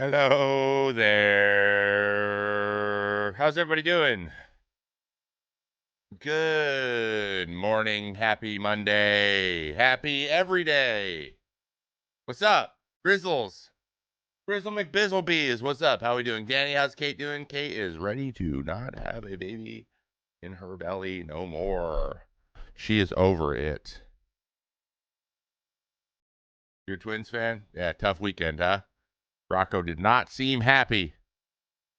Hello there. How's everybody doing? Good morning. Happy Monday. Happy every day. What's up? Grizzles. Grizzle McBizzlebees. What's up? How we doing? Danny, how's Kate doing? Kate is ready to not have a baby in her belly no more. She is over it. You're a Twins fan? Yeah, tough weekend, huh? Rocco did not seem happy.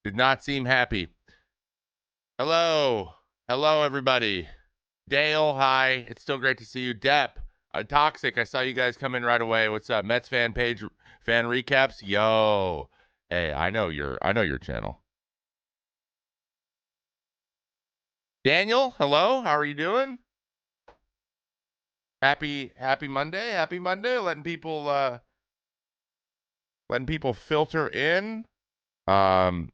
Did not seem happy. Hello. Hello, everybody. Dale, hi. It's still great to see you. Depp, Toxic, I saw you guys come in right away. What's up? Mets fan page fan recaps? Yo. Hey, I know your channel. Daniel, hello. How are you doing? Happy Monday. Happy Monday. Letting people filter in. I'll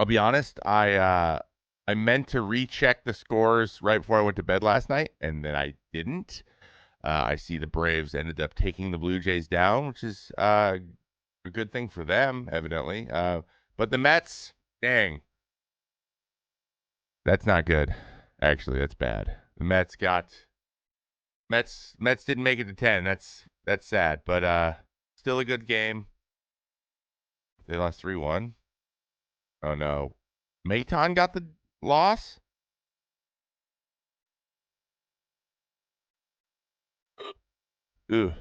be honest, I meant to recheck the scores right before I went to bed last night, and then I didn't. I see the Braves ended up taking the Blue Jays down, which is a good thing for them, evidently. But the Mets, dang, that's not good. Actually, that's bad. The Mets didn't make it to 10. That's sad, but still a good game. They lost 3-1. Oh no, Mayton got the loss. Ooh,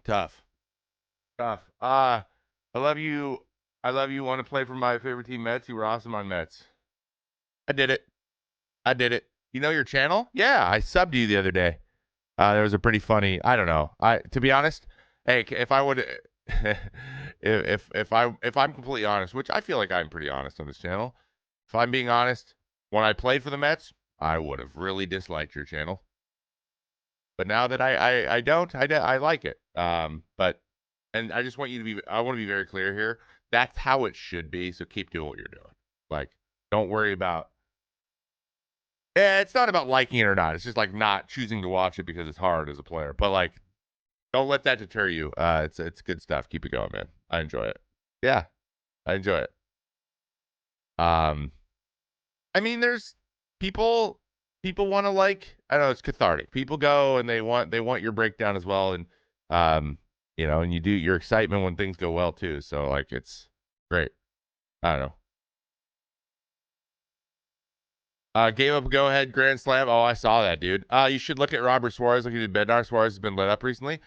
tough. Tough. I love you. I love you. Want to play for my favorite team, Mets? You were awesome on Mets. I did it. I did it. You know your channel? Yeah, I subbed you the other day. There was a pretty funny. I don't know. To be honest, hey, if I would, if I'm completely honest, which I feel like I'm pretty honest on this channel. If I'm being honest, when I played for the Mets, I would have really disliked your channel. But now that I don't, I like it. But and I just want you to be. I want to be very clear here. That's how it should be. So keep doing what you're doing. Like, don't worry about. Yeah, it's not about liking it or not. It's just like not choosing to watch it because it's hard as a player. But like, don't let that deter you. It's good stuff. Keep it going, man. I enjoy it. Yeah, I enjoy it. Um, I mean, there's people want to like. I don't know. It's cathartic. People go and they want your breakdown as well, and and you do your excitement when things go well too. So like, it's great. I don't know. Gave up a go-ahead grand slam. Oh, I saw that, dude. You should look at Robert Suarez. Look at Bednar. Suarez has been lit up recently.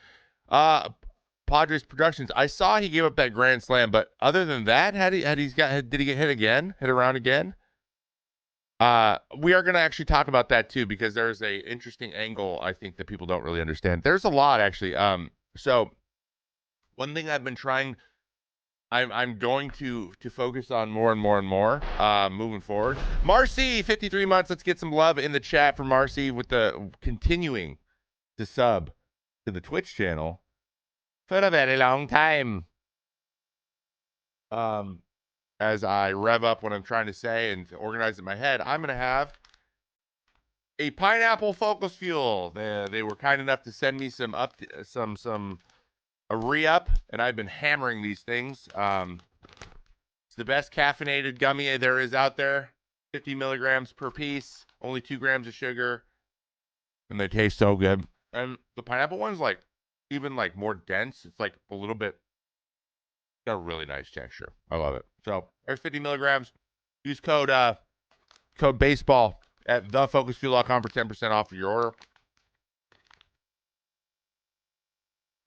Uh, Padres Productions. I saw he gave up that grand slam, but other than that, did he get hit again? Hit around again? We are going to actually talk about that too because there's a interesting angle I think that people don't really understand. There's a lot actually. So one thing I've been trying I'm going to focus on more and more and more moving forward. Marcy, 53 months. Let's get some love in the chat for Marcy with the continuing to sub to the Twitch channel for a very long time. As I rev up what I'm trying to say and to organize in my head, I'm gonna have a pineapple focus fuel. They were kind enough to send me some a re-up, and I've been hammering these things. It's the best caffeinated gummy there is out there. 50 milligrams per piece, only 2 grams of sugar, and they taste so good. And the pineapple one's like even like more dense. It's like a little bit got a really nice texture. I love it. So there's 50 milligrams. Use code baseball at thefocusfuel.com for 10% off of your order.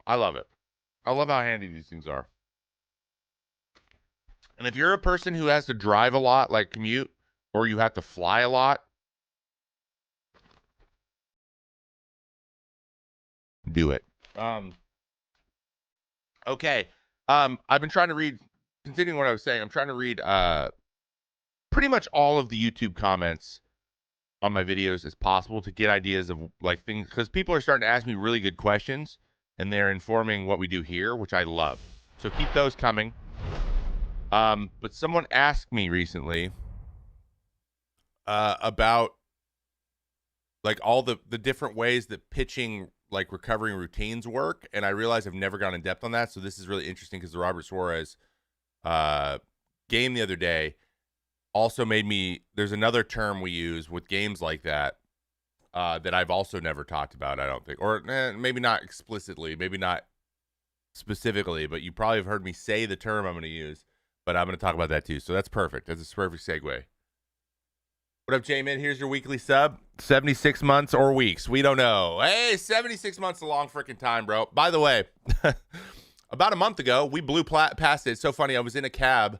I love it. I love how handy these things are. And if you're a person who has to drive a lot, like commute, or you have to fly a lot, do it. Okay. I've been trying to read, continuing what I was saying, I'm trying to read pretty much all of the YouTube comments on my videos as possible to get ideas of like things, because people are starting to ask me really good questions and they're informing what we do here, which I love. So keep those coming. But someone asked me recently about like all the different ways that pitching like recovering routines work, and I realize I've never gone in depth on that. So this is really interesting because the Robert Suarez game the other day also made me. There's another term we use with games like that that I've also never talked about. I don't think, or maybe not explicitly, maybe not specifically, but you probably have heard me say the term I'm going to use. But I'm going to talk about that too. So that's perfect. That's a perfect segue. What up, J-Man? Here's your weekly sub. 76 months or weeks. We don't know. Hey, 76 months is a long freaking time, bro. By the way, about a month ago, we blew past it. It's so funny. I was in a cab.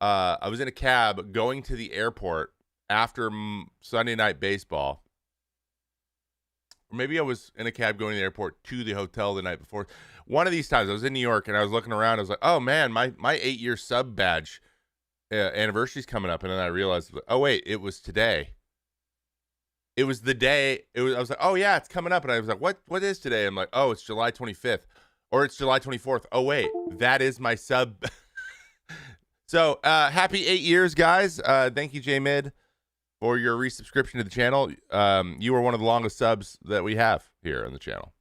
Going to the airport after Sunday night baseball. Or maybe I was in a cab going to the airport to the hotel the night before. One of these times, I was in New York, and I was looking around. I was like, oh, man, my 8-year sub badge anniversary's coming up, and then I realized, oh wait, it was today. It was the day. I was like, oh yeah, it's coming up, and I was like, what is today? I'm like, oh, it's July 25th, or it's July 24th. Oh wait, that is my sub. So happy 8 years, guys. Thank you, J-Mid, for your resubscription to the channel. You were one of the longest subs that we have here on the channel.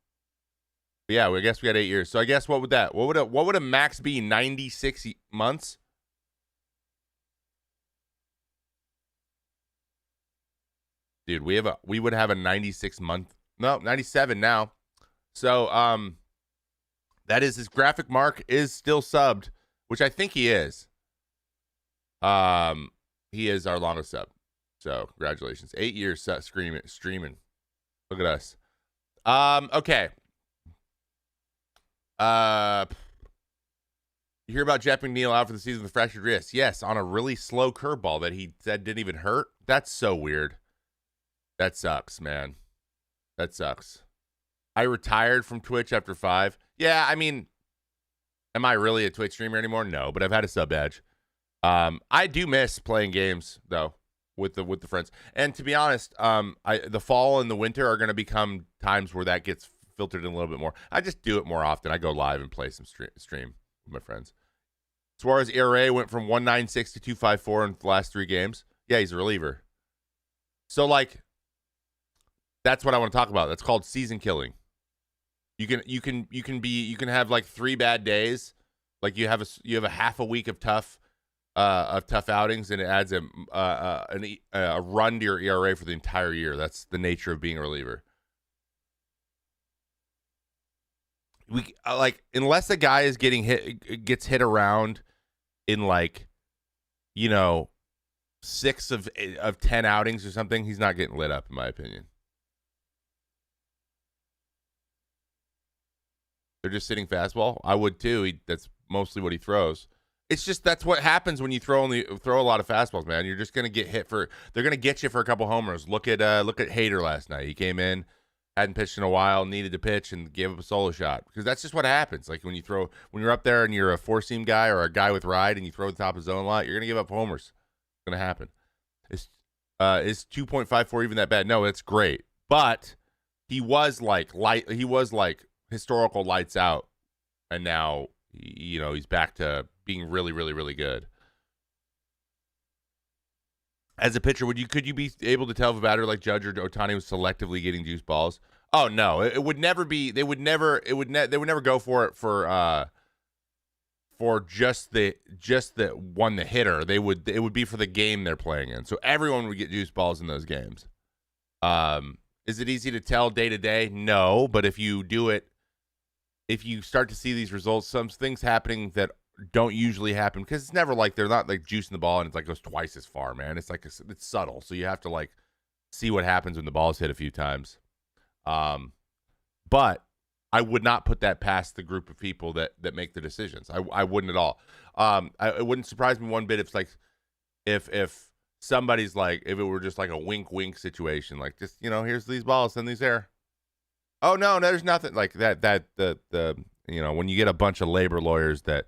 But yeah, I guess we had 8 years. So I guess what would a max be? 96 months. Dude, we would have a 96 month, no, 97 now. So that is, his graphic mark is still subbed, which I think he is. He is our longest sub. So congratulations. 8 years streaming. Look at us. Okay. You hear about Jeff McNeil out for the season with fractured wrist? Yes, on a really slow curveball that he said didn't even hurt. That's so weird. That sucks, man. That sucks. I retired from Twitch after 5. Yeah, I mean, am I really a Twitch streamer anymore? No, but I've had a sub badge. I do miss playing games though with the friends. And to be honest, the fall and the winter are going to become times where that gets filtered in a little bit more. I just do it more often. I go live and play some stream with my friends. Suarez ERA went from 1.96 to 2.54 in the last 3 games. Yeah, he's a reliever. So like, that's what I want to talk about. That's called season killing. You can have like 3 bad days, like you have a half a week of tough outings, and it adds a run to your ERA for the entire year. That's the nature of being a reliever. We like, unless a guy is gets hit around in like, 6 of 10 outings or something, he's not getting lit up, in my opinion. They're just sitting fastball. I would too. That's mostly what he throws. It's just, that's what happens when you throw a lot of fastballs, man. You're just gonna get hit they're gonna get you for a couple homers. Look at Hader last night. He came in, hadn't pitched in a while, needed to pitch, and gave up a solo shot, because that's just what happens. Like when you're up there and you're a 4-seam guy or a guy with ride and you throw the top of zone a lot, you're gonna give up homers. It's gonna happen. Is 2.54 even that bad? No, it's great, but he was like historical lights out, and now he's back to being really, really, really good. As a pitcher, could you be able to tell if a batter like Judge or Ohtani was selectively getting juice balls? Oh no, it would never be. They would never go for it for just the one, the hitter. It would be for the game they're playing in. So everyone would get juice balls in those games. Is it easy to tell day to day? No, but if you do it, if you start to see these results, some things happening that don't usually happen, because it's never like they're not like juicing the ball and it's like goes twice as far, man. It's like it's subtle, so you have to like see what happens when the ball's hit a few times. But I would not put that past the group of people that make the decisions. I wouldn't at all. It wouldn't surprise me one bit if it's like if somebody's like, if it were just like a wink situation, like just here's these balls, send these there. Oh no, there's nothing like that. The when you get a bunch of labor lawyers that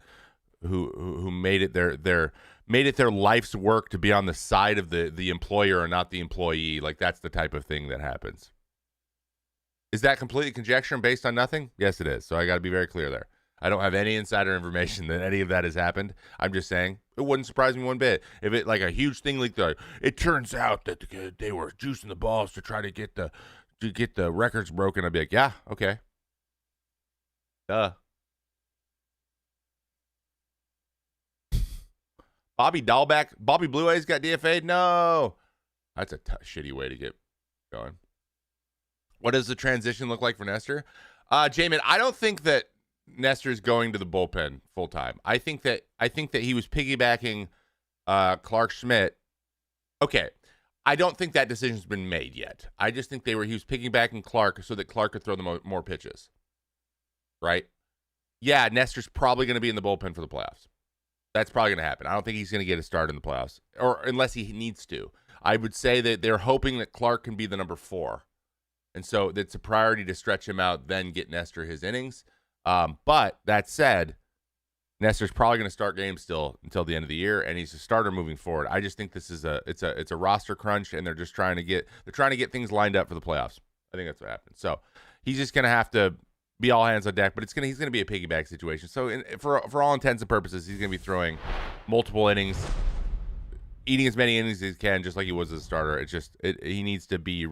who made it their life's work to be on the side of the employer and not the employee, like that's the type of thing that happens. Is that completely conjecture and based on nothing? Yes, it is. So I got to be very clear there. I don't have any insider information that any of that has happened. I'm just saying it wouldn't surprise me one bit if it like a huge thing like it turns out that they were juicing the balls to try to get the to get the records broken, I'd be like, yeah, okay. Duh. Bobby Blue Eyes got DFA'd? No. That's a shitty way to get going. What does the transition look like for Nestor? Jamin, I don't think that Nestor's going to the bullpen full time. I think that he was piggybacking Clark Schmidt. Okay. I don't think that decision's been made yet. I just think he was piggybacking Clark so that Clark could throw the more pitches. Right? Yeah, Nestor's probably going to be in the bullpen for the playoffs. That's probably going to happen. I don't think he's going to get a start in the playoffs, or unless he needs to. I would say that they're hoping that Clark can be the number 4. And so it's a priority to stretch him out, then get Nestor his innings. But that said, Nestor's probably going to start games still until the end of the year, and he's a starter moving forward. I just think this is it's a roster crunch, and they're just trying to get things lined up for the playoffs. I think that's what happened. So he's just going to have to be all hands on deck, but he's going to be a piggyback situation. So for all intents and purposes, he's going to be throwing multiple innings, eating as many innings as he can, just like he was as a starter. It's just he needs to be.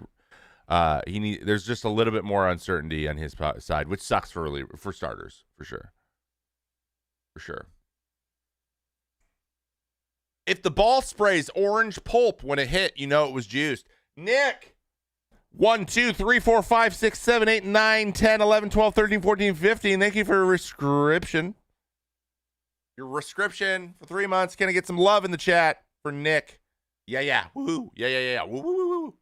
There's just a little bit more uncertainty on his side, which sucks for starters, for sure. For sure. If the ball sprays orange pulp when it hit, you know it was juiced. Nick, 1, 2, 3, 4, 5, 6, 7, 8, 9, 10, 11, 12, 13, 14, 15. Thank you for your prescription. Your prescription for 3 months. Can I get some love in the chat for Nick? Yeah. Woo. Yeah. Woo.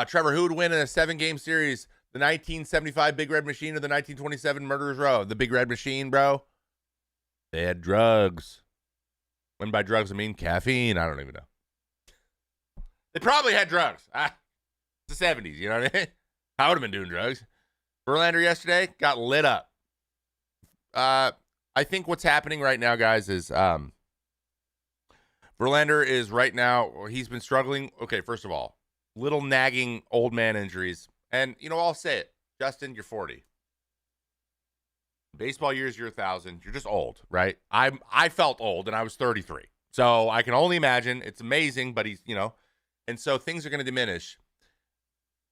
Trevor, who would win in a 7-game series? The 1975 Big Red Machine or the 1927 Murderers Row? The Big Red Machine, bro. They had drugs. When by drugs, I mean caffeine. I don't even know. They probably had drugs. It's the 70s, you know what I mean? I would have been doing drugs. Verlander yesterday got lit up. I think what's happening right now, guys, is Verlander is right now, he's been struggling. Okay, first of all, little nagging old man injuries. And, I'll say it. Justin, you're 40. Baseball years, you're 1,000. You're just old, right? I felt old, and I was 33. So I can only imagine. It's amazing, but he's, and so things are going to diminish.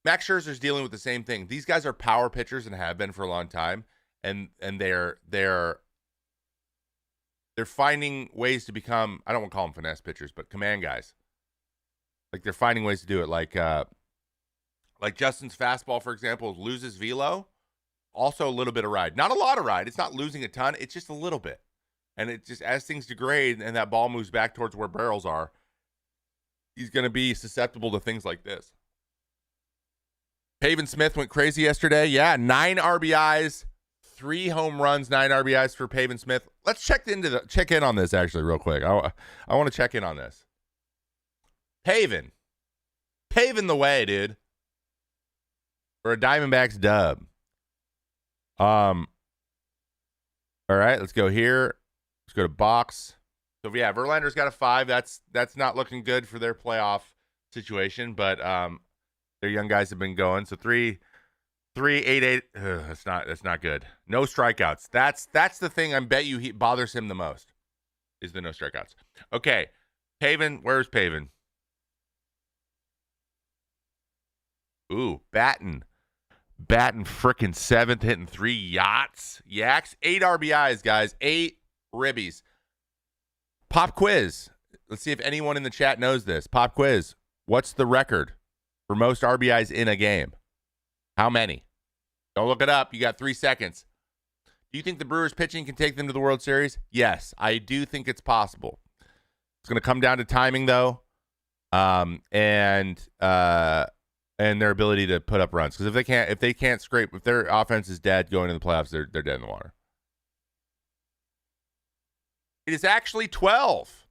Max Scherzer's dealing with the same thing. These guys are power pitchers and have been for a long time, and they're finding ways to become, I don't want to call them finesse pitchers, but command guys. Like they're finding ways to do it. Like Justin's fastball, for example, loses velo. Also a little bit of ride. Not a lot of ride. It's not losing a ton. It's just a little bit. And it just, as things degrade and that ball moves back towards where barrels are, he's going to be susceptible to things like this. Pavin Smith went crazy yesterday. Yeah, 9 RBIs, 3 home runs, 9 RBIs for Pavin Smith. Let's check in on this actually real quick. I want to check in on this. Pavin the way, dude. For a Diamondbacks dub. All right, let's go here. Let's go to box. So yeah, Verlander's got a 5. That's not looking good for their playoff situation, but their young guys have been going. So 3, 8. That's not good. No strikeouts. That's the thing. I bet you bothers him the most. Is the no strikeouts. Okay, Pavin. Where's Pavin? Ooh, Batten frickin' 7th, hitting 3 yaks, 8 RBIs, guys, 8 ribbies. Pop quiz. Let's see if anyone in the chat knows this. Pop quiz. What's the record for most RBIs in a game? How many? Don't look it up. You got 3 seconds. Do you think the Brewers pitching can take them to the World Series? Yes, I do think it's possible. It's going to come down to timing, though, and their ability to put up runs. Because if they can't scrape, if their offense is dead going into the playoffs, they're dead in the water. It is actually 12.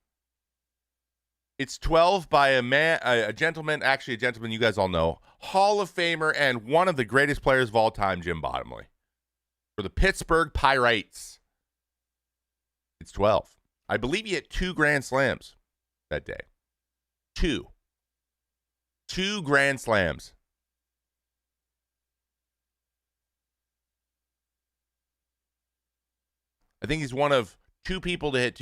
It's 12 by a gentleman you guys all know, Hall of Famer and one of the greatest players of all time, Jim Bottomley, for the Pittsburgh Pirates. It's 12. I believe he hit 2 grand slams that day. 2 grand slams. I think he's one of 2 people to hit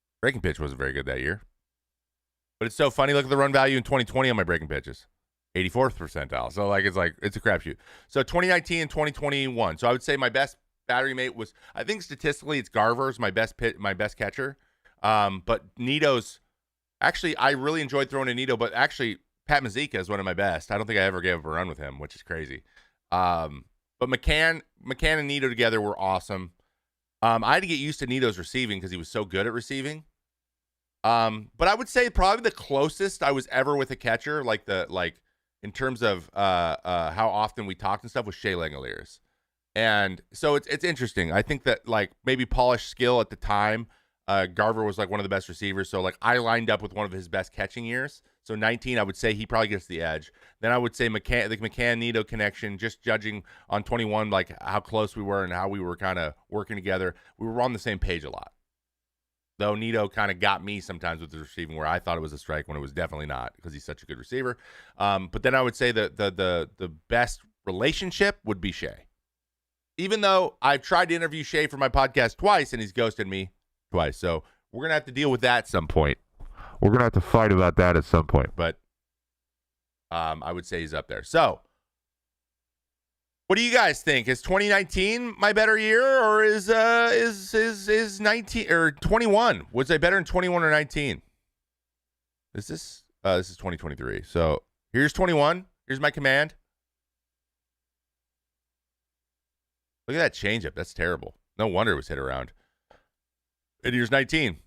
Breaking pitch wasn't very good that year. But it's so funny. Look at the run value in 2020 on my breaking pitches. 84th percentile. So it's a crapshoot. So 2019 and 2021. So I would say my best battery mate was, I think statistically it's Garver's my best catcher. But Nito's, actually I really enjoyed throwing a Nito, but actually Pat Mazika is one of my best. I don't think I ever gave up a run with him, which is crazy. But McCann and Nito together were awesome. I had to get used to Nito's receiving because he was so good at receiving. But I would say probably the closest I was ever with a catcher, in terms of how often we talked and stuff, was Shea Langoliers. And so it's interesting. I think that maybe polished skill at the time, Garver was one of the best receivers. So I lined up with one of his best catching years. So 19, I would say he probably gets the edge. Then I would say the McCann-Nito connection, just judging on 21, how close we were and how we were kind of working together. We were on the same page a lot. Though Nito kind of got me sometimes with the receiving where I thought it was a strike when it was definitely not because he's such a good receiver. But then I would say that the best relationship would be Shea. Even though I've tried to interview Shea for my podcast twice and he's ghosted me twice. So we're going to have to deal with that at some point. We're going to have to fight about that at some point. But I would say he's up there. So what do you guys think? Is 2019 my better year, or is 19 or 21? Was I better in 21 or 19? This is 2023. So here's 21. Here's my command. Look at that changeup. That's terrible. No wonder it was hit around. And here's 19.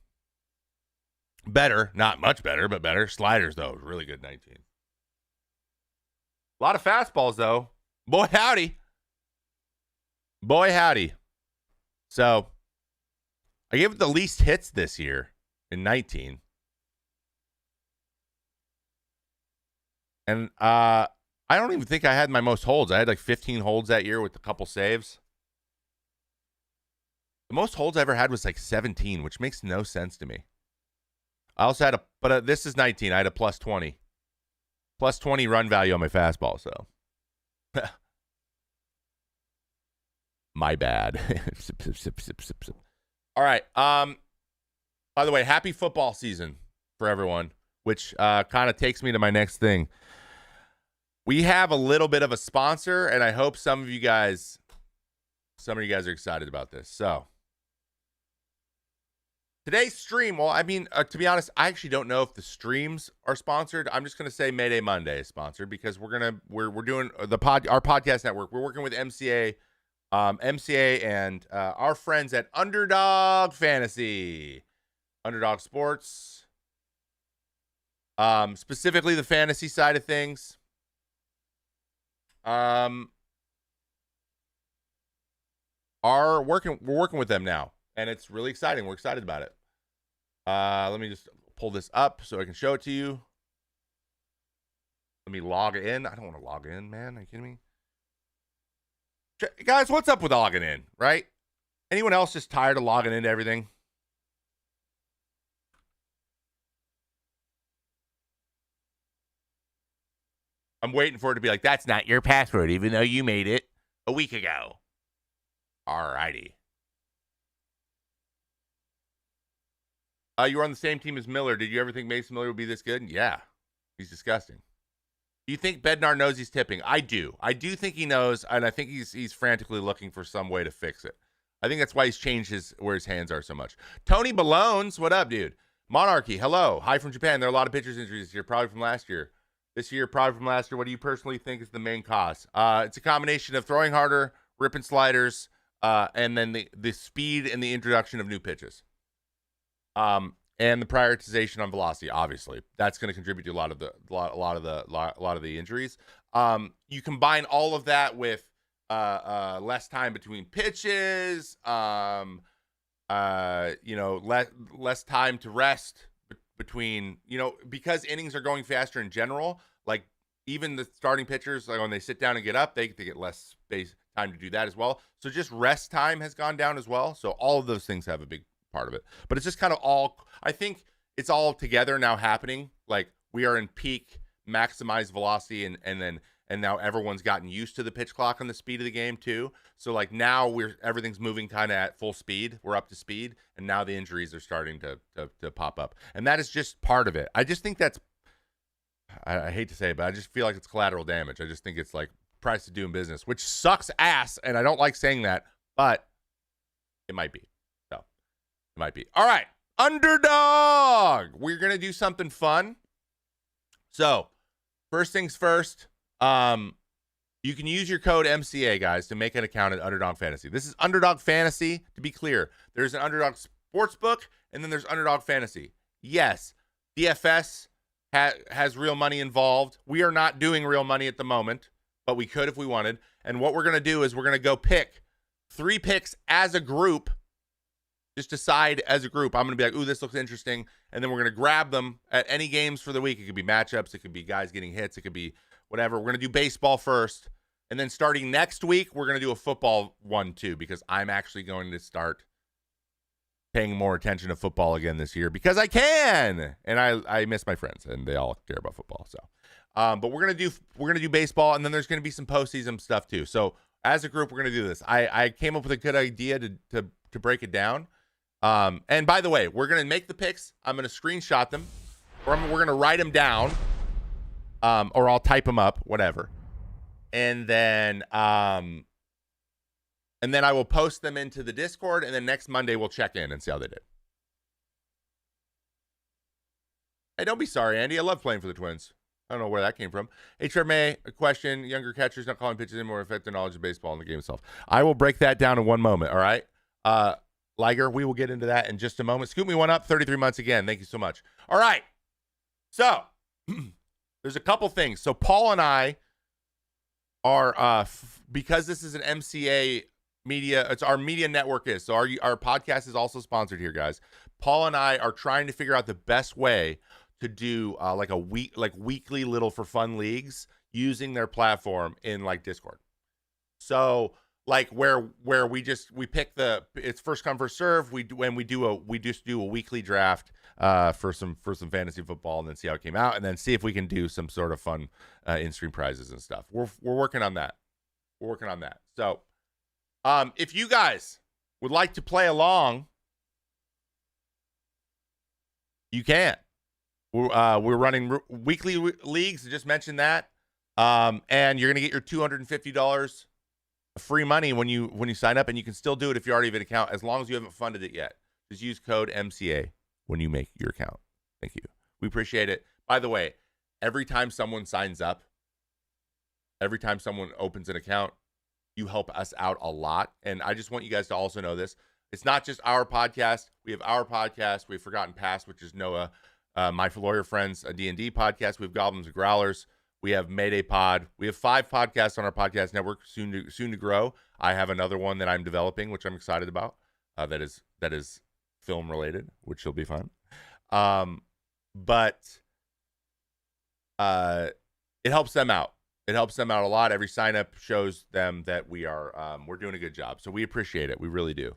Better, not much better, but better. Sliders though, really good 19. A lot of fastballs though. Boy, howdy. Boy, howdy. So, I gave it the least hits this year in 19. And I don't even think I had my most holds. I had 15 holds that year with a couple saves. The most holds I ever had was 17, which makes no sense to me. I also had but this is 19. I had a plus 20. Plus 20 run value on my fastball, so. My bad. Sip, sip, sip, sip, sip, sip. All right. By the way, happy football season for everyone, which kind of takes me to my next thing. We have a little bit of a sponsor, and I hope some of you guys are excited about this. So today's stream, to be honest, I actually don't know if the streams are sponsored. I'm just going to say Mayday Monday is sponsored because we're doing our podcast network. We're working with MCA and our friends at Underdog Fantasy, Underdog Sports, specifically the fantasy side of things. We're working with them now, and it's really exciting. We're excited about it. Let me just pull this up so I can show it to you. Let me log in. I don't want to log in, man. Are you kidding me? Guys, what's up with logging in, right? Anyone else just tired of logging into everything? I'm waiting for it to be that's not your password, even though you made it a week ago. Alrighty. You were on the same team as Miller. Did you ever think Mason Miller would be this good? Yeah. He's disgusting. Do you think Bednar knows he's tipping? I do. I do think he knows, and I think he's frantically looking for some way to fix it. I think that's why he's changed where his hands are so much. Tony Ballones, what up, dude? Monarchy, hello. Hi from Japan. There are a lot of pitchers injuries this year, probably from last year. This year, probably from last year. What do you personally think is the main cause? It's a combination of throwing harder, ripping sliders, and then the speed and the introduction of new pitches. And the prioritization on velocity, obviously, that's going to contribute to a lot of the injuries. You combine all of that with less time between pitches, less time to rest between, because innings are going faster in general. Even the starting pitchers, when they sit down and get up, they get less space time to do that as well. So just rest time has gone down as well. So all of those things have a big part of it, but it's just kind of I think it's all together now happening. We are in peak maximized velocity and then and now everyone's gotten used to the pitch clock and the speed of the game too. So like now everything's moving kind of at full speed. We're up to speed, and now the injuries are starting to pop up, and that is just part of it. I just think that's, I hate to say it, but I just feel like it's collateral damage. I just think it's like price of doing business, which sucks ass, and I don't like saying that, but it might be. So it might be. All right, Underdog. We're gonna do something fun. So first things first, you can use your code MCA, guys, to make an account at Underdog Fantasy. This is Underdog Fantasy, to be clear. There's an Underdog Sportsbook, and then there's Underdog Fantasy. Yes, DFS has real money involved. We are not doing real money at the moment, but we could if we wanted. And what we're going to do is we're going to go pick 3 picks as a group. Just decide as a group. I'm going to be like, ooh, this looks interesting. And then we're going to grab them at any games for the week. It could be matchups. It could be guys getting hits. It could be whatever. We're going to do baseball first. And then starting next week, we're going to do a football one too, because I'm actually going to start paying more attention to football again this year because I can. And I miss my friends, and they all care about football. So, but we're going to do baseball, and then there's going to be some postseason stuff too. So as a group, we're going to do this. I came up with a good idea to break it down. And by the way, we're going to make the picks. I'm going to screenshot them, or we're going to write them down, or I'll type them up, whatever. And then I will post them into the Discord, and then next Monday we'll check in and see how they did. Hey, don't be sorry, Andy. I love playing for the Twins. I don't know where that came from. HRMA, a question. Younger catchers not calling pitches anymore affect their knowledge of baseball in the game itself. I will break that down in one moment, all right? Liger, we will get into that in just a moment. Scoop me one up, 33 months again. Thank you so much. All right. So, there's a couple things. So, Paul and I are, because this is an MCA media, it's our media network is. So, our podcast is also sponsored here, guys. Paul and I are trying to figure out the best way to do weekly little for fun leagues using their platform in like Discord. So, like where we pick it's first come first serve. We just do a weekly draft for some fantasy football, and then see how it came out, and then see if we can do some sort of fun in-stream prizes and stuff. We're working on that. So if you guys would like to play along, you can. We're running weekly leagues. I just mentioned that, and you're gonna get your $250. Free money when you sign up, and you can still do it if you already have an account as long as you haven't funded it yet. Just use code MCA when you make your account. Thank you. We appreciate it. By the way, every time someone signs up, every time someone opens an account, you help us out a lot. And I just want you guys to also know this. It's not just our podcast. We have our podcast. We have Forgotten Past, which is Noah, my lawyer friends, a D&D podcast. We have Goblins and Growlers. We have Mayday Pod. We have 5 podcasts on our podcast network, soon to grow. I have another one that I'm developing, which I'm excited about. That is film related, which will be fun. But it helps them out. It helps them out a lot. Every sign up shows them that we're doing a good job. So we appreciate it. We really do.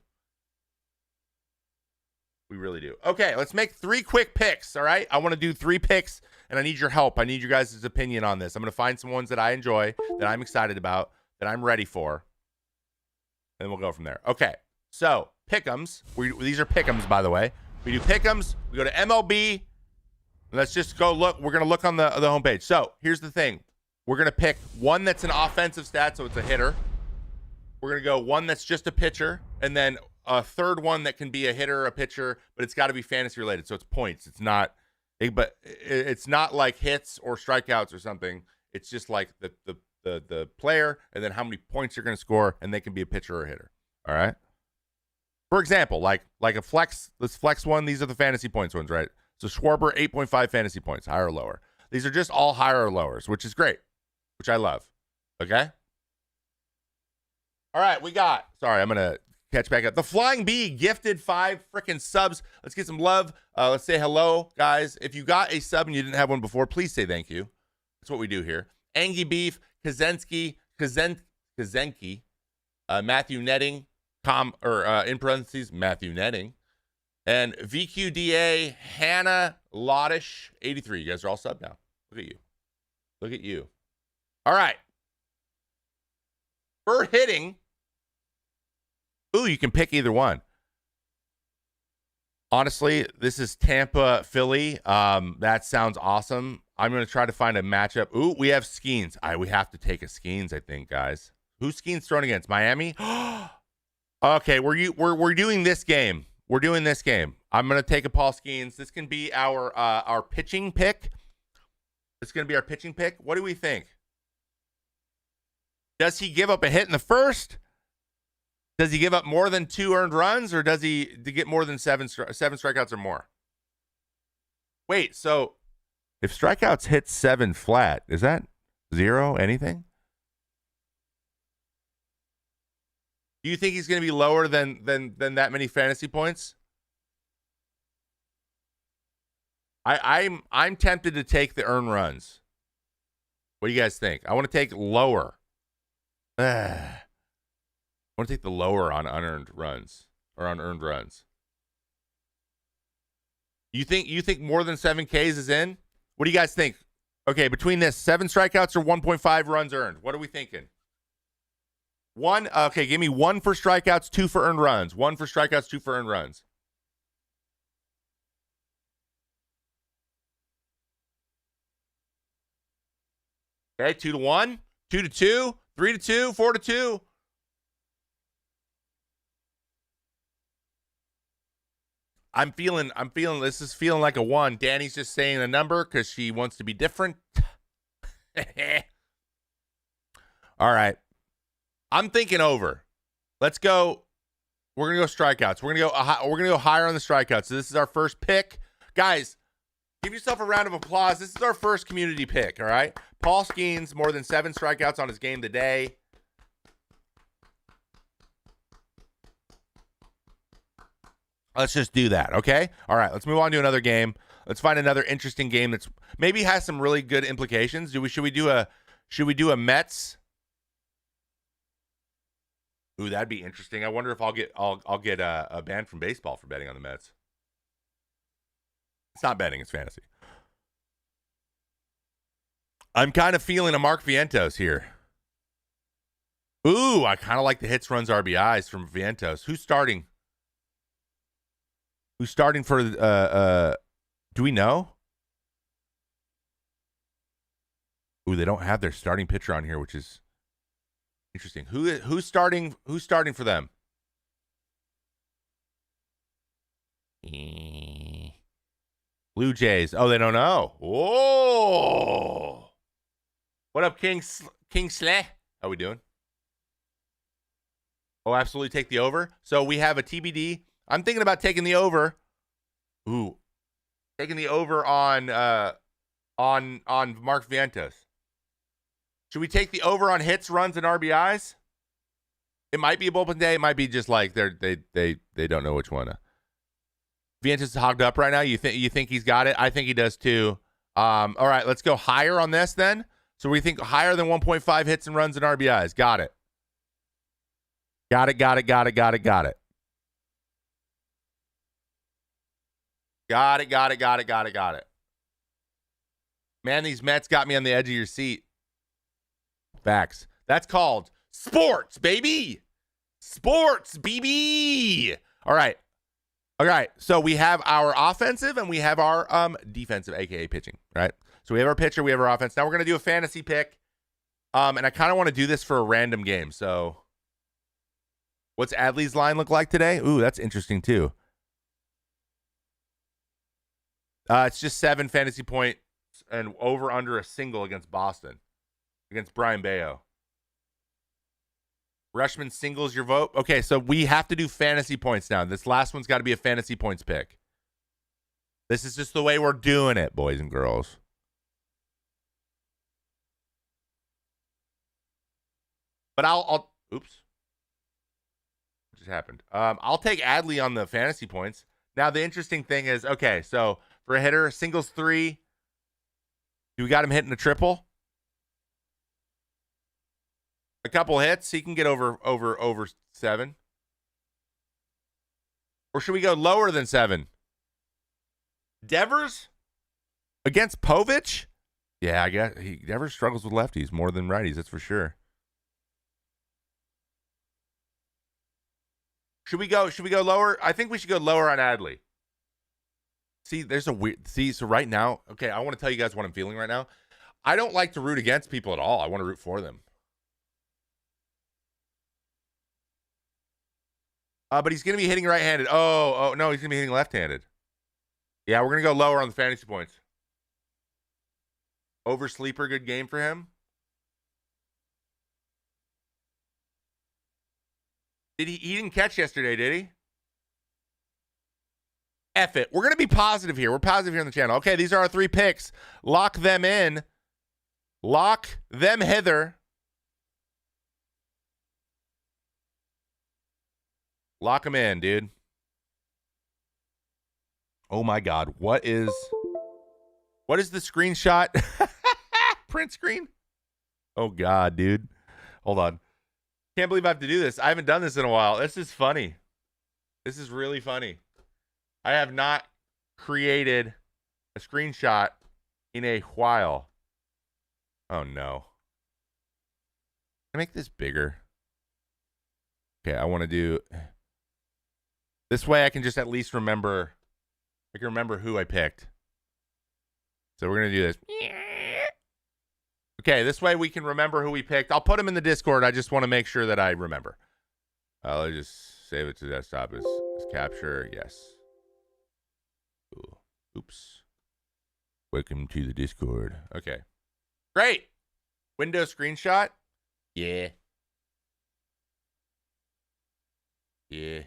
We really do. Okay, let's make 3 quick picks, all right? I want to do 3 picks, and I need your help. I need you guys' opinion on this. I'm going to find some ones that I enjoy, that I'm excited about, that I'm ready for, and we'll go from there. Okay, so pick'ems. These are pick'ems, by the way. We do pick'ems. We go to MLB. Let's just go look. We're going to look on the homepage. So here's the thing. We're going to pick one that's an offensive stat, so it's a hitter. We're going to go one that's just a pitcher, and then a third one that can be a hitter, a pitcher, but it's got to be fantasy related. So it's points. It's not like hits or strikeouts or something. It's just like the player, and then how many points you're going to score, and they can be a pitcher or a hitter. All right. For example, like a flex. Let's flex one. These are the fantasy points ones, right? So Schwarber 8.5 fantasy points, higher or lower. These are just all higher or lowers, which is great, which I love. Okay. All right, sorry, I'm gonna catch back up. The Flying Bee gifted 5 freaking subs. Let's get some love. Let's say hello, guys. If you got a sub and you didn't have one before, please say thank you. That's what we do here. Angie Beef, Kazenki, Matthew Netting, in parentheses, Matthew Netting, and VQDA, Hannah Loddish, 83. You guys are all sub now. Look at you. All right. For hitting, ooh, you can pick either one. Honestly, this is Tampa, Philly. That sounds awesome. I'm going to try to find a matchup. Ooh, we have Skeens. We have to take a Skeens, I think, guys. Who's Skeens thrown against? Miami? Okay, we're doing this game. We're doing this game. I'm going to take a Paul Skeens. This can be our pitching pick. This is going to be our pitching pick. What do we think? Does he give up a hit in the first? Does he give up more than 2 earned runs, or does he get more than seven strikeouts or more? Wait, so if strikeouts hit 7 flat, is that 0 anything? Do you think he's going to be lower than that many fantasy points? I'm tempted to take the earned runs. What do you guys think? I want to take lower. I want to take the lower on unearned runs or on earned runs. You think more than 7 Ks is in? What do you guys think? Okay, between this, 7 strikeouts or 1.5 runs earned. What are we thinking? 1. Okay, give me 1 for strikeouts, 2 for earned runs. 1 for strikeouts, 2 for earned runs. Okay, 2-1, 2-2, 3-2, 4-2. I'm feeling this is feeling like a 1. Danny's just saying a number because she wants to be different. All right. I'm thinking over. Let's go. We're gonna go strikeouts. We're gonna go higher on the strikeouts. So this is our first pick, guys. Give yourself a round of applause. This is our first community pick. All right. Paul Skeens, more than 7 strikeouts on his game today. Let's just do that, okay? All right, let's move on to another game. Let's find another interesting game that's maybe has some really good implications. Should we do a Mets? Ooh, that'd be interesting. I wonder if I'll get a ban from baseball for betting on the Mets. It's not betting, it's fantasy. I'm kind of feeling a Mark Vientos here. Ooh, I kind of like the hits, runs, RBIs from Vientos. Who's starting? Who's starting for do we know? Ooh, they don't have their starting pitcher on here, which is interesting. Who's starting for them? Blue Jays. Oh, they don't know. Whoa. What up, King Sleh? How we doing? Oh, absolutely take the over. So we have a TBD. I'm thinking about taking the over. Ooh. Taking the over on Mark Vientos. Should we take the over on hits, runs, and RBIs? It might be a bullpen day. It might be just like they don't know which one. Vientos is hogged up right now. You think he's got it? I think he does too. All right, let's go higher on this then. So we think higher than 1.5 hits and runs and RBIs. Got it. Got it. Got it. Man, these Mets got me on the edge of your seat. Facts. That's called sports, baby. Sports, baby. All right. So we have our offensive and we have our defensive, aka pitching, right? So we have our pitcher, we have our offense. Now we're gonna do a fantasy pick. And I kind of want to do this for a random game. So what's Adley's line look like today? Ooh, that's interesting too. It's just 7 fantasy points and over under a single against Boston, against Brian Bayo. Rushman singles your vote. Okay, so we have to do fantasy points now. This last one's got to be a fantasy points pick. This is just the way we're doing it, boys and girls. But I'll oops. What just happened? I'll take Adley on the fantasy points. Now the interesting thing is, okay, so for a hitter, singles 3. Do we got him hitting a triple? A couple hits, he can get over 7. Or should we go lower than 7? Devers against Povich? Yeah, I guess he never struggles with lefties more than righties. That's for sure. Should we go lower? I think we should go lower on Adley. See, there's a weird. See, so right now, okay, I want to tell you guys what I'm feeling right now. I don't like to root against people at all. I want to root for them. But he's going to be hitting right-handed. Oh, no, he's going to be hitting left-handed. Yeah, we're going to go lower on the fantasy points. Oversleeper, good game for him. He didn't catch yesterday, did he? F it. We're going to be positive here. We're positive here on the channel. Okay, these are our 3 picks. Lock them in. Lock them hither. Lock them in, dude. Oh my God. What is the screenshot? Print screen? Oh God, dude. Hold on. Can't believe I have to do this. I haven't done this in a while. This is funny. This is really funny. I have not created a screenshot in a while. Oh no. Can I make this bigger? Okay, I want to do this way. I can just at least remember. I can remember who I picked. So we're gonna do this. Okay, this way we can remember who we picked. I'll put them in the Discord. I just want to make sure that I remember. Let's just save it to desktop as capture. Yes. Ooh. Oops. Welcome to the Discord. Okay. Great. Windows screenshot. Yeah. Yeah.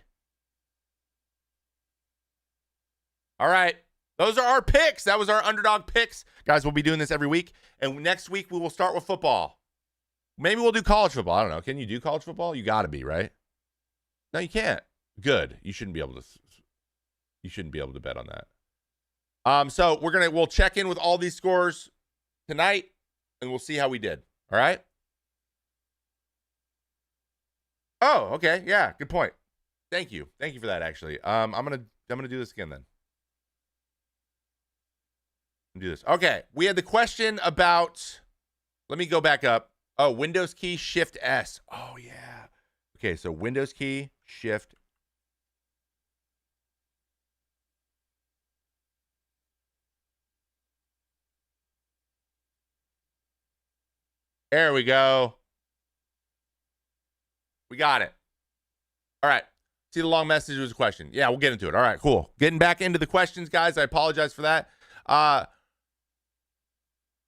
All right. Those are our picks. That was our underdog picks. Guys, we'll be doing this every week. And next week, we will start with football. Maybe we'll do college football. I don't know. Can you do college football? You got to be, right? No, you can't. Good. You shouldn't be able to bet on that. So we'll check in with all these scores tonight, and we'll see how we did. All right? Oh, okay. Yeah, good point. Thank you. Thank you for that, actually. I'm gonna do this again then. Do this. Okay, we had the question about, let me go back up. Oh, Windows key, Shift S. Oh, yeah. Okay, so Windows key, Shift. There we go. We got it. All right. See, the long message was a question. Yeah, we'll get into it. All right, cool. Getting back into the questions, guys. I apologize for that.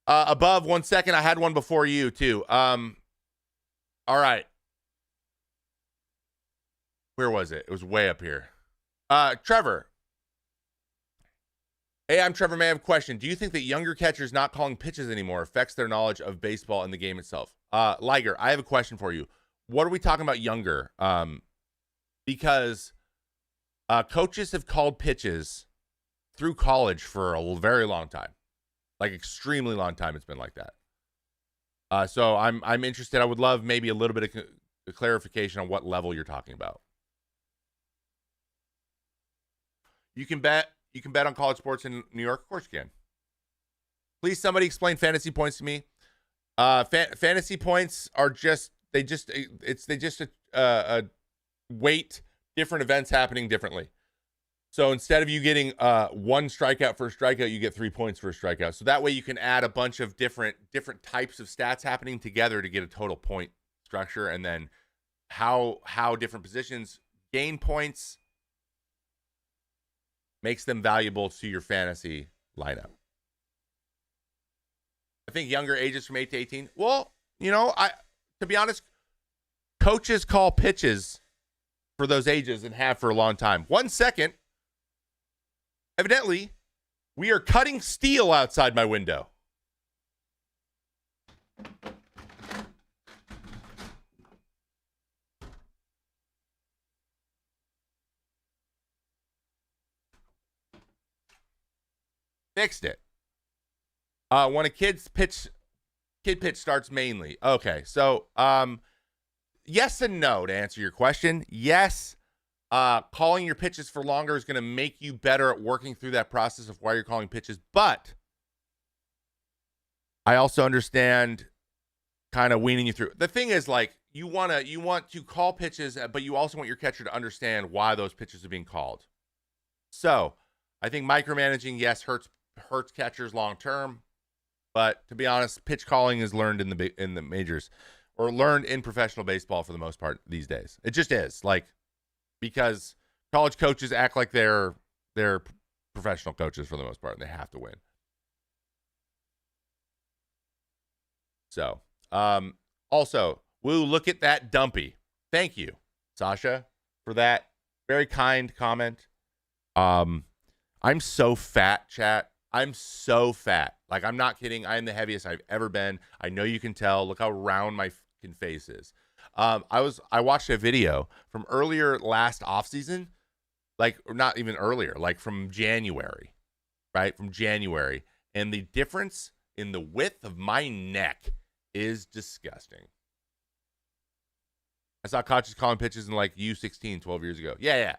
Above 1 second, I had one before you too. All right. Where was it? It was way up here. Trevor. Hey, I'm Trevor May. I have a question. Do you think that younger catchers not calling pitches anymore affects their knowledge of baseball and the game itself? Liger, I have a question for you. What are we talking about younger? Because coaches have called pitches through college for a very long time. Like extremely long time it's been like that. So I'm interested. I would love maybe a little bit of clarification on what level you're talking about. You can bet on college sports in New York. Of course you can. Please, somebody explain fantasy points to me. Fantasy points are just a weight different events happening differently. So instead of you getting 1 strikeout for a strikeout, you get 3 points for a strikeout. So that way you can add a bunch of different types of stats happening together to get a total point structure, and then how different positions gain points makes them valuable to your fantasy lineup. I think younger ages from 8 to 18. Well, to be honest, coaches call pitches for those ages and have for a long time. 1 second. Evidently, we are cutting steel outside my window. Fixed it. When a kid pitch starts mainly. Okay, so yes and no to answer your question. Yes. Calling your pitches for longer is going to make you better at working through that process of why you're calling pitches. But I also understand kind of weaning you through. The thing is, like, you want to call pitches, but you also want your catcher to understand why those pitches are being called. So, I think micromanaging, yes, hurts catchers long term, but to be honest, pitch calling is learned in the majors, or learned in professional baseball for the most part these days. It just is, like, because college coaches act like they're professional coaches for the most part, and they have to win. So, also, woo, look at that dumpy. Thank you, Sasha, for that very kind comment. I'm so fat, chat. I'm so fat. Like, I'm not kidding. I am the heaviest I've ever been. I know you can tell. Look how round my fucking face is. I watched a video from earlier last offseason, like, or not even earlier, like from January, right? From January. And the difference in the width of my neck is disgusting. I saw coaches calling pitches in like U16 12 years ago. Yeah.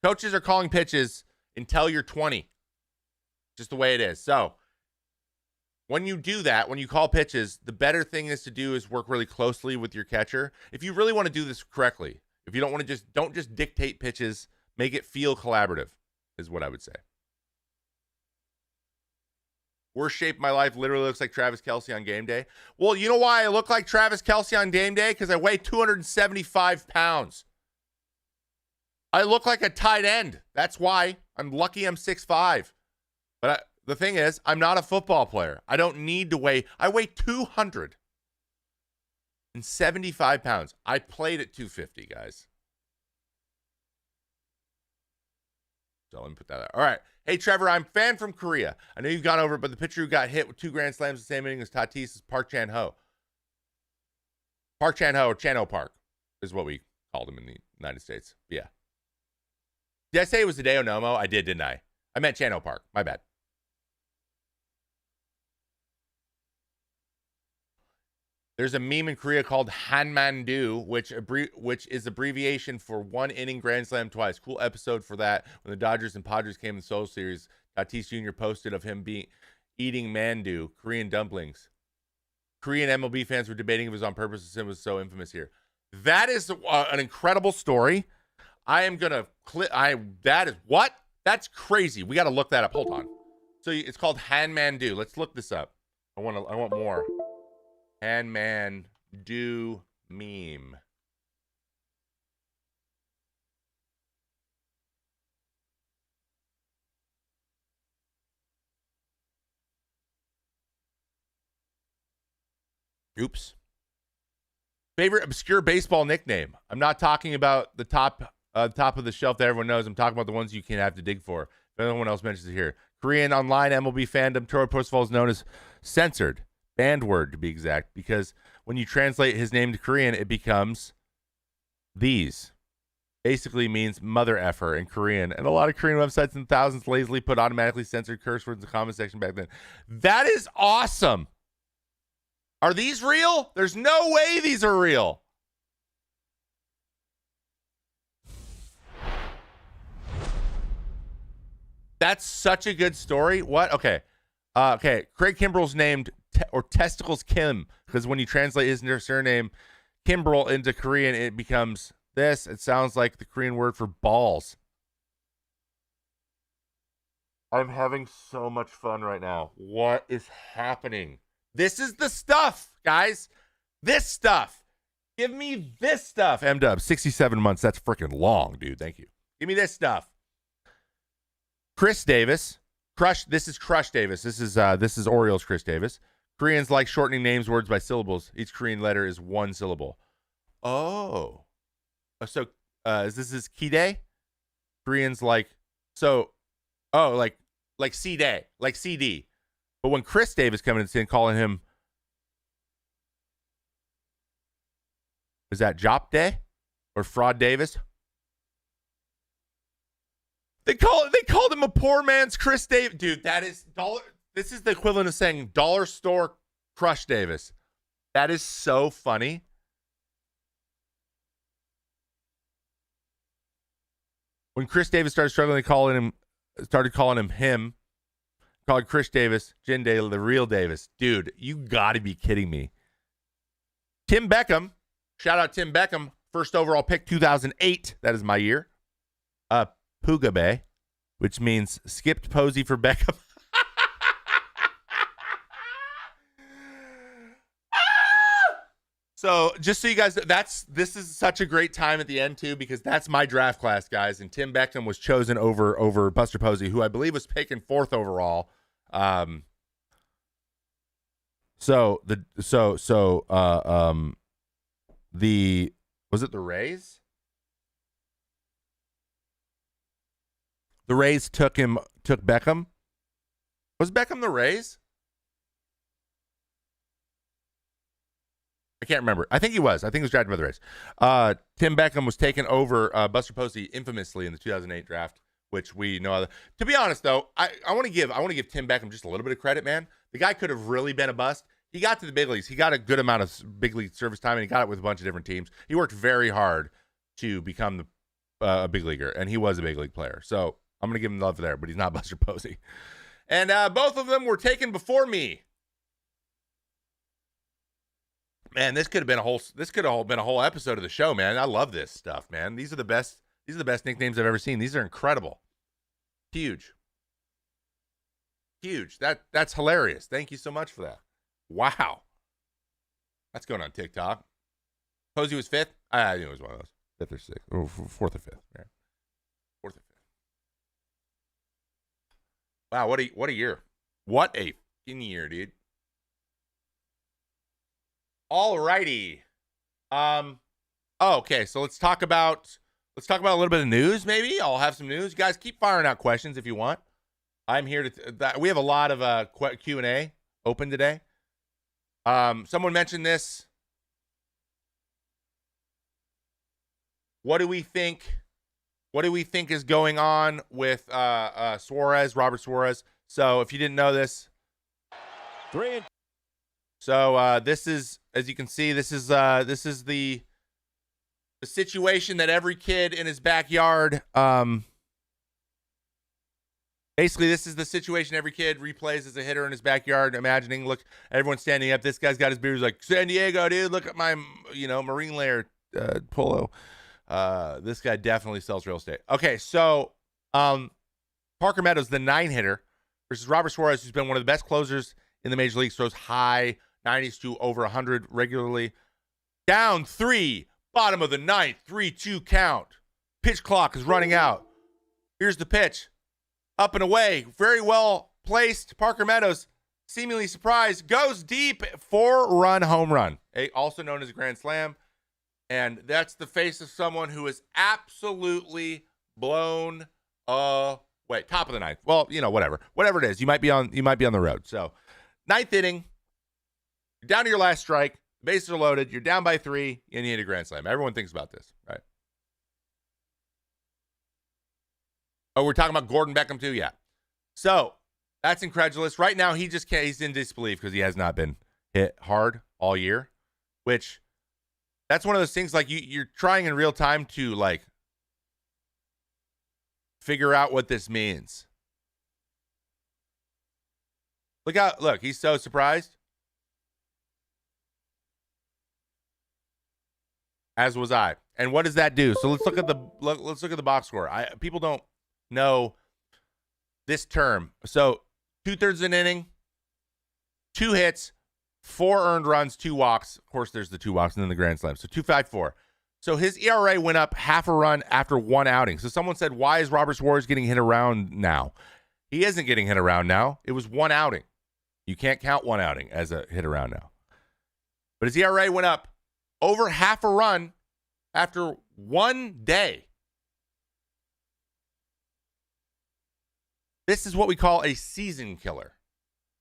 Coaches are calling pitches until you're 20. Just the way it is. So when you do that, when you call pitches, the better thing is to do is work really closely with your catcher. If you really want to do this correctly, if you don't want to don't just dictate pitches, make it feel collaborative, is what I would say. Worst shape of my life literally looks like Travis Kelce on game day. Well, you know why I look like Travis Kelce on game day? Because I weigh 275 pounds. I look like a tight end. That's why. I'm lucky I'm 6'5". But the thing is, I'm not a football player. I don't need to weigh. I weigh 275 pounds. I played at 250, guys. So let me put that out. All right. Hey, Trevor, I'm a fan from Korea. I know you've gone over it, but the pitcher who got hit with 2 grand slams the same inning as Tatis is Park Chan-ho. Park Chan-ho, or Chan-ho Park, is what we called him in the United States. Yeah. Did I say it was Hideo Nomo? I did, didn't I? I meant Chan-ho Park. My bad. There's a meme in Korea called Hanmandu, which is abbreviation for 1 inning grand slam twice. Cool episode for that. When the Dodgers and Padres came in the Seoul Series, Tatis Jr. posted of him eating mandu, Korean dumplings. Korean MLB fans were debating if it was on purpose. It was so infamous here. That is an incredible story. I am gonna click. That is what? That's crazy. We got to look that up. Hold on. So it's called Hanmandu. Let's look this up. I want more. Hanmandu meme. Oops. Favorite obscure baseball nickname. I'm not talking about the top of the shelf that everyone knows. I'm talking about the ones you can have to dig for. If anyone else mentions it here. Korean online MLB fandom. Toro Postfall is known as censored. Banned word, to be exact. Because when you translate his name to Korean, it becomes these. Basically means mother effer in Korean. And a lot of Korean websites and thousands lazily put automatically censored curse words in the comment section back then. That is awesome. Are these real? There's no way these are real. That's such a good story. What? Okay. Okay. Craig Kimbrell's named Testicles Kim, because when you translate his surname Kimbrell into Korean, it becomes this. It sounds like the Korean word for balls. I'm having so much fun right now. What is happening? This is the stuff, guys. This stuff. Give me this stuff. M-Dub, 67 months. That's freaking long, dude. Thank you. Give me this stuff. Chris Davis. This is Crush Davis. This is Orioles Chris Davis. Koreans like shortening names, words by syllables. Each Korean letter is 1 syllable. Oh. So is this Kide? Koreans like like C-Day, like CD. But when Chris Davis coming in calling him, is that Jop Day or Fraud Davis? They called him a poor man's Chris Davis. Dude, that is dollar. This is the equivalent of saying dollar store Crush Davis. That is so funny. When Chris Davis started struggling, started calling him him, Called Chris Davis, Jen Daly, the real Davis. Dude, you got to be kidding me. Tim Beckham. Shout out Tim Beckham. First overall pick, 2008. That is my year. Puga Bay, which means skipped Posey for Beckham. So just so you guys, this is such a great time at the end too, because that's my draft class, guys. And Tim Beckham was chosen over Buster Posey, who I believe was taken 4th overall. Was it the Rays? The Rays took Beckham. Was Beckham the Rays? I can't remember. I think he was. I think he was drafted by the Rays. Tim Beckham was taken over Buster Posey infamously in the 2008 draft, which we know. To be honest, though, I want to give Tim Beckham just a little bit of credit, man. The guy could have really been a bust. He got to the big leagues. He got a good amount of big league service time, and he got it with a bunch of different teams. He worked very hard to become a big leaguer, and he was a big league player. So I'm going to give him love there, but he's not Buster Posey. And both of them were taken before me. Man, this could have been a whole episode of the show, man. I love this stuff, man. These are the best nicknames I've ever seen. These are incredible. Huge. That's hilarious. Thank you so much for that. Wow. That's going on TikTok. Posey was 5th? I knew it was one of those. 5th or 6th. Or 4th or 5th. Right. 4th or 5th. Wow, what a year. What a fucking year, dude. All righty. Okay, so let's talk about a little bit of news, maybe. I'll have some news. You guys, keep firing out questions if you want. I'm here to we have a lot of Q&A open today. Someone mentioned this. What do we think is going on with Suarez, Robert Suarez? So if you didn't know this, this is, as you can see, this is the situation that every kid in his backyard, basically this is the situation every kid replays as a hitter in his backyard, imagining, look, everyone's standing up, this guy's got his beard, he's like, San Diego, dude, look at my, marine layer polo. This guy definitely sells real estate. Okay, so Parker Meadows, the 9-hitter, versus Robert Suarez, who's been one of the best closers in the major leagues, throws high 90s to over 100 regularly. Down 3, bottom of the 9th, 3-2 count. Pitch clock is running out. Here's the pitch. Up and away, very well placed. Parker Meadows, seemingly surprised, goes deep, 4-run home run, also known as a grand slam. And that's the face of someone who is absolutely blown away. Top of the 9th. Well, whatever it is. You might be on the road. So 9th inning. You're down to your last strike. Bases are loaded. You're down by 3, and you hit a grand slam. Everyone thinks about this, right? Oh, we're talking about Gordon Beckham too? Yeah. So that's incredulous. Right now, he just can't. He's in disbelief because he has not been hit hard all year, which that's one of those things, like you're trying in real time to like figure out what this means. Look, he's so surprised. As was I. And what does that do? So let's look at the box score. People don't know this term. So 2/3 of an inning, 2 hits, 4 earned runs, 2 walks. Of course, there's the 2 walks and then the grand slam. So 2.54. So his ERA went up half a run after 1 outing. So someone said, why is Robert Suarez getting hit around now? He isn't getting hit around now. It was 1 outing. You can't count 1 outing as a hit around now. But his ERA went up over half a run after 1 day. This is what we call a season killer.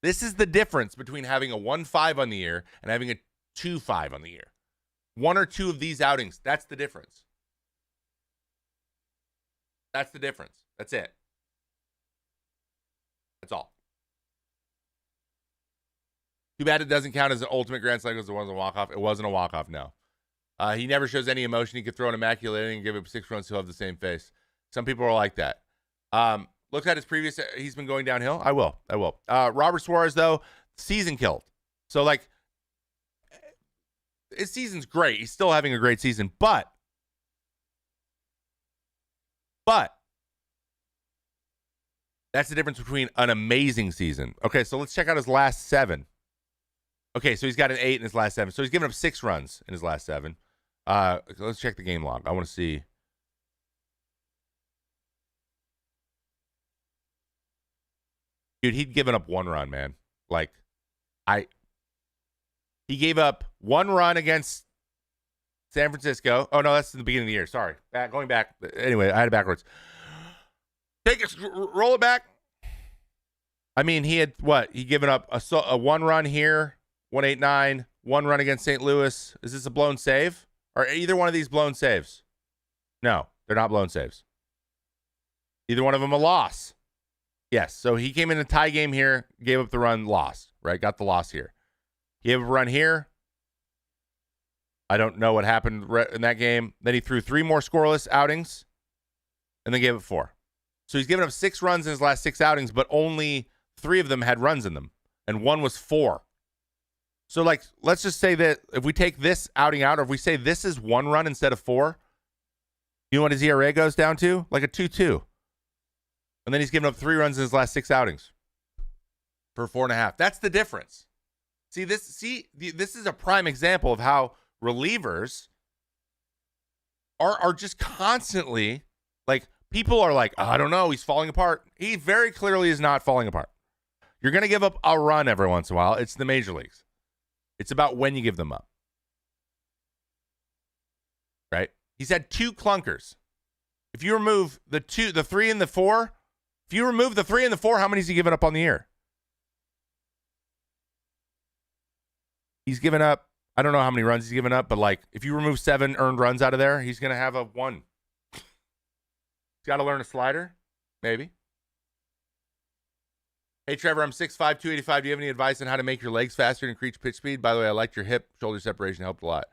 This is the difference between having a 1.5 on the year and having a 2.5 on the year. 1 or 2 of these outings, that's the difference. That's the difference. That's it. That's all. Too bad it doesn't count as an ultimate grand slam because it wasn't a walk-off. It wasn't a walk-off, no. He never shows any emotion. He could throw an immaculate inning and give it 6 runs. He'll have the same face. Some people are like that. Look at his previous. He's been going downhill. I will. Robert Suarez though, season killed. So like, his season's great. He's still having a great season, but that's the difference between an amazing season. Okay, so let's check out his last 7. Okay, so he's got an 8 in his last 7. So he's given up 6 runs in his last 7. Let's check the game log. I want to see. Dude, he'd given up 1 run, man. Like, he gave up 1 run against San Francisco. Oh, no, that's in the beginning of the year. Sorry. Going back. Anyway, I had it backwards. Roll it back. I mean, he had what? He given up a 1 run here, 189, 1 run against St. Louis. Is this a blown save? Are either one of these blown saves? No, they're not blown saves. Either one of them a loss. Yes, so he came in a tie game here, gave up the run, lost, right? Got the loss here. He gave a run here. I don't know what happened in that game. Then he threw 3 more scoreless outings and then gave up 4. So he's given up 6 runs in his last 6 outings, but only 3 of them had runs in them, and 1 was 4. So, like, let's just say that if we take this outing out, or if we say this is 1 run instead of 4, you know what his ERA goes down to? Like a 2.2. And then he's given up 3 runs in his last 6 outings for 4.5. That's the difference. This is a prime example of how relievers are just constantly, like, people are like, I don't know, he's falling apart. He very clearly is not falling apart. You're going to give up a run every once in a while. It's the major leagues. It's about when you give them up. Right? He's had 2 clunkers. If you remove the 3 and the 4, if you remove the 3 and the 4, how many has he given up on the year? He's given up, I don't know how many runs he's given up, but like, if you remove 7 earned runs out of there, he's going to have a 1. He's got to learn a slider, maybe. Hey, Trevor, I'm 6'5", 285. Do you have any advice on how to make your legs faster and increase pitch speed? By the way, I liked your hip shoulder separation. Helped a lot.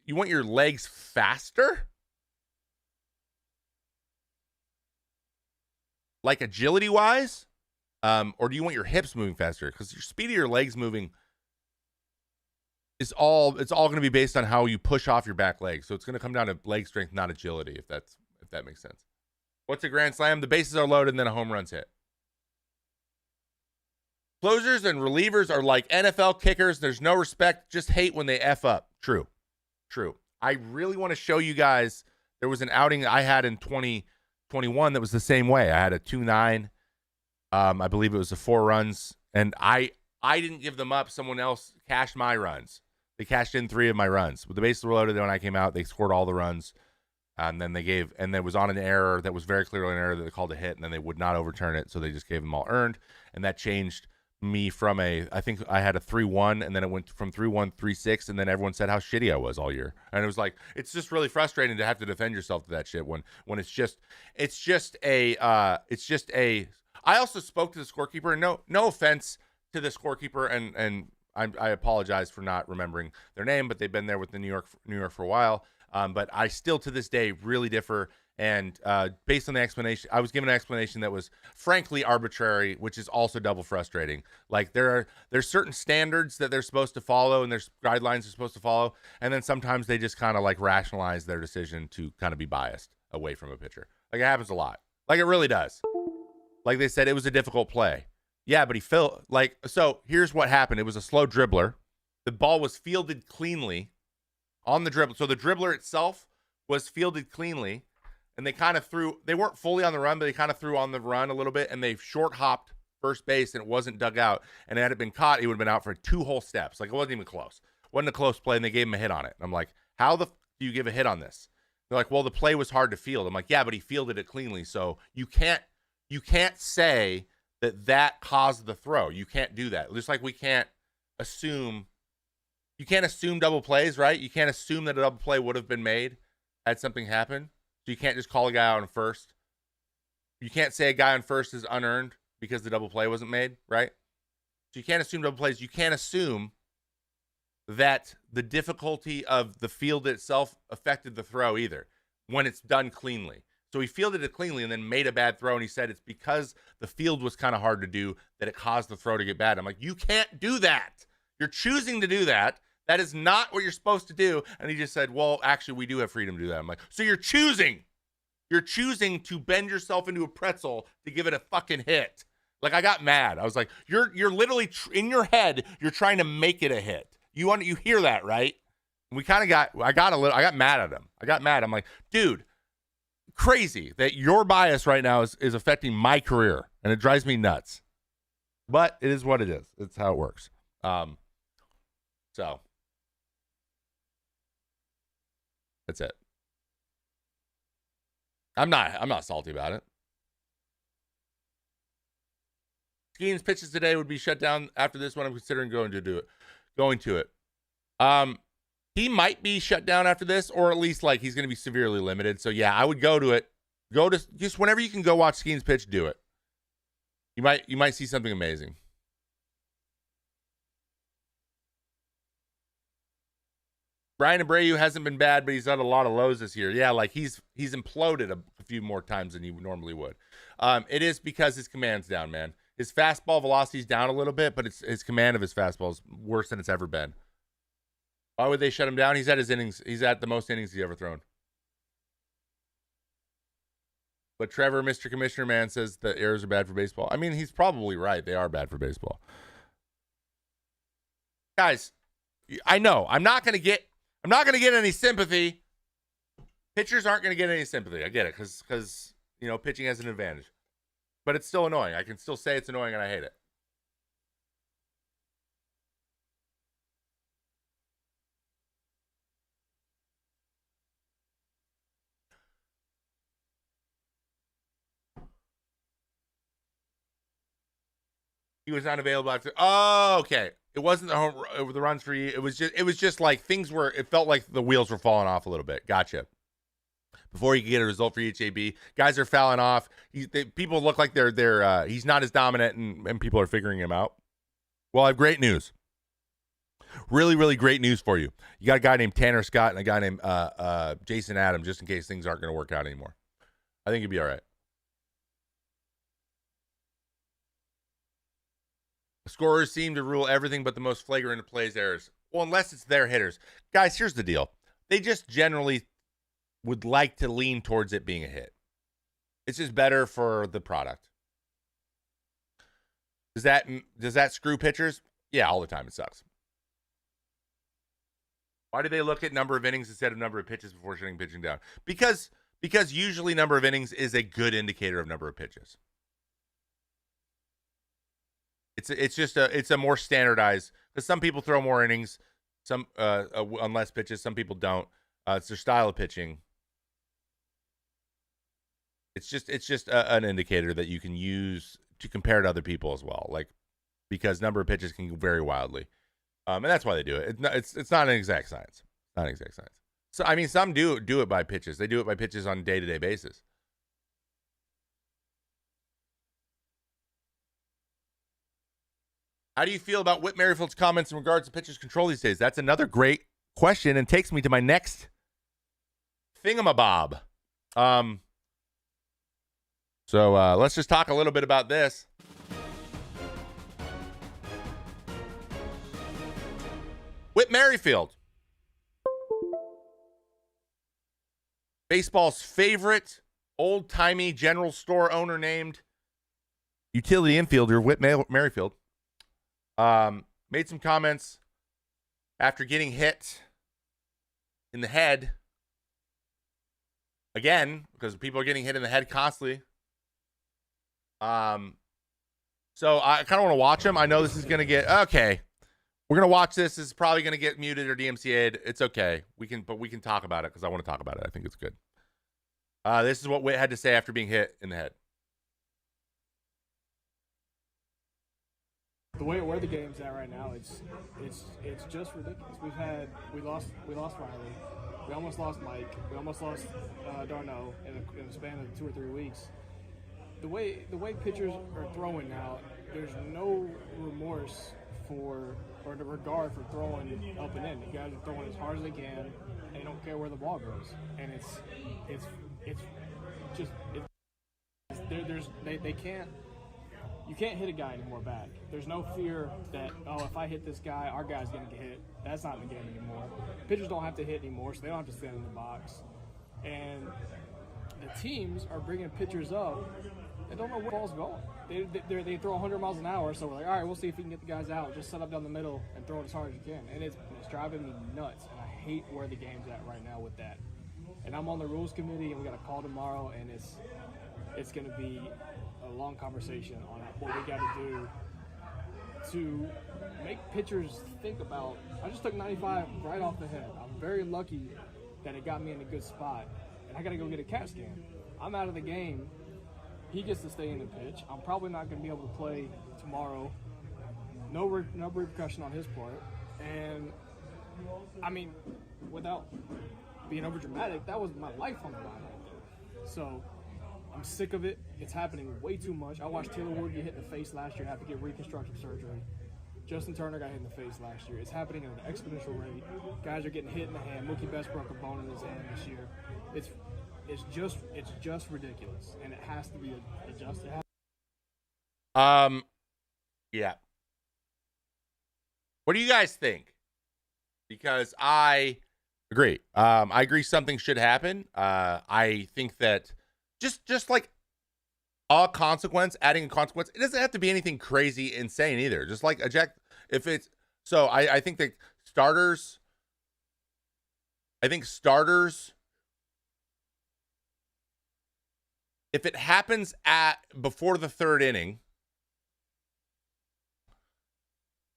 You want your legs faster? Like agility-wise? Or do you want your hips moving faster? Because your speed of your legs moving it's all going to be based on how you push off your back leg. So it's going to come down to leg strength, not agility, if that makes sense. What's a grand slam? The bases are loaded and then a home run's hit. Closers and relievers are like NFL kickers. There's no respect, just hate when they F up. True. I really want to show you guys, there was an outing I had in 2021 that was the same way. I had a 2-9. I believe it was a 4 runs, and I didn't give them up. Someone else cashed my runs. They cashed in 3 of my runs. With the bases were loaded, when I came out, they scored all the runs. And then there was on an error that was very clearly an error that they called a hit, and then they would not overturn it, so they just gave them all earned. And that changed me from I think I had a 3-1, and then it went from 3-1, 3-6, and then everyone said how shitty I was all year. And it was like, it's just really frustrating to have to defend yourself to that shit when it's just a I also spoke to the scorekeeper, and no offense to the scorekeeper, and I apologize for not remembering their name, but they've been there with the New York for a while. But I still to this day really differ. And based on the explanation, I was given an explanation that was frankly arbitrary, which is also double frustrating. Like there's certain standards that they're supposed to follow, and there's guidelines they're supposed to follow, and then sometimes they just kind of like rationalize their decision to kind of be biased away from a pitcher. Like it happens a lot. Like it really does. Like they said, it was a difficult play. Yeah, but so here's what happened. It was a slow dribbler. The ball was fielded cleanly on the dribble. So the dribbler itself was fielded cleanly, and they weren't fully on the run, but they kind of threw on the run a little bit, and they short hopped first base, and it wasn't dug out. And had it been caught, he would have been out for 2 whole steps. Like it wasn't even close. Wasn't a close play, and they gave him a hit on it. And I'm like, how the do you give a hit on this? They're like, well, the play was hard to field. I'm like, yeah, but he fielded it cleanly. So you can't say that caused the throw. You can't do that. Just like we can't assume. You can't assume double plays, right? You can't assume that a double play would have been made had something happened. So you can't just call a guy out on first. You can't say a guy on first is unearned because the double play wasn't made, right? So you can't assume double plays. You can't assume that the difficulty of the field itself affected the throw either when it's done cleanly. So he fielded it cleanly and then made a bad throw. And he said it's because the field was kind of hard to do that it caused the throw to get bad. I'm like, you can't do that. You're choosing to do that. That is not what you're supposed to do. And he just said, well, actually, we do have freedom to do that. I'm like, so you're choosing. You're choosing to bend yourself into a pretzel to give it a fucking hit. Like, I got mad. I was like, you're literally in your head, you're trying to make it a hit. You hear that, right? We kind of I got mad at him. I got mad. I'm like, dude, crazy that your bias right now is affecting my career, and it drives me nuts. But it is what it is. It's how it works. So that's it. I'm not salty about it. Skeen's pitches today would be shut down after this one. I'm considering going to it. He might be shut down after this, or at least like he's going to be severely limited. So yeah, I would go to it. Go to just whenever you can go watch Skeen's pitch, do it. You might see something amazing. Brian Abreu hasn't been bad, but he's had a lot of lows this year. Yeah, like he's imploded a few more times than he normally would. It is because his command's down, man. His fastball velocity is down a little bit, but his command of his fastball is worse than it's ever been. Why would they shut him down? He's at his innings. He's at the most innings he's ever thrown. But Trevor, Mr. Commissioner Man, says the errors are bad for baseball. I mean, he's probably right. They are bad for baseball. Guys, I know. I'm not going to get any sympathy. Pitchers aren't going to get any sympathy. I get it because pitching has an advantage. But it's still annoying. I can still say it's annoying and I hate it. He was unavailable after. Oh, okay. It wasn't the runs for you. It was just like it felt like the wheels were falling off a little bit. Gotcha. Before you can get a result for HAB, guys are fouling off. People look like he's not as dominant, and people are figuring him out. Well, I have great news. Really, really great news for you. You got a guy named Tanner Scott and a guy named Jason Adams, just in case things aren't going to work out anymore. I think you'll be all right. Scorers seem to rule everything but the most flagrant of plays errors. Well, unless it's their hitters. Guys, here's the deal. They just generally would like to lean towards it being a hit. It's just better for the product. Does that screw pitchers? Yeah, all the time. It sucks. Why do they look at number of innings instead of number of pitches before shutting pitching down? Because usually number of innings is a good indicator of number of pitches. It's a more standardized, because some people throw more innings, some on less pitches, some people don't. It's their style of pitching. It's just an indicator that you can use to compare to other people as well, like because number of pitches can vary wildly, and that's why they do it. It's not an exact science. Not an exact science. So I mean, some do it by pitches. They do it by pitches on a day-to-day basis. How do you feel about Whit Merrifield's comments in regards to pitchers' control these days? That's another great question and takes me to my next thingamabob. So let's just talk a little bit about this. Whit Merrifield, baseball's favorite old-timey general store owner named utility infielder Whit Merrifield, made some comments after getting hit in the head again, because people are getting hit in the head constantly. So I kind of want to watch him. I know this is going to get okay. We're going to watch this. This is probably going to get muted or DMCA'd. It's okay. We can talk about it because I want to talk about it. I think it's good. This is what Whit had to say after being hit in the head. The way where the game's at right now, it's just ridiculous. We lost Riley. We almost lost Mike. We almost lost Darno in a span of 2 or 3 weeks. The way pitchers are throwing now, there's no remorse or the regard for throwing up and in. You guys are throwing as hard as they can, and they don't care where the ball goes. And it's just they can't. You can't hit a guy anymore back. There's no fear that, oh, if I hit this guy, our guy's going to get hit. That's not in the game anymore. Pitchers don't have to hit anymore, so they don't have to stand in the box. And the teams are bringing pitchers up that don't know where the ball's going. They throw 100 miles an hour, so we're like, all right, we'll see if we can get the guys out. Just set up down the middle and throw it as hard as you can. And it's driving me nuts, and I hate where the game's at right now with that. And I'm on the rules committee, and we got a call tomorrow, and it's going to be a long conversation on what we got to do to make pitchers think about. I just took 95 right off the head. I'm very lucky that it got me in a good spot, and I got to go get a CAT scan. I'm out of the game. He gets to stay in the pitch. I'm probably not going to be able to play tomorrow. No repercussion on his part. And I mean, without being over dramatic, that was my life on the line right there. So I'm sick of it. It's happening way too much. I watched Taylor Ward get hit in the face last year, have to get reconstructive surgery. Justin Turner got hit in the face last year. It's happening at an exponential rate. Guys are getting hit in the hand. Mookie Betts broke a bone in his hand this year. It's just ridiculous, and it has to be adjusted. Yeah. What do you guys think? Because I agree. I agree something should happen. I think that just like a consequence, adding a consequence, it doesn't have to be anything crazy insane either. Just like eject if it's so I think that starters if it happens at before the third inning,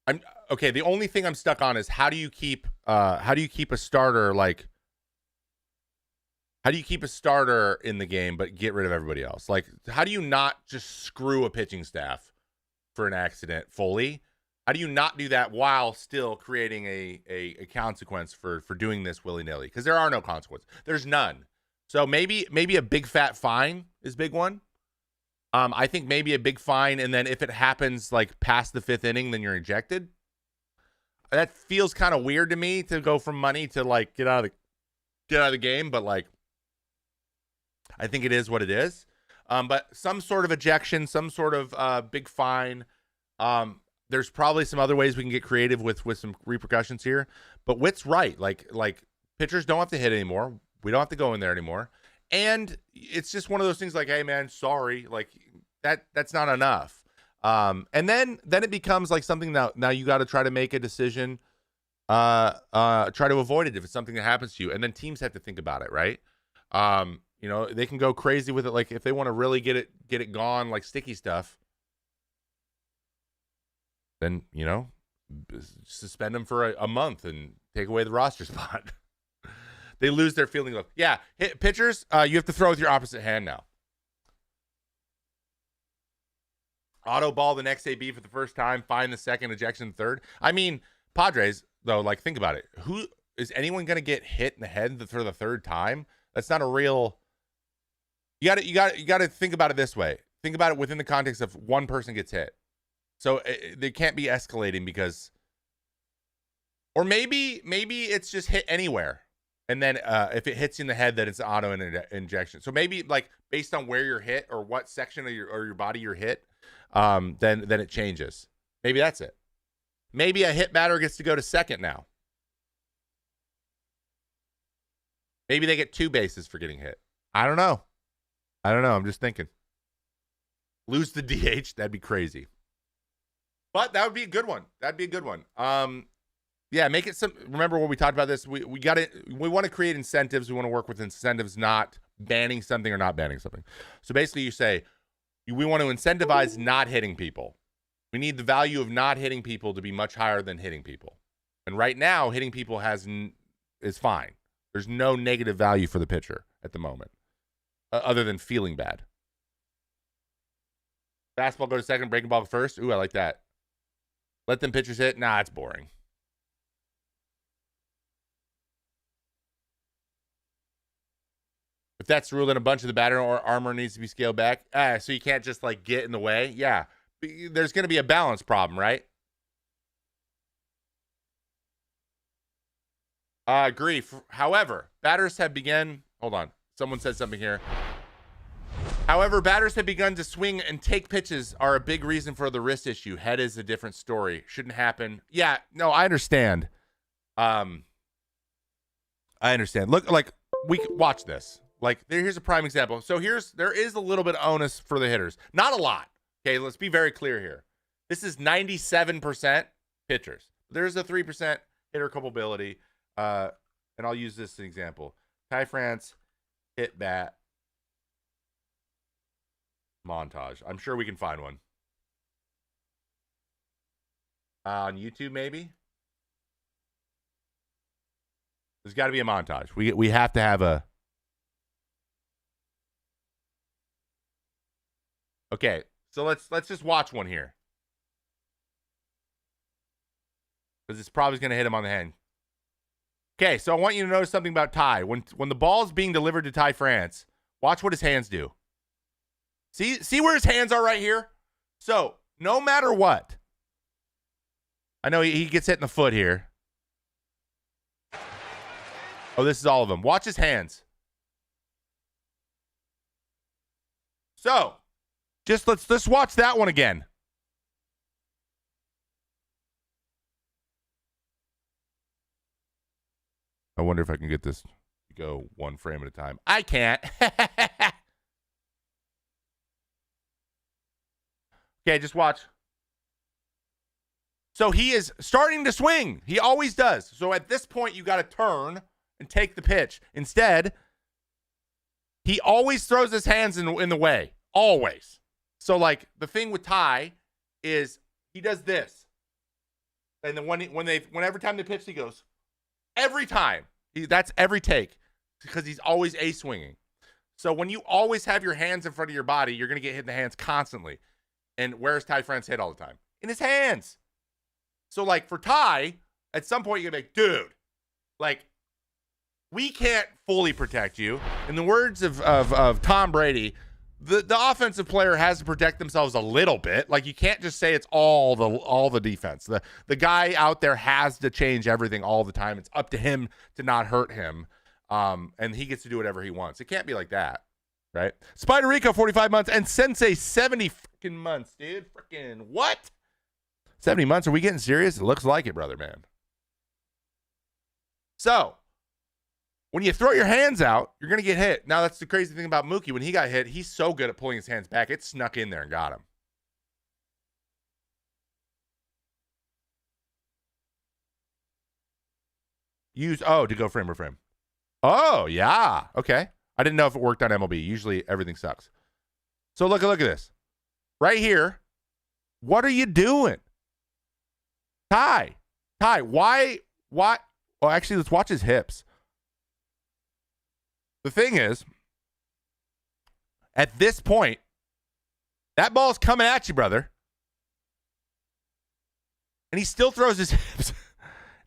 I'm okay. The only thing I'm stuck on is how do you keep a starter how do you keep a starter in the game but get rid of everybody else? Like, how do you not just screw a pitching staff for an accident fully? How do you not do that while still creating a consequence for doing this willy-nilly? Because there are no consequences. There's none. So maybe a big fat fine is big one. I think maybe a big fine, and then if it happens like past the fifth inning, then you're ejected. That feels kind of weird to me to go from money to like get out of the game, but like I think it is what it is. But some sort of ejection, some sort of big fine. There's probably some other ways we can get creative with some repercussions here. But Whit's right. Like pitchers don't have to hit anymore. We don't have to go in there anymore. And it's just one of those things like, hey man, sorry. Like that's not enough. And then it becomes like something now you got to try to make a decision, try to avoid it if it's something that happens to you. And then teams have to think about it, right? They can go crazy with it. Like if they want to really get it gone, like sticky stuff, then, suspend them for a month and take away the roster spot. They lose their feeling of, pitchers, you have to throw with your opposite hand now. Auto ball the next AB for the first time, find the second, ejection third. I mean, Padres, though, like, think about it. Who is anyone going to get hit in the head for the third time? That's not a real. You got to think about it this way. Think about it within the context of one person gets hit. So they can't be escalating because, or maybe it's just hit anywhere. And then if it hits you in the head, then it's auto injection. So maybe like based on where you're hit or what section of your body you're hit, then it changes. Maybe that's it. Maybe a hit batter gets to go to second now. Maybe they get 2 bases for getting hit. I don't know. I'm just thinking. Lose the DH, that'd be crazy. But that would be a good one. Yeah, make it some. Remember when we talked about this? We want to create incentives. We want to work with incentives, not banning something or not banning something. So basically, you say we want to incentivize not hitting people. We need the value of not hitting people to be much higher than hitting people. And right now, hitting people is fine. There's no negative value for the pitcher at the moment, other than feeling bad. Fastball go to second, breaking ball first. Ooh, I like that. Let them pitchers hit. Nah, it's boring. If that's the rule, then a bunch of the batter or armor needs to be scaled back. So you can't just like get in the way. Yeah, there's going to be a balance problem, right? Agree. However, batters have begun. Hold on. Someone said something here. However, batters have begun to swing and take pitches are a big reason for the wrist issue. Head is a different story. Shouldn't happen. Yeah, no, I understand. I understand. Look, like we watch this. Like here's a prime example. So there is a little bit of onus for the hitters. Not a lot. Okay, let's be very clear here. This is 97% pitchers. There's a 3% hitter culpability. And I'll use this as an example. Ty France hit bat montage. I'm sure we can find one. On YouTube, maybe? There's got to be a montage. We have to have a... Okay, so let's just watch one here. Because it's probably going to hit him on the head. Okay, so I want you to notice something about Ty. When the ball is being delivered to Ty France, watch what his hands do. See where his hands are right here? So, no matter what, I know he gets hit in the foot here. Oh, this is all of them. Watch his hands. So, let's watch that one again. I wonder if I can get this to go one frame at a time. I can't. Okay, just watch. So he is starting to swing. He always does. So at this point, you got to turn and take the pitch. Instead, he always throws his hands in the way. Always. So, like, the thing with Ty is he does this. And then whenever time they pitch, he goes, every time. That's every take because he's always A-swinging. So when you always have your hands in front of your body, you're going to get hit in the hands constantly. And where's Ty France hit all the time? In his hands. So, like, for Ty, at some point, you're going to be like, dude, like, we can't fully protect you. In the words of Tom Brady, the offensive player has to protect themselves a little bit. Like, you can't just say it's all the defense. The guy out there has to change everything all the time. It's up to him to not hurt him. And he gets to do whatever he wants. It can't be like that, right? Spider Rico, 45 months, and Sensei, 70 freaking months, dude. Freaking what? 70 months? Are we getting serious? It looks like it, brother, man. So, when you throw your hands out, you're going to get hit. Now, that's the crazy thing about Mookie. When he got hit, he's so good at pulling his hands back. It snuck in there and got him. To go frame or frame. Oh, yeah. Okay. I didn't know if it worked on MLB. Usually, everything sucks. So, look at this. Right here. What are you doing? Ty, why? Well, actually, let's watch his hips. The thing is, at this point, that ball's coming at you, brother. And he still throws his hips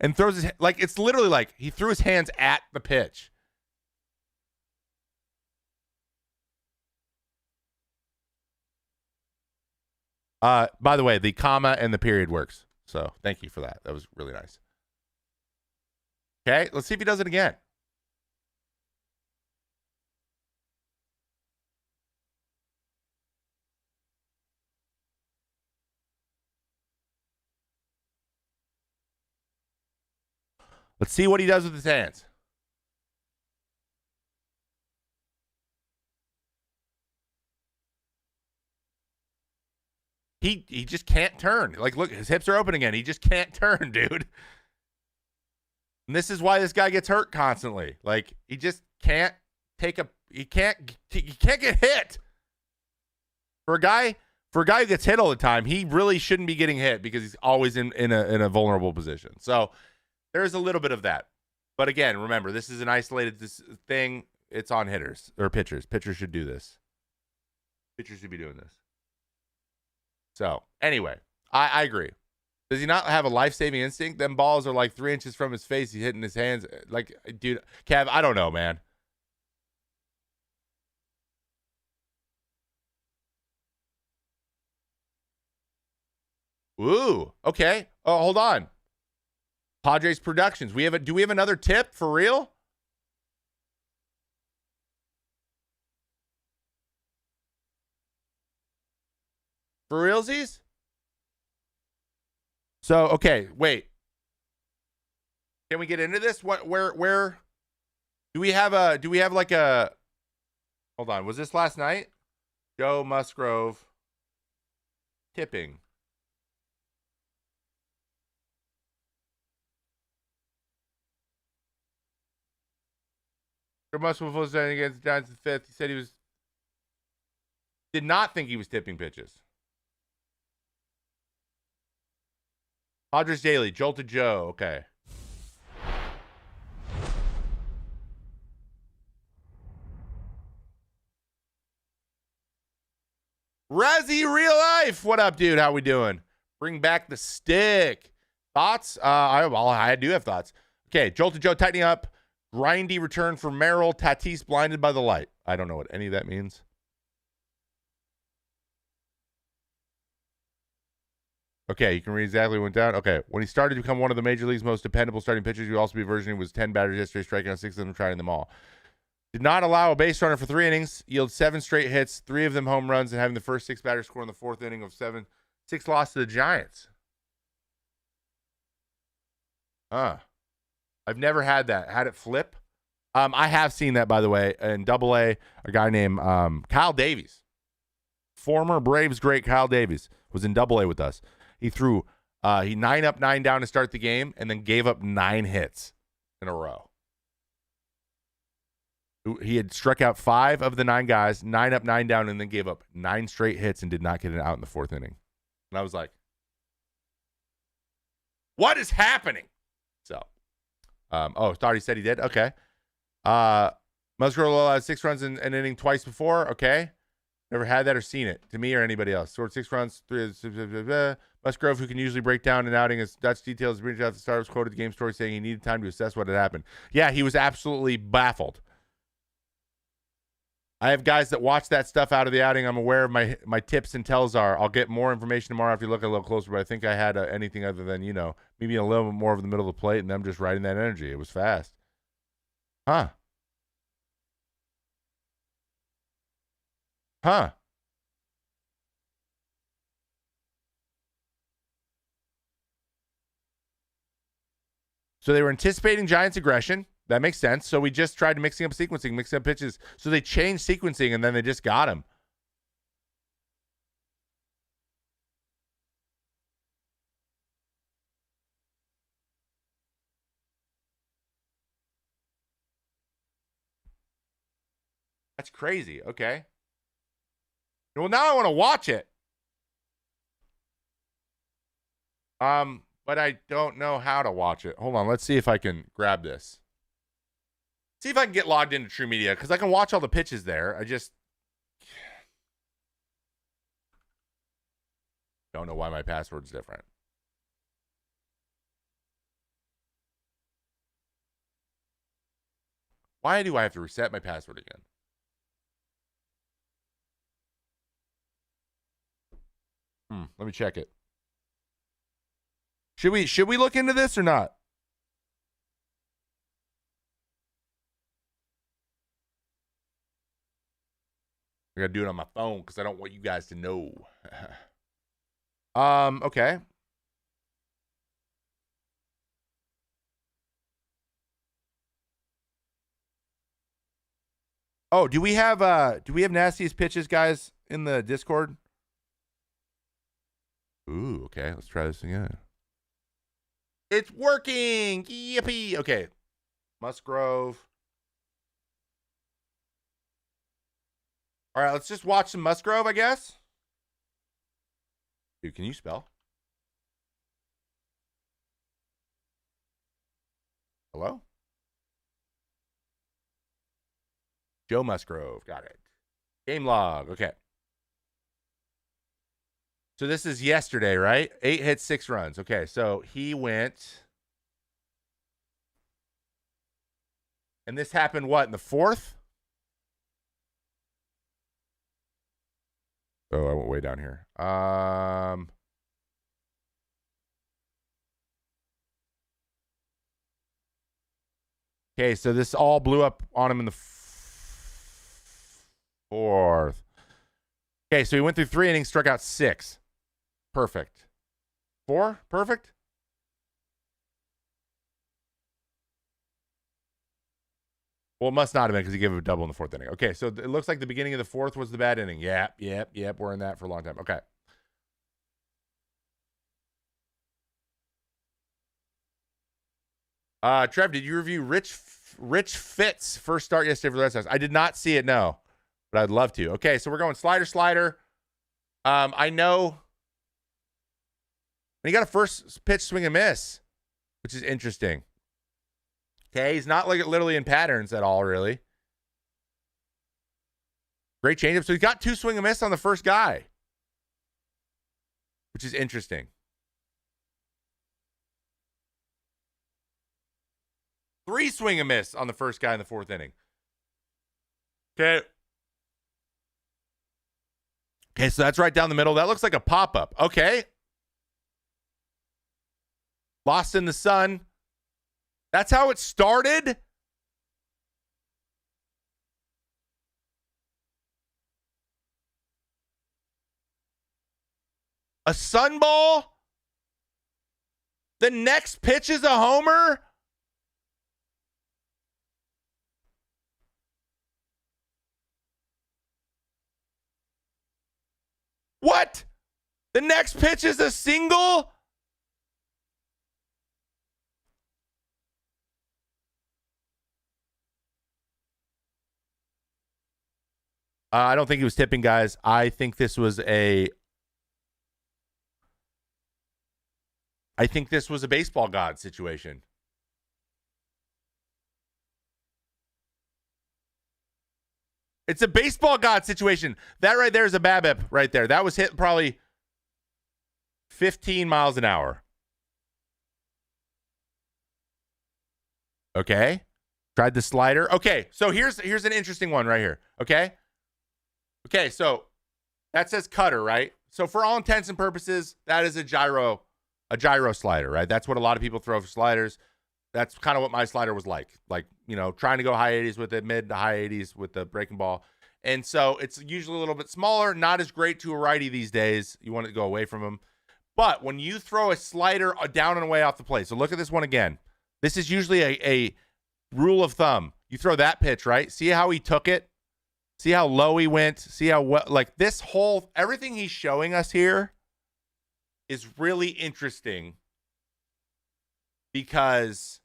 and throws his, like, it's literally like he threw his hands at the pitch. By the way, the comma and the period works. So thank you for that. That was really nice. Okay, let's see if he does it again. Let's see what he does with his hands. He just can't turn. Like, look, his hips are open again. He just can't turn, dude. And this is why this guy gets hurt constantly. Like, he just can't he can't get hit. For a guy who gets hit all the time, he really shouldn't be getting hit because he's always in a vulnerable position. So there's a little bit of that. But again, remember, this is an isolated thing. It's on hitters or pitchers. Pitchers should do this. Pitchers should be doing this. So, anyway, I agree. Does he not have a life-saving instinct? Them balls are like 3 inches from his face. He's hitting his hands. Like, dude, Kev, I don't know, man. Ooh, okay. Oh, hold on. Padres Productions. Do we have another tip for real? For realsies? So, okay, wait. Can we get into this? Where do we have like a, hold on, was this last night? Joe Musgrove tipping. Joe Musgrove was standing against the Giants in the fifth. He said he did not think he was tipping pitches. Padres Daily, Jolted Joe. Okay. Razzie Real Life. What up, dude? How we doing? Bring back the stick. Thoughts? I do have thoughts. Okay, Jolted Joe tightening up. Grindy return for Merrill. Tatis blinded by the light. I don't know what any of that means. Okay, you can read exactly what went down. Okay, when he started to become one of the major league's most dependable starting pitchers, he would also be versioning was 10 batters yesterday, striking out 6 of them, trying them all. Did not allow a base runner for 3 innings, yield 7 straight hits, 3 of them home runs, and having the first 6 batters score in the 4th inning of 6 loss to the Giants. I've never had that. Had it flip. I have seen that, by the way, in Double-A, a guy named Kyle Davies, former Braves great Kyle Davies, was in Double-A with us. He threw he 9 up, 9 down to start the game, and then gave up 9 hits in a row. He had struck out 5 of the 9 guys, 9 up, 9 down, and then gave up 9 straight hits and did not get it out in the 4th inning. And I was like, what is happening? So, thought he said he did. Okay. Musgrove allowed 6 runs in an inning twice before. Okay. Never had that or seen it, to me or anybody else. Scored 6 runs, 3. Musgrove, who can usually break down an outing as Dutch details, brings out the stars, quoted the game story saying he needed time to assess what had happened. Yeah, he was absolutely baffled. I have guys that watch that stuff out of the outing. I'm aware of my tips and tells are. I'll get more information tomorrow after you look a little closer, but I think I had anything other than, maybe a little bit more of the middle of the plate and them just riding that energy. It was fast. Huh. So they were anticipating Giants' aggression. That makes sense. So we just tried mixing up sequencing, mixing up pitches. So they changed sequencing, and then they just got him. That's crazy. Okay. Well, now I want to watch it. But I don't know how to watch it. Hold on. Let's see if I can grab this. See if I can get logged into True Media, because I can watch all the pitches there. I just don't know why my password's different. Why do I have to reset my password again? Let me check it. Should we look into this or not? I gotta do it on my phone because I don't want you guys to know. Okay. Oh, do we have nastiest pitches, guys, in the Discord? Ooh, okay. Let's try this again. It's working. Yippee. Okay. Musgrove. All right, let's just watch some Musgrove, I guess. Dude, can you spell? Hello? Joe Musgrove. Got it. Game log. Okay. So this is yesterday, right? 8 hits, 6 runs. Okay, so he went. And this happened what, in the 4th? Oh, I went way down here. Okay, so this all blew up on him in the 4th. Okay, so he went through 3 innings, struck out 6. Perfect. 4? Perfect? Well, it must not have been because he gave him a double in the 4th inning. Okay, so it looks like the beginning of the 4th was the bad inning. Yep. We're in that for a long time. Okay. Trev, did you review Rich Fitt's first start yesterday for the Red Sox? I did not see it, no, but I'd love to. Okay, so we're going slider. I know he got a first pitch swing and miss, which is interesting. Okay, he's not like literally in patterns at all, really. Great changeup. So he's got 2 swing and miss on the first guy, which is interesting. 3 swing and miss on the first guy in the 4th inning. Okay. Okay, so that's right down the middle. That looks like a pop-up. Okay. Lost in the sun. That's how it started? A sun ball? The next pitch is a homer? What? The next pitch is a single? I don't think he was tipping, guys. I think this was a baseball god situation. It's a baseball god situation. That right there is a BABIP right there. That was hit probably 15 miles an hour. Okay. Tried the slider. Okay, so here's an interesting one right here. Okay. Okay, so that says cutter, right? So for all intents and purposes, that is a gyro slider, right? That's what a lot of people throw for sliders. That's kind of what my slider was like. Like, you know, trying to go high 80s with it, mid to high 80s with the breaking ball. And so it's usually a little bit smaller, not as great to a righty these days. You want to go away from them. But when you throw a slider down and away off the plate, so look at this one again. This is usually a rule of thumb. You throw that pitch, right? See how he took it? See how low he went? See how well, like this whole, everything he's showing us here is really interesting because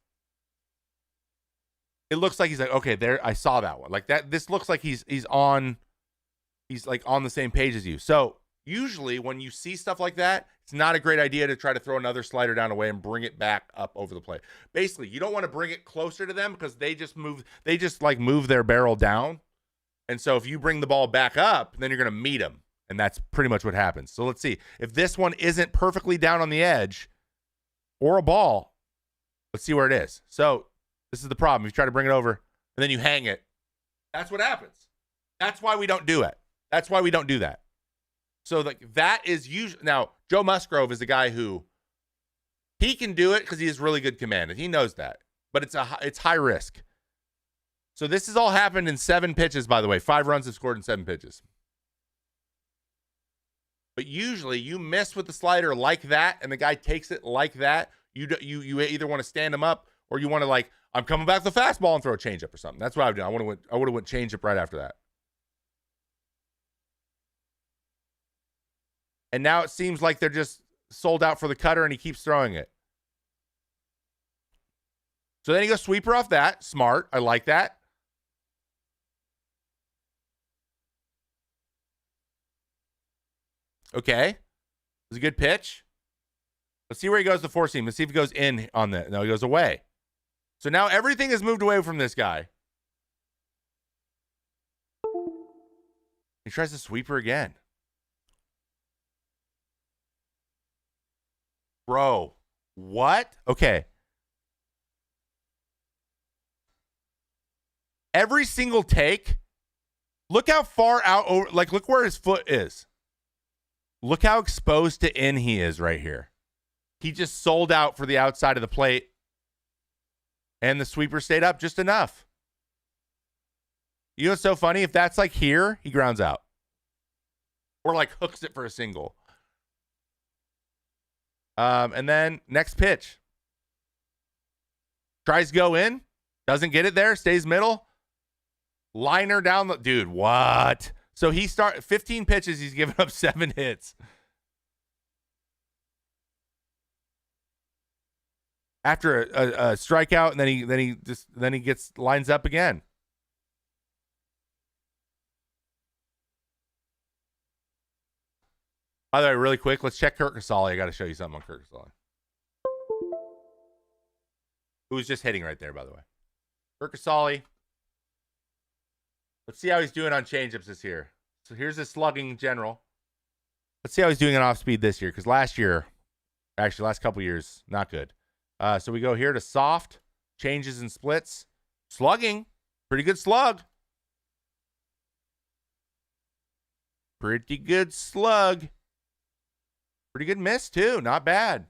it looks like he's like, okay, there, I saw that one. Like that, this looks like he's like on the same page as you. So usually when you see stuff like that, it's not a great idea to try to throw another slider down away and bring it back up over the plate. Basically, you don't want to bring it closer to them because they just move their barrel down. And so if you bring the ball back up, then you're going to meet them. And that's pretty much what happens. So let's see. If this one isn't perfectly down on the edge or a ball, let's see where it is. So this is the problem. You try to bring it over and then you hang it. That's what happens. That's why we don't do it. That's why we don't do that. So like that is usually, now Joe Musgrove is the guy who he can do it because he has really good command and he knows that, but it's high risk. So this has all happened in 7 pitches, by the way. 5 runs have scored in 7 pitches. But usually you miss with the slider like that and the guy takes it like that. You either want to stand him up or you want to like, I'm coming back with the fastball and throw a changeup or something. That's what I would do. I would have went changeup right after that. And now it seems like they're just sold out for the cutter and he keeps throwing it. So then he goes sweeper off that. Smart. I like that. Okay. It was a good pitch. Let's see where he goes to 4 seam. Let's see if he goes in on that. No, he goes away. So now everything has moved away from this guy. He tries to sweep her again. Bro, what? Okay. Every single take, look how far out over, like look where his foot is. Look how exposed to in he is right here. He just sold out for the outside of the plate. And the sweeper stayed up just enough. You know what's so funny? If that's like here, he grounds out. Or like hooks it for a single. And then next pitch. Tries to go in. Doesn't get it there. Stays middle. Liner down the... Dude, what? So he 15 pitches. He's given up 7 hits. After a strikeout, and then he lines up again. By the way, really quick, let's check Kurt Casale. I got to show you something on Kurt Casale. Who was just hitting right there, by the way. Kurt Casale. Let's see how he's doing on changeups this year. So here's his slugging in general. Let's see how he's doing on off speed this year, because last couple years, not good. So we go here to soft, changes and splits. Slugging, pretty good slug. Pretty good slug. Pretty good miss, too. Not bad.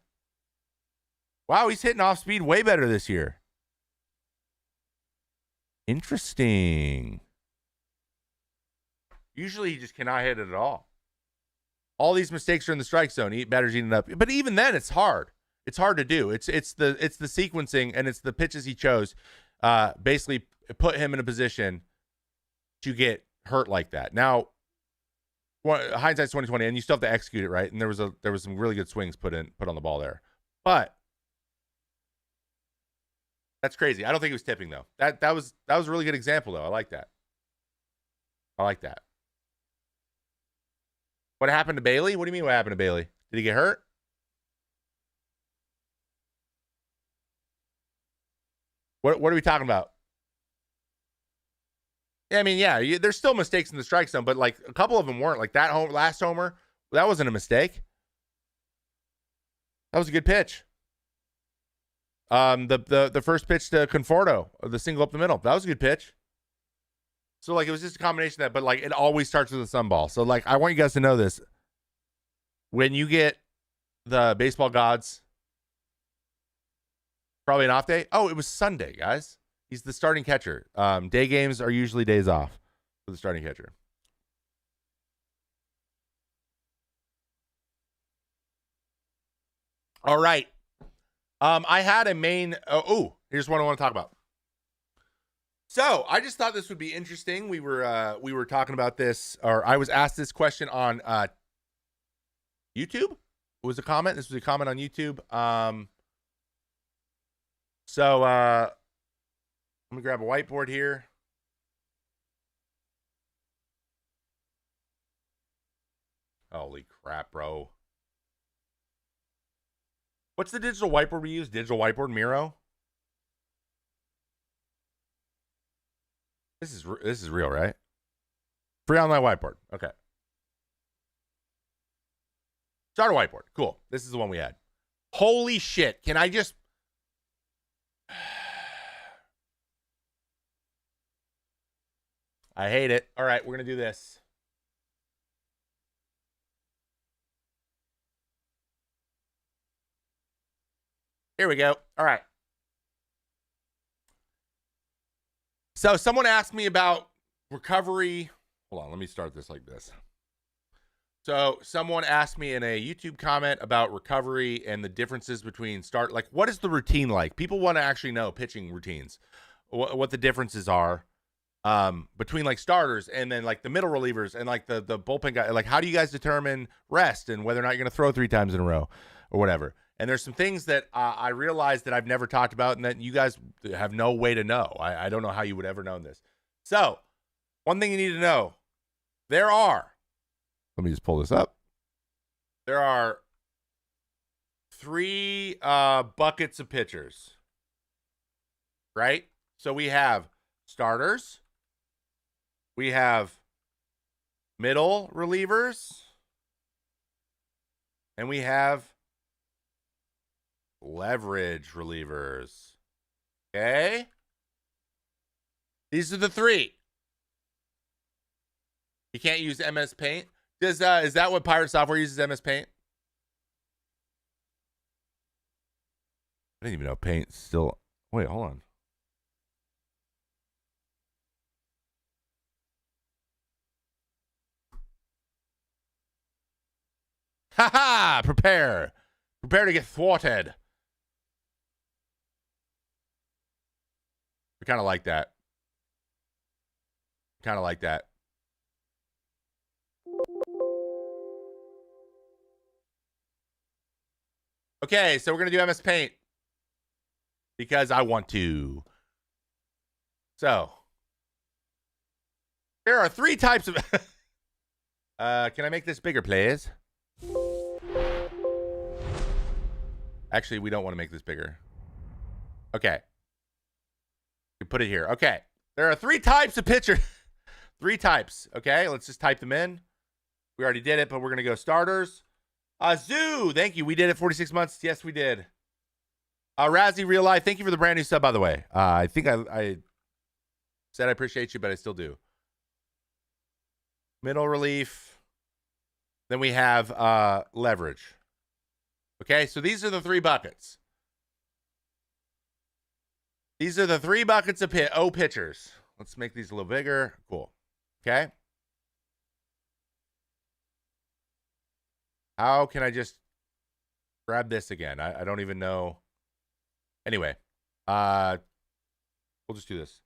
Wow, he's hitting off speed way better this year. Interesting. Usually he just cannot hit it at all. All these mistakes are in the strike zone. Batter's eating up. But even then, it's hard. It's hard to do. It's the sequencing and it's the pitches he chose. Basically put him in a position to get hurt like that. Now, hindsight's 2020, and you still have to execute it right. And there was some really good swings put on the ball there, but that's crazy. I don't think he was tipping though. That was a really good example though. I like that. What happened to Bailey? What do you mean? What happened to Bailey? Did he get hurt? What are we talking about? Yeah, I mean, yeah, there's still mistakes in the strike zone, but like a couple of them weren't. Like that last homer, that wasn't a mistake. That was a good pitch. The first pitch to Conforto, the single up the middle, that was a good pitch. So like it was just a combination of that, but like it always starts with a sunball. So like I want you guys to know this. When you get the baseball gods, probably an off day. Oh, it was Sunday, guys. He's the starting catcher. Day games are usually days off for the starting catcher. All right. I had a main. Here's what I want to talk about. So I just thought this would be interesting. We were talking about this, or I was asked this question on YouTube. It was a comment. This was a comment on YouTube. So let me grab a whiteboard here. Holy crap, bro. What's the digital whiteboard we use? Digital whiteboard, Miro? This is real, right? Free online whiteboard. Okay. Starter whiteboard. Cool. This is the one we had. Holy shit. Can I just... I hate it. All right, we're going to do this. Here we go. All right. So someone asked me about recovery. Hold on, let me start this like this. So someone asked me in a YouTube comment about recovery and the differences between like what is the routine like? People want to actually know pitching routines, what the differences are between like starters and then like the middle relievers and like the bullpen guy. Like how do you guys determine rest and whether or not you're going to throw 3 times in a row or whatever? And there's some things that I realized that I've never talked about and that you guys have no way to know. I don't know how you would ever know this. So one thing you need to know, let me just pull this up. There are 3 buckets of pitchers, right? So we have starters, we have middle relievers, and we have leverage relievers. Okay? These are the 3. You can't use MS Paint. Is that what Pirate Software uses, MS Paint? I didn't even know Paint still... Wait, hold on. Haha! Prepare Prepare to get thwarted. I kind of like that. Kind of like that. Okay, so we're going to do MS Paint because I want to. So, there are 3 types of... can I make this bigger, please? Actually, we don't want to make this bigger. Okay. You put it here. Okay. There are 3 types of pitchers. 3 types. Okay, let's just type them in. We already did it, but we're going to go starters. Zoo, thank you. We did it 46 months. Yes, we did. Razzie Real Life, thank you for the brand new sub, by the way. I think I said I appreciate you, but I still do. Middle relief. Then we have leverage. Okay, so these are the 3 buckets. These are the 3 buckets of pitchers. Let's make these a little bigger. Cool. Okay. How can I just grab this again? I don't even know. Anyway, we'll just do this.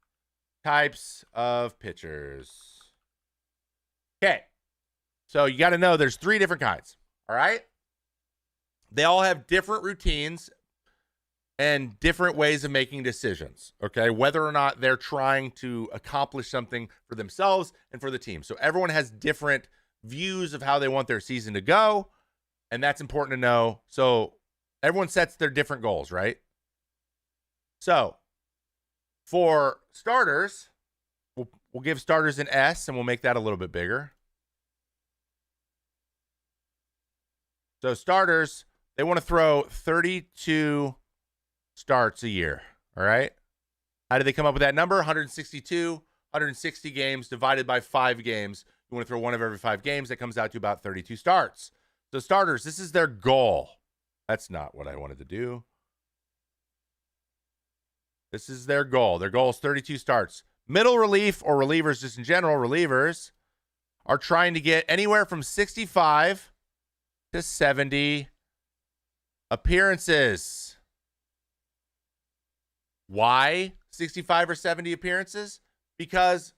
Types of pitchers. Okay. So you got to know there's 3 different kinds. All right. They all have different routines and different ways of making decisions. Okay. Whether or not they're trying to accomplish something for themselves and for the team. So everyone has different views of how they want their season to go. And that's important to know. So everyone sets their different goals, right? So for starters, we'll give starters an S and we'll make that a little bit bigger. So starters, they want to throw 32 starts a year. All right. How did they come up with that number? 162, 160 games divided by 5 games. You want to throw one of every 5 games. That comes out to about 32 starts. So starters, this is their goal. That's not what I wanted to do. This is their goal. Their goal is 32 starts. Middle relief or relievers, just in general, relievers are trying to get anywhere from 65 to 70 appearances. Why 65 or 70 appearances? Because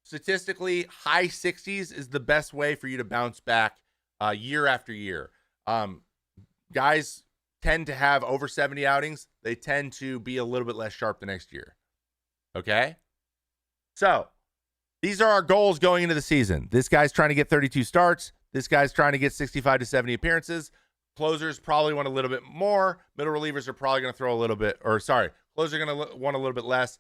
statistically, high 60s is the best way for you to bounce back year after year. Guys tend to have over 70 outings. They tend to be a little bit less sharp the next year. Okay? So, these are our goals going into the season. This guy's trying to get 32 starts. This guy's trying to get 65 to 70 appearances. Closers probably want a little bit more. Middle relievers are probably going to throw a little bit, closers are going to want a little bit less.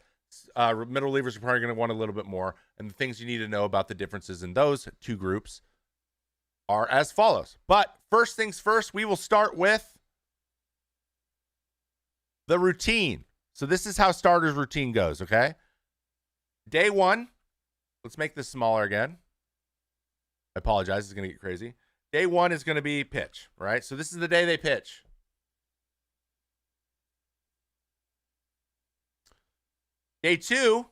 Middle relievers are probably going to want a little bit more. And the things you need to know about the differences in those 2 groups are as follows. But first things first, we will start with the routine. So this is how starters routine goes, okay? Day 1, let's make this smaller again. I apologize, it's going to get crazy. Day 1 is going to be pitch, right? So this is the day they pitch. Day 2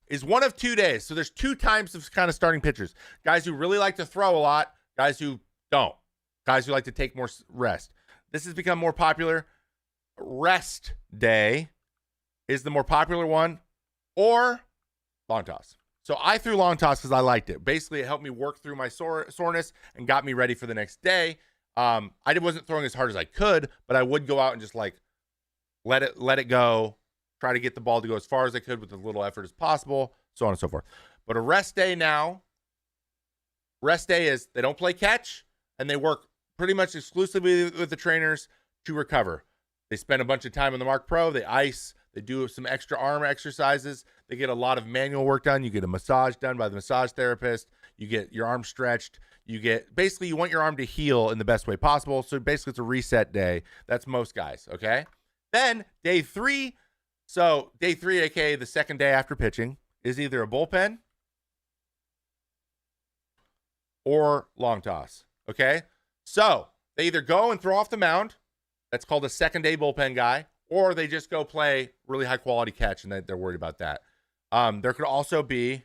is one of 2 days. So there's 2 types of kind of starting pitchers. Guys who really like to throw a lot, guys who don't. Guys who like to take more rest. This has become more popular. Rest day is the more popular one, or long toss. So I threw long toss because I liked it. Basically, it helped me work through my soreness and got me ready for the next day. I wasn't throwing as hard as I could, but I would go out and just like let it go. Try to get the ball to go as far as I could with as little effort as possible, so on and so forth. But a rest day is they don't play catch, and they work pretty much exclusively with the trainers to recover. They spend a bunch of time on the Mark Pro. They ice. They do some extra arm exercises. They get a lot of manual work done. You get a massage done by the massage therapist. You get your arm stretched. You want your arm to heal in the best way possible. So basically, it's a reset day. That's most guys, okay? Then day 3. So day 3, aka the second day after pitching, is either a bullpen or long toss, okay? So they either go and throw off the mound. That's called a second day bullpen guy. Or they just go play really high quality catch, and they're worried about that. There could also be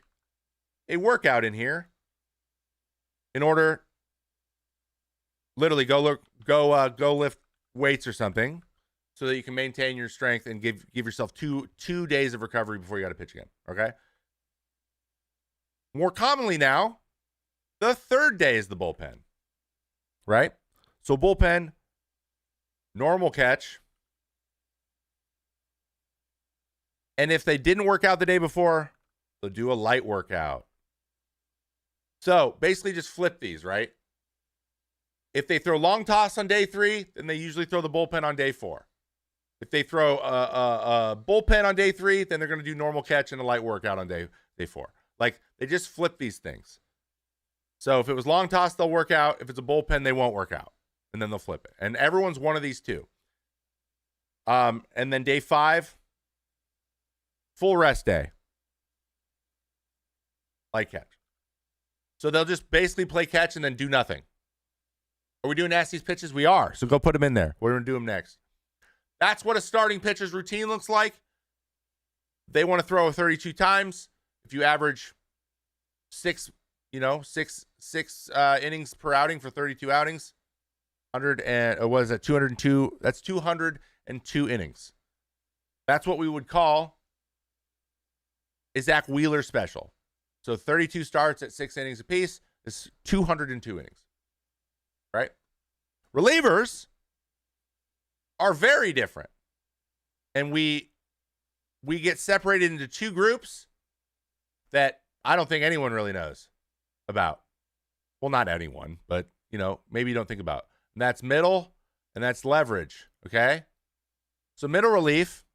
a workout in here in order, literally go lift weights or something so that you can maintain your strength and give yourself two days of recovery before you got to pitch again. Okay. More commonly now, the third day is the bullpen, right? So bullpen, normal catch. And if they didn't work out the day before, they'll do a light workout. So basically just flip these, right? If they throw long toss on day 3, then they usually throw the bullpen on day 4. If they throw a bullpen on day 3, then they're going to do normal catch and a light workout on day 4. Like, they just flip these things. So if it was long toss, they'll work out. If it's a bullpen, they won't work out. And then they'll flip it. And everyone's one of these two. And then day 5, full rest day. Light catch. So they'll just basically play catch and then do nothing. Are we doing nasty's pitches? We are. So go put them in there. We're going to do them next. That's what a starting pitcher's routine looks like. They want to throw 32 times. If you average six innings per outing for 32 outings, 202? That's 202 innings. That's what we would call a Zach Wheeler special. So 32 starts at 6 innings apiece is 202 innings. Right? Relievers are very different. And we get separated into 2 groups that I don't think anyone really knows about. Well, not anyone, but, maybe you don't think about. And that's middle and that's leverage, okay? So middle relief,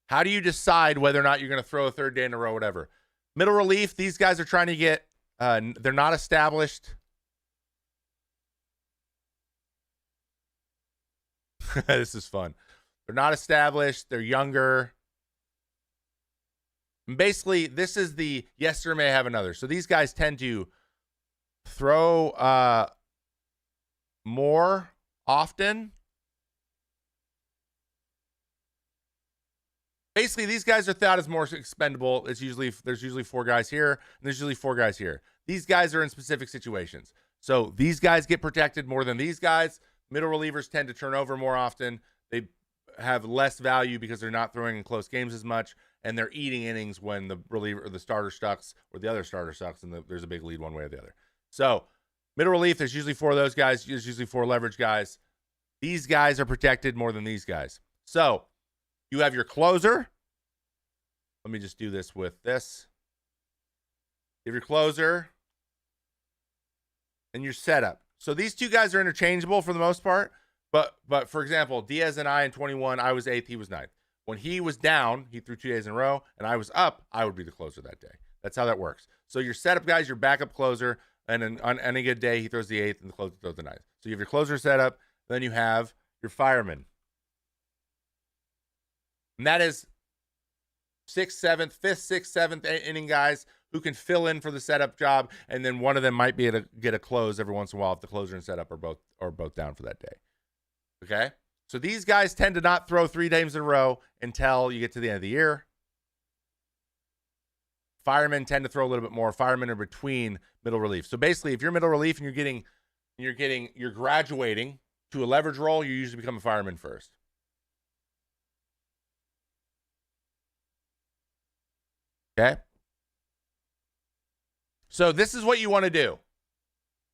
how do you decide whether or not you're going to throw a third day in a row, whatever? Middle relief, these guys are trying to get, they're not established. This is fun. They're not established. They're younger. And basically, this is the yesterday may have another. So these guys tend to throw more often. Basically, these guys are thought as more expendable. There's usually 4 guys here, and there's usually 4 guys here. These guys are in specific situations. So these guys get protected more than these guys. Middle relievers tend to turn over more often. They have less value because they're not throwing in close games as much, and they're eating innings when the reliever or the starter sucks or the other starter sucks, and there's a big lead one way or the other. So middle relief, there's usually 4 of those guys. There's usually 4 leverage guys. These guys are protected more than these guys. So you have your closer. Let me just do this with this. You have your closer and your setup. So these 2 guys are interchangeable for the most part. But for example, Diaz and I in 21, I was 8th, he was 9th. When he was down, he threw 2 days in a row, and I was up, I would be the closer that day. That's how that works. So your setup guys, your backup closer, and on any good day, he throws the 8th and the closer throws the 9th. So you have your closer setup, then you have your fireman. And that is 6th, 7th, 5th, 6th, 7th inning guys who can fill in for the setup job, and then one of them might be able to get a close every once in a while if the closer and setup are both down for that day. Okay? So these guys tend to not throw 3 games in a row until you get to the end of the year. Firemen tend to throw a little bit more. Firemen are between middle relief. So basically, if you're middle relief and you're graduating to a leverage role, you usually become a fireman first. Okay? So this is what you want to do.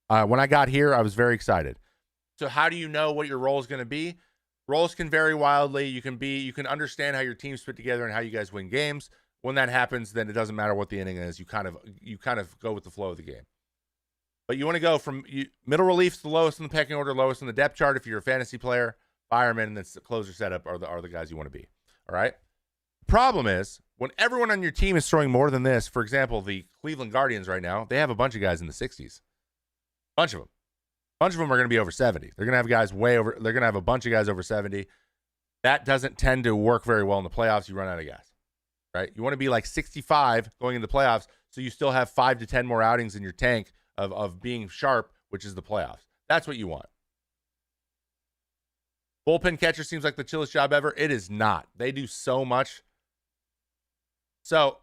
When I got here, I was very excited. So how do you know what your role is going to be? Roles can vary wildly. You can understand how your team's put together and how you guys win games. When that happens, then it doesn't matter what the inning is. You kind of go with the flow of the game. But you want to go from middle relief's the lowest in the pecking order, lowest in the depth chart if you're a fantasy player. Fireman and then closer setup are the guys you want to be. All right. Problem is, when everyone on your team is throwing more than this, for example, the Cleveland Guardians right now, they have a bunch of guys in the 60s. Bunch of them. Bunch of them are going to be over 70. They're going to have guys they're going to have a bunch of guys over 70. That doesn't tend to work very well in the playoffs. You run out of gas, right? You want to be like 65 going into the playoffs, so you still have 5 to 10 more outings in your tank of being sharp, which is the playoffs. That's what you want. Bullpen catcher seems like the chillest job ever. It is not. They do so much. So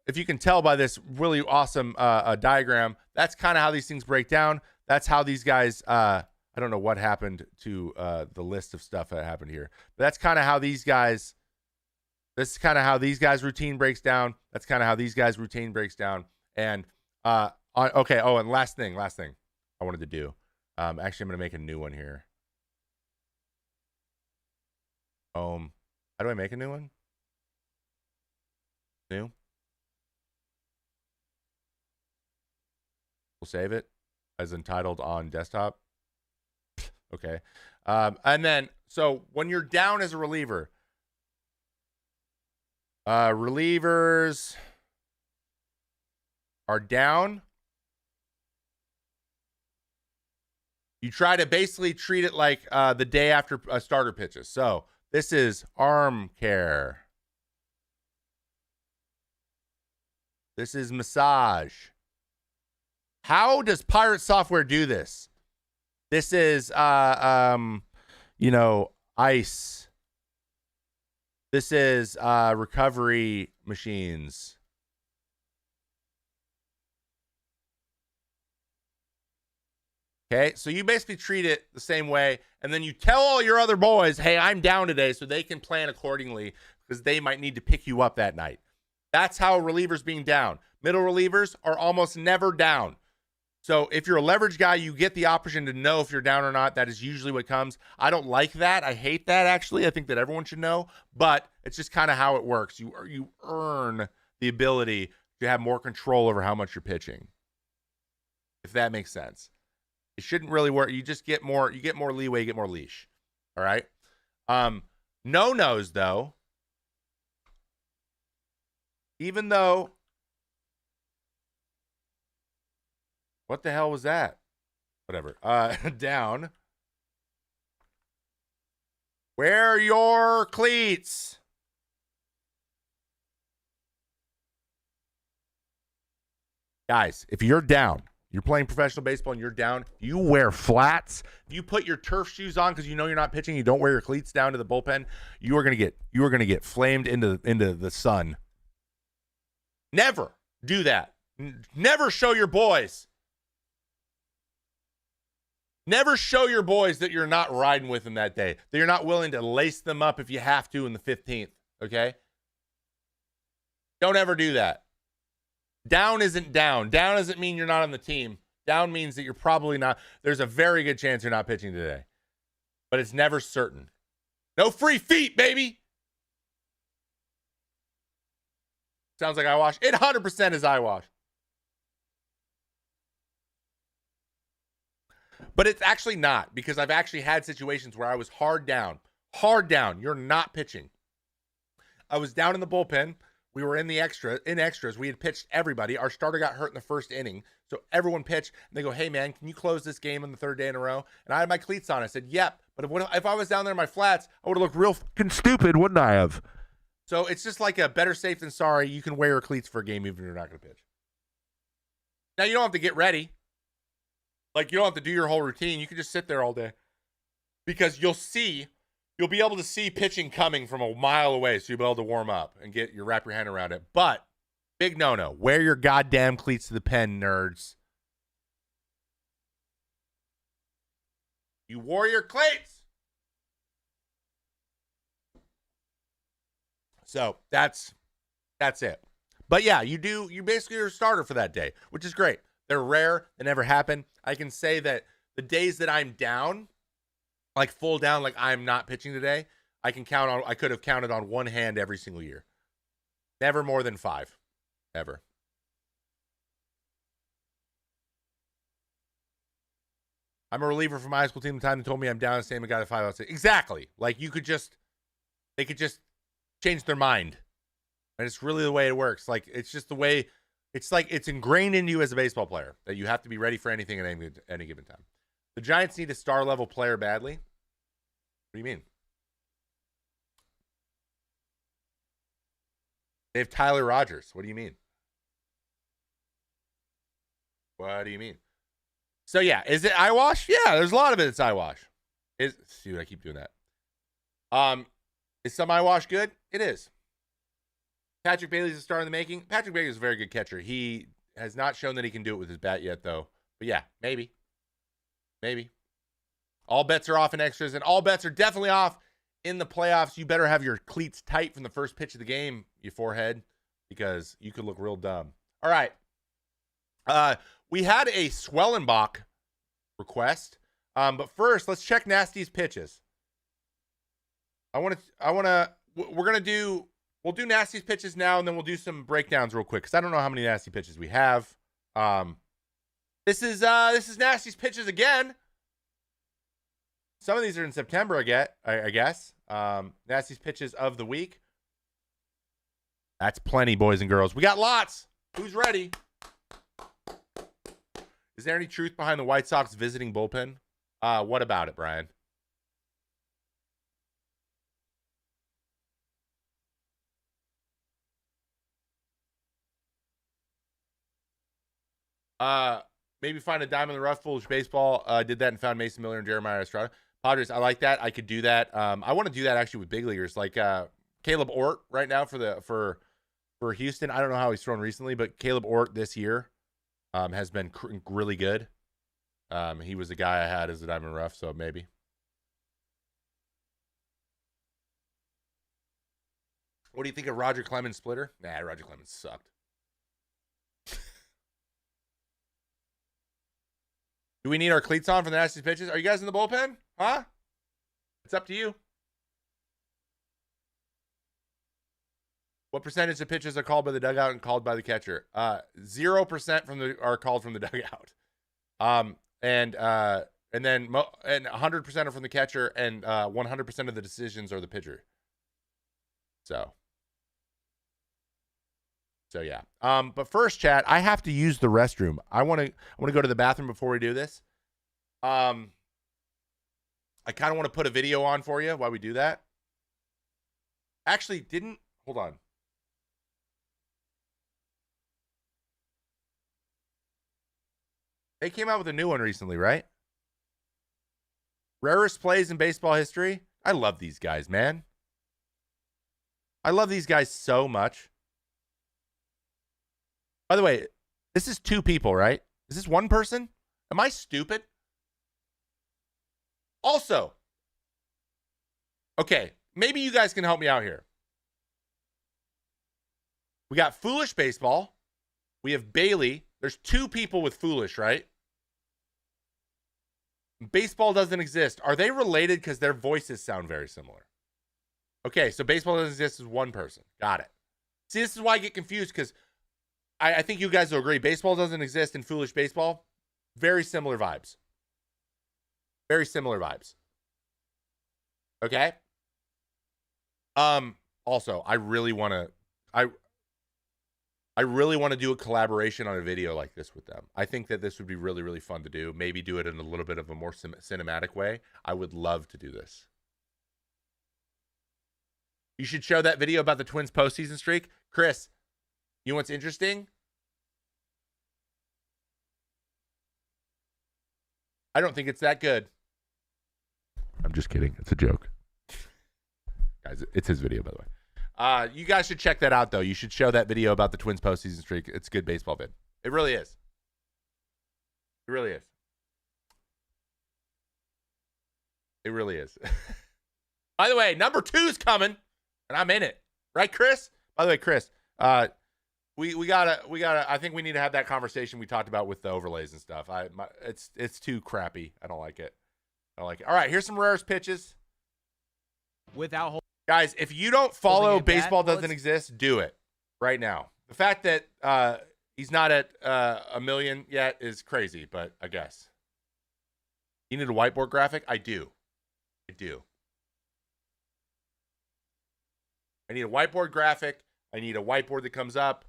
if you can tell by this really awesome diagram, that's kind of how these things break down. that's how these guys. I don't know what happened to the list of stuff that happened here, but that's kind of how these guys. This is kind of how these guys' routine breaks down. That's kind of how these guys' routine breaks down. And okay. Oh, and last thing I wanted to do. Actually, I'm gonna make a new one here. How do I make a new one? New. We'll save it as entitled on desktop. Okay. And then, so when you're down as a reliever, relievers are down. You try to basically treat it like the day after a starter pitches. So this is arm care. This is massage. How does Pirate Software do this? This is, ice. This is recovery machines. Okay, so you basically treat it the same way, and then you tell all your other boys, hey, I'm down today, so they can plan accordingly because they might need to pick you up that night. That's how relievers being down. Middle relievers are almost never down. So if you're a leverage guy, you get the option to know if you're down or not. That is usually what comes. I don't like that. I hate that, actually. I think that everyone should know, but it's just kind of how it works. You earn the ability to have more control over how much you're pitching, if that makes sense. It shouldn't really work. You just get more. You get more leeway. You get more leash. All right. No-nos though. Even though, what the hell was that? Whatever. Down. Wear your cleats. Guys, if you're down, you're playing professional baseball and you're down, you wear flats. If you put your turf shoes on because you know you're not pitching, you don't wear your cleats down to the bullpen, you are gonna get flamed into the sun. Never do that. Never show your boys. Never show your boys that you're not riding with them that day, that you're not willing to lace them up if you have to in the 15th, okay? Don't ever do that. Down isn't down. Down doesn't mean you're not on the team. Down means that you're probably not. There's a very good chance you're not pitching today, but it's never certain. No free feet, baby. Sounds like eyewash. It 100% is eyewash. But it's actually not, because I've actually had situations where I was hard down. Hard down. You're not pitching. I was down in the bullpen. We were in extras. We had pitched everybody. Our starter got hurt in the first inning. So everyone pitched, and they go, hey, man, can you close this game on the third day in a row? And I had my cleats on. I said, yep. But if I was down there in my flats, I would have looked real fucking stupid, wouldn't I have? So it's just like a better safe than sorry. You can wear your cleats for a game even if you're not going to pitch. Now, you don't have to get ready. Like, you don't have to do your whole routine. You can just sit there all day. Because you'll be able to see pitching coming from a mile away, so you'll be able to warm up and wrap your hand around it. But, big no-no. Wear your goddamn cleats to the pen, nerds. You wore your cleats! So, that's it. But yeah, you basically are a starter for that day, which is great. They're rare. They never happen. I can say that the days that I'm down, like full down, like I'm not pitching today, I could have counted on one hand every single year. Never more than 5. Ever. I'm a reliever for my high school team. The time they told me I'm down, the same guy at 5 outs. Exactly. Like they could just change their mind. And it's really the way it works. Like, it's just the way, it's like it's ingrained in you as a baseball player that you have to be ready for anything at any given time. The Giants need a star level player badly. What do you mean? They have Tyler Rogers. What do you mean? What do you mean? So yeah, is it eyewash? Yeah, there's a lot of it. It's eyewash. Dude, I keep doing that. Is some eyewash good? It is. Patrick Bailey's a star in the making. Patrick Bailey is a very good catcher. He has not shown that he can do it with his bat yet, though. But yeah, maybe. Maybe. All bets are off in extras, and all bets are definitely off in the playoffs. You better have your cleats tight from the first pitch of the game, you forehead, because you could look real dumb. All right. We had a Swellenbach request. But first, let's check Nasty's pitches. We'll do Nasty's pitches now, and then we'll do some breakdowns real quick, because I don't know how many Nasty pitches we have. This is Nasty's pitches again. Some of these are in September, I guess. Nasty's pitches of the week. That's plenty, boys and girls. We got lots. Who's ready? Is there any truth behind the White Sox visiting bullpen? What about it, Brian? Maybe find a diamond in the rough. Foolish Baseball did that and found Mason Miller and Jeremiah Estrada. Padres, I like that. I could do that. I want to do that actually with big leaguers, like Caleb Ort right now for Houston. I don't know how he's thrown recently, but Caleb Ort this year has been really good. He was the guy I had as a diamond in the rough, so maybe. What do you think of Roger Clemens' splitter? Nah, Roger Clemens sucked. Do we need our cleats on for the Nasty's pitches? Are you guys in the bullpen? Huh? It's up to you. What percentage of pitches are called by the dugout and called by the catcher? 0% are called from the dugout. And then 100% are from the catcher, and 100% of the decisions are the pitcher. So yeah. But first, chat, I have to use the restroom. I want to go to the bathroom before we do this. I kind of want to put a video on for you while we do that. Actually, hold on. They came out with a new one recently, right? Rarest plays in baseball history. I love these guys, man. I love these guys so much. By the way, this is 2 people, right? Is this 1 person? Am I stupid? Also, okay, maybe you guys can help me out here. We got Foolish Baseball. We have Bailey. There's 2 people with Foolish, right? Baseball doesn't exist. Are they related because their voices sound very similar? Okay, so baseball doesn't exist as 1 person. Got it. See, this is why I get confused, because I think you guys will agree. Baseball doesn't exist in Foolish Baseball. Very similar vibes. Very similar vibes. Okay? Also, I really want to do a collaboration on a video like this with them. I think that this would be really, really fun to do. Maybe do it in a little bit of a more cinematic way. I would love to do this. You should show that video about the Twins postseason streak. Chris, you know what's interesting? I don't think it's that good. I'm just kidding. It's a joke. Guys, it's his video, by the way. You guys should check that out, though. You should show that video about the Twins postseason streak. It's a good baseball vid. It really is. It really is. It really is. By the way, number 2's coming, and I'm in it. Right, Chris? By the way, Chris, we gotta. I think we need to have that conversation we talked about with the overlays and stuff. It's too crappy. I don't like it. All right, here's some rarest pitches. Guys, if you don't follow Baseball Doesn't Exist, do it right now. The fact that he's not at 1 million yet is crazy, but I guess. You need a whiteboard graphic? I do. I need a whiteboard graphic. I need a whiteboard that comes up.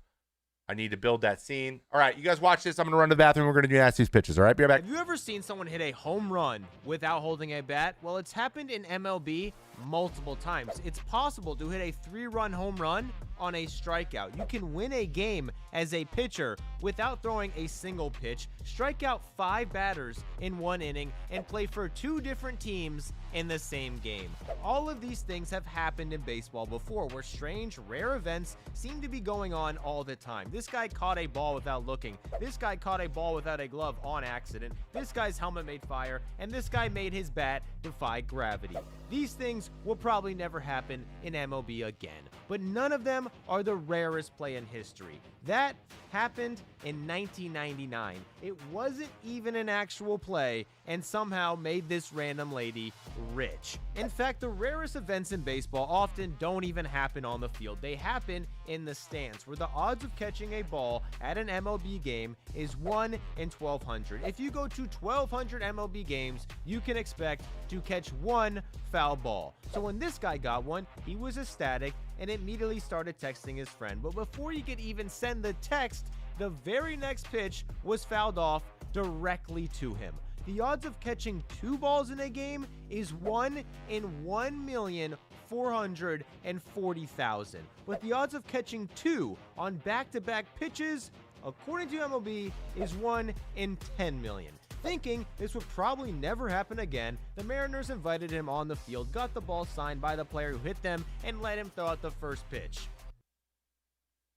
I need to build that scene. All right, you guys watch this. I'm going to run to the bathroom. We're going to do Nasty's pitches. All right, be right back. Have you ever seen someone hit a home run without holding a bat? Well, it's happened in MLB multiple times. It's possible to hit a 3-run home run on a strikeout. You can win a game as a pitcher without throwing a single pitch, strike out 5 batters in 1 inning, and play for 2 different teams in the same game. All of these things have happened in baseball before, where strange, rare events seem to be going on all the time. This guy caught a ball without looking. This guy caught a ball without a glove on accident. This guy's helmet made fire, and this guy made his bat defy gravity. These things will probably never happen in MLB again, but none of them are the rarest play in history. That happened in 1999. It wasn't even an actual play, and somehow made this random lady rich. In fact, the rarest events in baseball often don't even happen on the field. They happen in the stands, where the odds of catching a ball at an MLB game is 1 in 1,200. If you go to 1,200 MLB games, you can expect to catch one foul ball. So when this guy got one, he was ecstatic and immediately started texting his friend. But before he could even send the text, the very next pitch was fouled off directly to him. The odds of catching 2 balls in a game is 1 in 1,440,000. But the odds of catching 2 on back-to-back pitches, according to MLB, is 1 in 10 million. Thinking this would probably never happen again, the Mariners invited him on the field, got the ball signed by the player who hit them, and let him throw out the first pitch.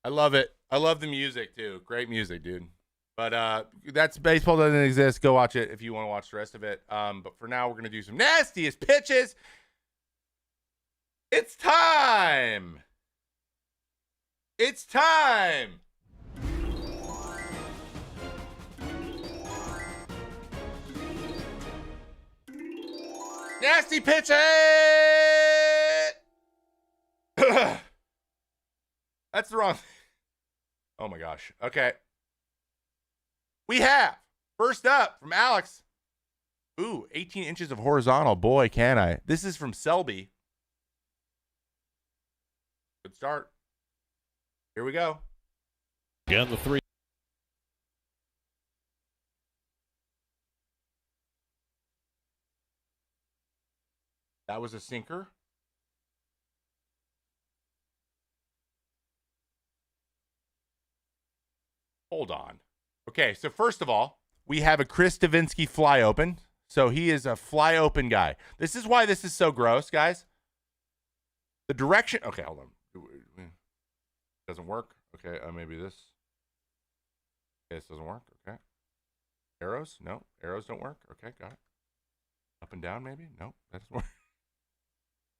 I love it. I love the music, too. Great music, dude. But that's baseball doesn't exist. Go watch it if you want to watch the rest of it. But for now, we're going to do some nastiest pitches. It's time. It's time. Nasty pitch it! That's the wrong. Oh my gosh. Okay. We have first up from Alex. Ooh, 18 inches of horizontal. Boy, can I. This is from Selby. Good start. Here we go. Again, the 3. That was a sinker. Hold on. Okay, so first of all, we have a Chris Davinsky fly open. So he is a fly open guy. This is why this is so gross, guys. The direction. Okay, hold on. Doesn't work. Okay, maybe this. Okay, this doesn't work. Okay. Arrows? No, arrows don't work. Okay, got it. Up and down, maybe? No, that doesn't work.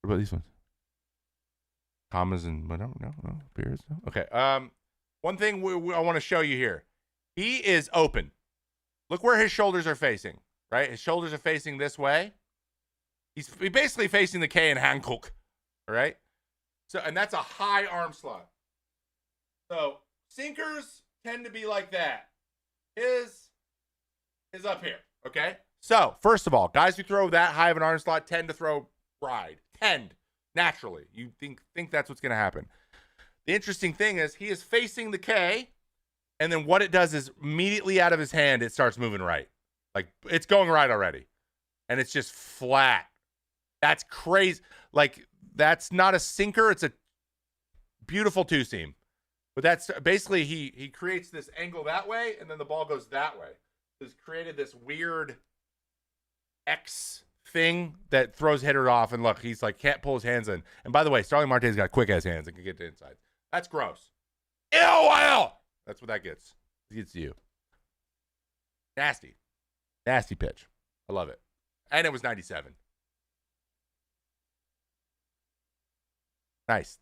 What about these ones? Commas and whatever? No. Periods? No. Okay. One thing I want to show you here. He is open. Look where his shoulders are facing, right? His shoulders are facing this way. He's basically facing the K in Hankook, all right? So, and that's a high arm slot. So sinkers tend to be like that. His is up here, okay? So first of all, guys who throw that high of an arm slot tend to throw wide. Tend, naturally. You think that's what's going to happen. The interesting thing is he is facing the K, and then what it does is immediately out of his hand, it starts moving right. Like, it's going right already. And it's just flat. That's crazy. Like, that's not a sinker. It's a beautiful two-seam. But that's basically he creates this angle that way, and then the ball goes that way. It's created this weird X thing that throws hitter off. And look, he's like, can't pull his hands in. And by the way, Starling Marte's got quick-ass hands and can get to the inside. That's gross. Ew, that's what that gets. It gets you. Nasty. Nasty pitch. I love it. And it was 97. Nice.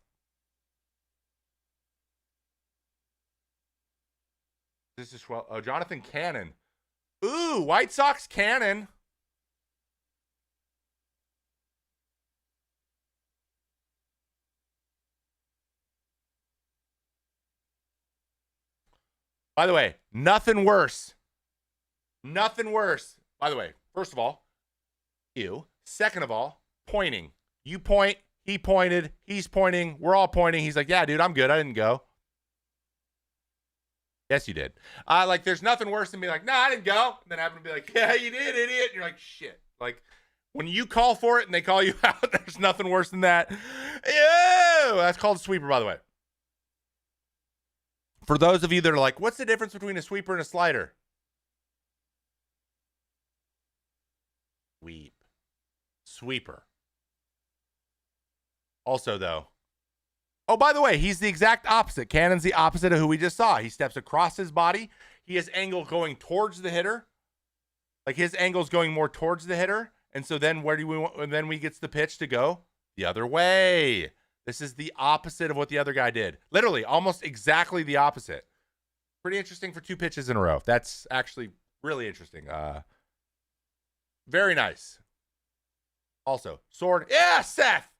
This is Jonathan Cannon. Ooh, White Sox Cannon. By the way, nothing worse. Nothing worse. By the way, first of all, you. Second of all, pointing. You point, he pointed, he's pointing, we're all pointing. He's like, yeah, dude, I'm good. I didn't go. Yes, you did. Like, there's nothing worse than being like, no, I didn't go. And then having to be like, yeah, you did, idiot. And you're like, shit. Like, when you call for it and they call you out, there's nothing worse than that. Ew! That's called a sweeper, by the way. For those of you that are like, what's the difference between a sweeper and a slider? Sweeper. Also, though, Oh, by the way, he's the exact opposite. Cannon's the opposite of who we just saw. He steps across his body. He has angle going towards the hitter. Like his angle's going more towards the hitter. And so then where do we want, and then we gets the pitch to go the other way. This is the opposite of what the other guy did. Literally, almost exactly the opposite. Pretty interesting for 2 pitches in a row. That's actually really interesting. Very nice. Also, sword. Yeah, Seth.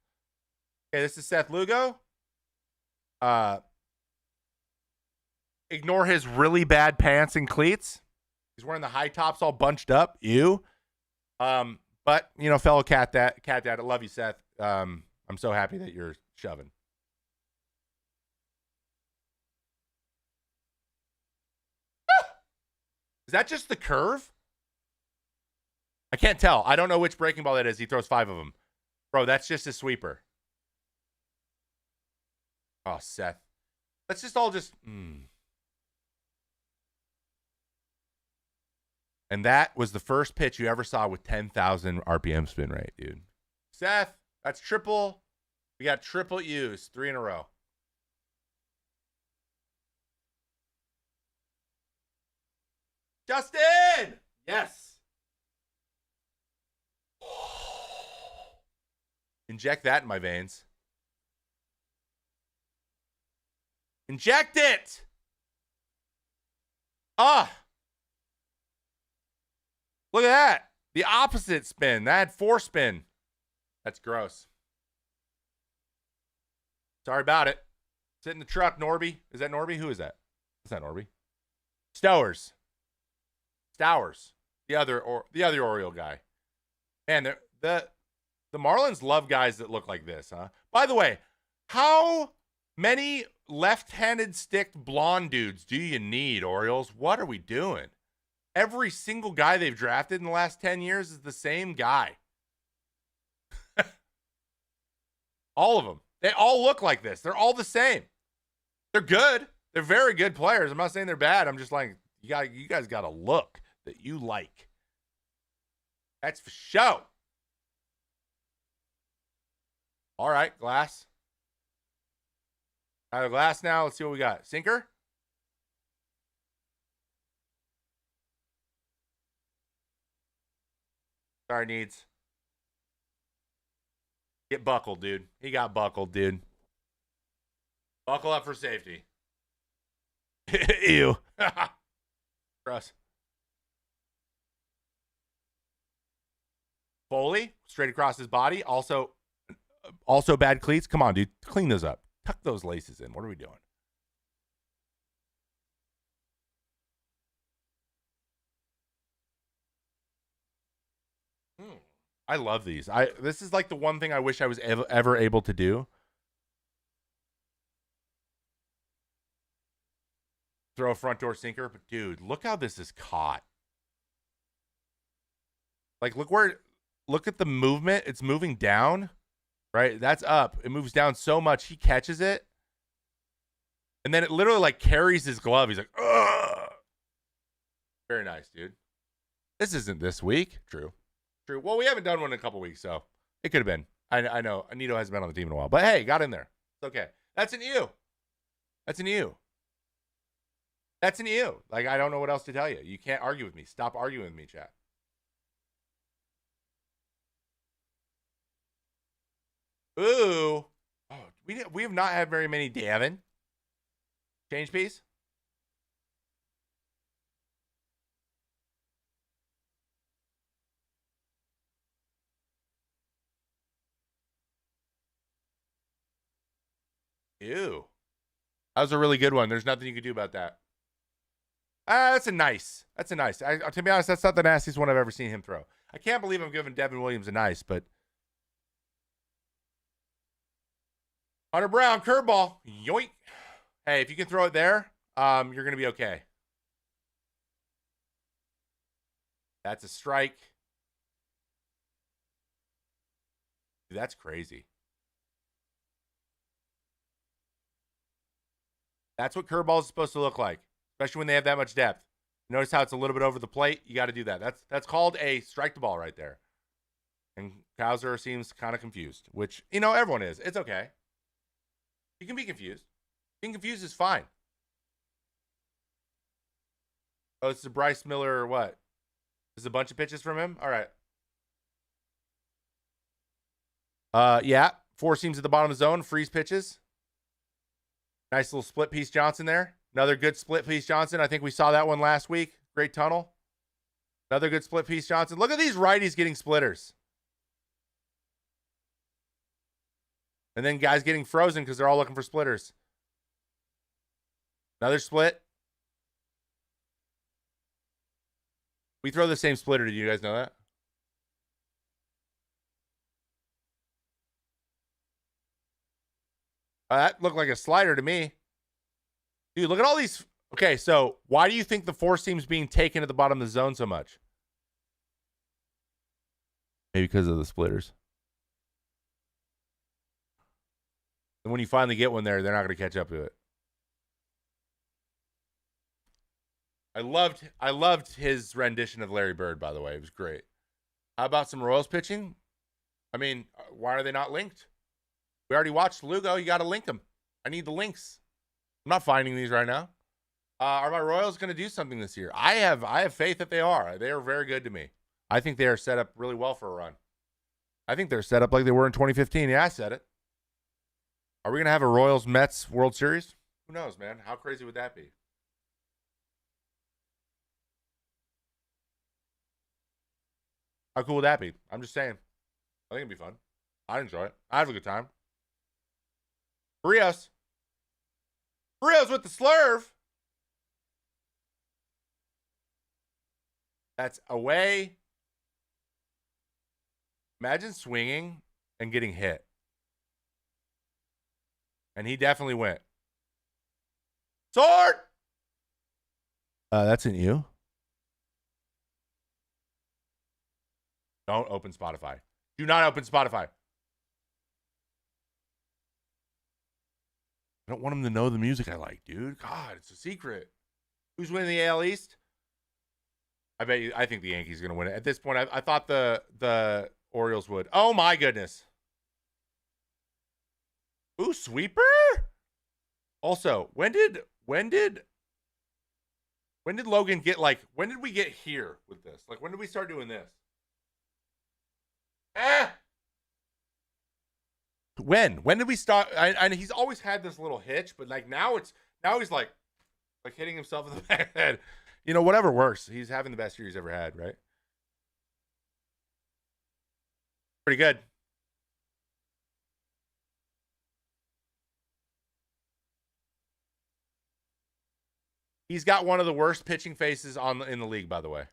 Okay, this is Seth Lugo. Ignore his really bad pants and cleats. He's wearing the high tops all bunched up. Ew. But you know, fellow cat dad, I love you, Seth. I'm so happy that you're shoving. Is that just the curve? I can't tell. I don't know which breaking ball that is. He throws 5 of them. Bro, that's just a sweeper. Oh, Seth. Let's just all just... And that was the first pitch you ever saw with 10,000 RPM spin rate, dude. Seth, that's triple. We got triple U's, 3 in a row. Justin! Yes. Inject that in my veins. Inject it! Ah! Look at that. The opposite spin. That had 4 spin. That's gross. Sorry about it. Sit in the truck, Norby. Is that Norby? Who is that? Is that Norby? Stowers. The other Oriole guy. Man, the Marlins love guys that look like this, huh? By the way, how many left-handed stick blonde dudes do you need, Orioles? What are we doing? Every single guy they've drafted in the last 10 years is the same guy. All of them. They all look like this. They're all the same. They're good. They're very good players. I'm not saying they're bad. I'm just like, you guys got to look that you like. That's for show. All right, Glass. Out of Glass now. Let's see what we got. Sinker. Sorry, Needs. Get buckled, dude. He got buckled, dude. Buckle up for safety. Ew. Gross. Foley, straight across his body. Also bad cleats. Come on, dude. Clean those up. Tuck those laces in. What are we doing? I love these. This is like the one thing I wish I was ever able to do. Throw a front door sinker, but dude, look how this is caught. Like, look at the movement. It's moving down, right? That's up. It moves down so much. He catches it. And then it literally like carries his glove. He's like, ugh. Very nice, dude. This isn't this week. True. Well, we haven't done one in a couple weeks, so it could have been. I know. Anito hasn't been on the team in a while. But hey, got in there. It's okay. That's an E. That's an E. That's an E. Like, I don't know what else to tell you. You can't argue with me. Stop arguing with me, chat. Ooh. Oh, we have not had very many Davin. Change piece. Ew. That was a really good one. There's nothing you can do about that. That's a nice. To be honest, that's not the nastiest one I've ever seen him throw. I can't believe I'm giving Devin Williams a nice, but Hunter Brown, curveball. Yoink. Hey, if you can throw it there, you're going to be okay. That's a strike. Dude, that's crazy. That's what curveball is supposed to look like, especially when they have that much depth. Notice how it's a little bit over the plate? You got to do that. That's called a strike the ball right there. And Kowser seems kind of confused, which, you know, everyone is. It's okay. You can be confused. Being confused is fine. Oh, it's the Bryce Miller or what? Is a bunch of pitches from him? All right. Yeah. Four seams at the bottom of the zone. Freeze pitches. Nice little split piece Johnson there. Another good split piece Johnson. I think we saw that one last week. Great tunnel. Another good split piece Johnson. Look at these righties getting splitters. And then guys getting frozen because they're all looking for splitters. Another split. We throw the same splitter. Did you guys know that? That looked like a slider to me. Dude, look at all these. Okay, so why do you think the four seam's being taken at the bottom of the zone so much? Maybe because of the splitters. And when you finally get one there, they're not going to catch up to it. I loved his rendition of Larry Bird, by the way. It was great. How about some Royals pitching? I mean, why are they not linked? We already watched Lugo. You got to link them. I need the links. I'm not finding these right now. Are my Royals going to do something this year? I have faith that they are. They are very good to me. I think they are set up really well for a run. I think they're set up like they were in 2015. Yeah, I said it. Are we going to have a Royals-Mets World Series? Who knows, man? How crazy would that be? How cool would that be? I'm just saying. I think it'd be fun. I'd enjoy it. I'd have a good time. Rios. Rios with the slurve. That's away. Imagine swinging and getting hit. And he definitely went. Sword! That's in you. Don't open Spotify. Do not open Spotify. I don't want him to know the music I like, dude. God, it's a secret. Who's winning the AL East? I bet you. I think the Yankees are going to win it. At this point, I thought the Orioles would. Oh my goodness. Ooh, sweeper. Also, when did Logan get when did we get here with this? Like, when did we start doing this? When did we start? And he's always had this little hitch, but like now he's like hitting himself in the back of the head. You know, whatever works. He's having the best year he's ever had, right? Pretty good. He's got one of the worst pitching faces in the league, by the way.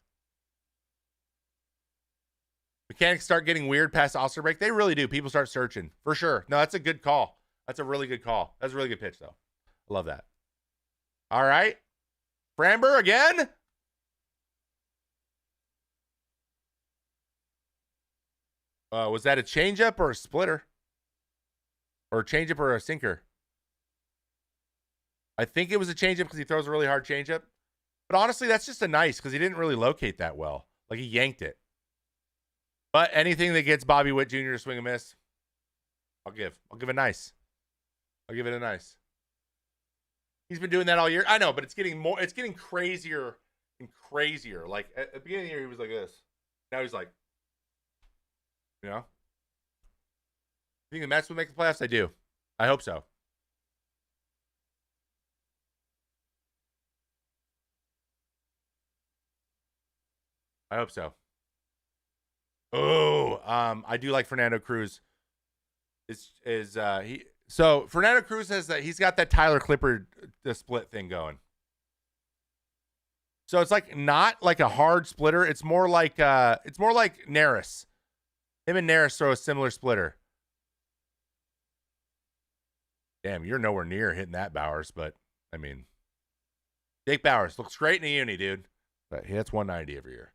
Mechanics start getting weird past Osterbreak. They really do. People start searching. For sure. No, that's a good call. That's a really good call. That's a really good pitch, though. I love that. All right. Framber again? Was that a changeup or a splitter? Or a changeup or a sinker? I think it was a changeup because he throws a really hard changeup. But honestly, that's just a nice because he didn't really locate that well. Like, he yanked it. But anything that gets Bobby Witt Jr. to swing a miss, I'll give a nice. I'll give it a nice. He's been doing that all year. I know, but it's getting crazier and crazier. Like, at the beginning of the year, he was like this. Now he's like, you know? You think the Mets will make the playoffs? I do. I hope so. I hope so. Oh, I do like Fernando Cruz. So Fernando Cruz says that he's got that Tyler Clippard the split thing going. So it's like not like a hard splitter. It's more like Neris. Him and Neris throw a similar splitter. Damn, you're nowhere near hitting that, Bowers. But I mean, Jake Bowers looks great in a uni, dude. But he hits 190 every year.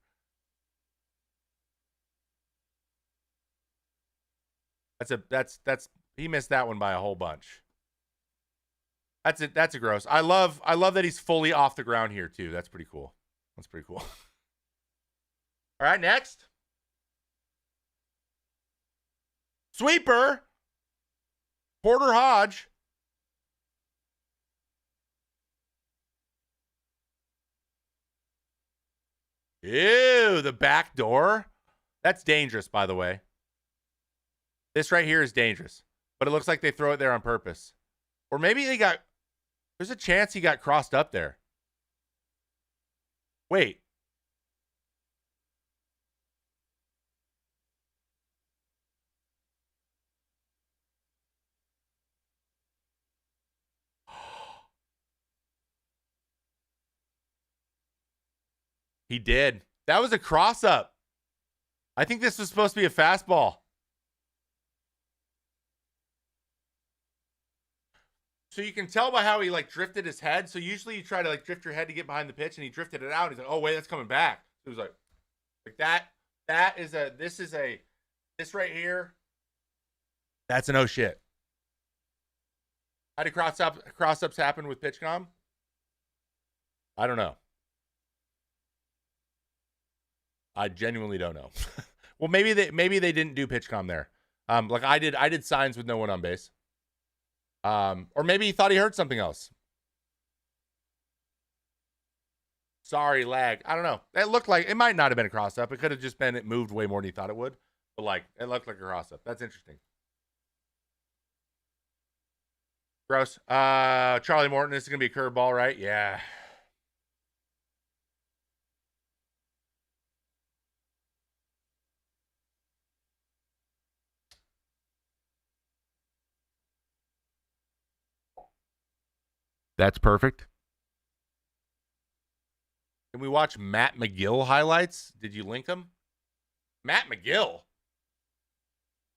That's he missed that one by a whole bunch. That's it. That's a gross. I love that he's fully off the ground here too. That's pretty cool. That's pretty cool. All right, next. Sweeper. Porter Hodge. Ew, the back door. That's dangerous, by the way. This right here is dangerous, but it looks like they throw it there on purpose. Or maybe there's a chance he got crossed up there. Wait. He did. That was a cross up. I think this was supposed to be a fastball. So you can tell by how he like drifted his head. So usually you try to like drift your head to get behind the pitch, and he drifted it out. He's like, oh wait, that's coming back. So he was like that. This right here. That's a no shit. How did cross ups happen with PitchCom? I don't know. I genuinely don't know. Well, maybe they didn't do PitchCom there. Like I did signs with no one on base. Or maybe he thought he heard something else. Sorry, lag. I don't know. It looked like it might not have been a cross up. It could have just been it moved way more than he thought it would. But like it looked like a cross up. That's interesting. Gross. Charlie Morton, this is gonna be a curveball, right? Yeah. That's perfect. Can we watch Matt McGill highlights? Did you link them? Matt McGill?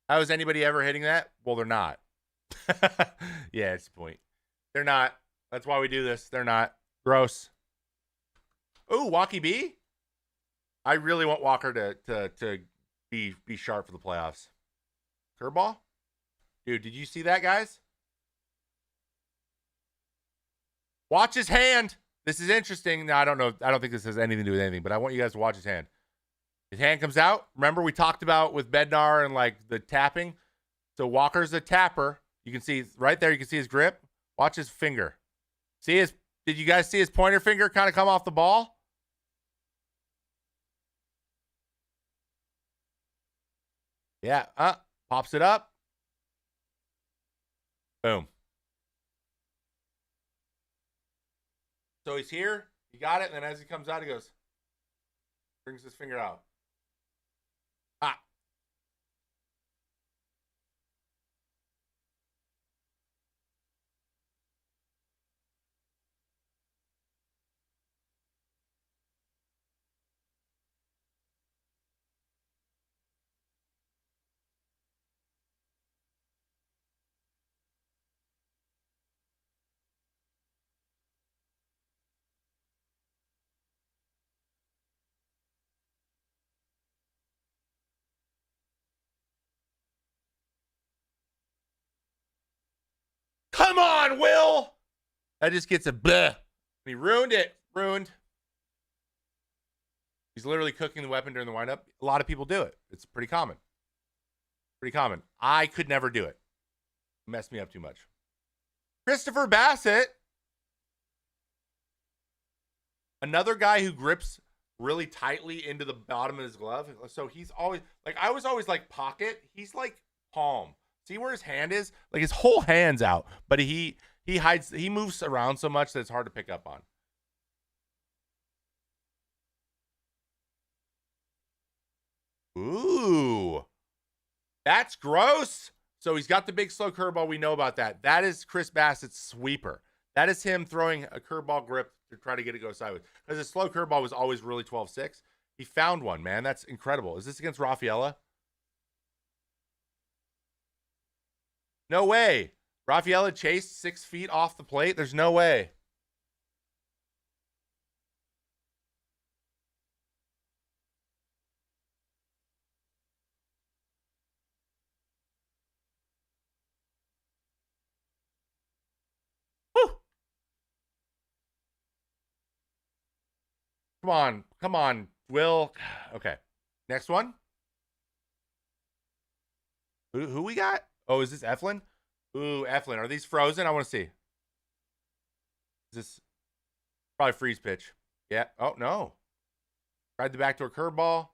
How is anybody ever hitting that? Well, they're not. Yeah, it's the point. They're not. That's why we do this. They're not. Gross. Ooh, Walkie B? I really want Walker to be sharp for the playoffs. Curveball? Dude, did you see that, guys? Watch his hand. This is interesting. No, I don't know. I don't think this has anything to do with anything, but I want you guys to watch his hand. His hand comes out. Remember we talked about with Bednar and like the tapping? So Walker's a tapper. You can see right there, you can see his grip. Watch his finger. Did you guys see his pointer finger kind of come off the ball? Yeah, pops it up. Boom. So he's here. He got it. And then as he comes out, he brings his finger out. Ah. Come on, Will. That just gets a bleh. He ruined it. Ruined. He's literally cooking the weapon during the windup. A lot of people do it. It's pretty common. Pretty common. I could never do it. It messed me up too much. Christopher Bassett. Another guy who grips really tightly into the bottom of his glove. So he's always like, I was always like pocket. He's like palm. See where his hand is? Like his whole hand's out, but he moves around so much that it's hard to pick up on. Ooh, that's gross. So he's got the big slow curveball. We know about that. That is Chris Bassett's sweeper. That is him throwing a curveball grip to try to get it go sideways. Because his slow curveball was always really 12-6. He found one, man. That's incredible. Is this against Rafaela? No way. Rafaela chased 6 feet off the plate. There's no way. Woo! Come on, Will. Okay, next one. Who we got? Oh, is this Eflin? Ooh, Eflin. Are these frozen? I want to see. Is this probably freeze pitch? Yeah. Oh no. Tried the backdoor curveball.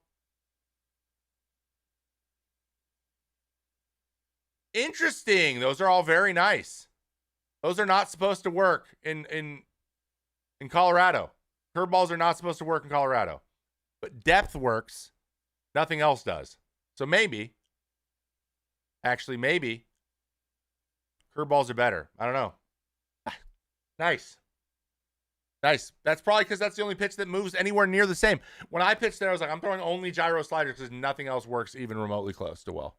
Interesting. Those are all very nice. Those are not supposed to work in Colorado. Curveballs are not supposed to work in Colorado. But depth works. Nothing else does. So maybe, curveballs are better. I don't know. Nice. That's probably because that's the only pitch that moves anywhere near the same. When I pitched there, I was like, I'm throwing only gyro sliders because nothing else works even remotely close to well.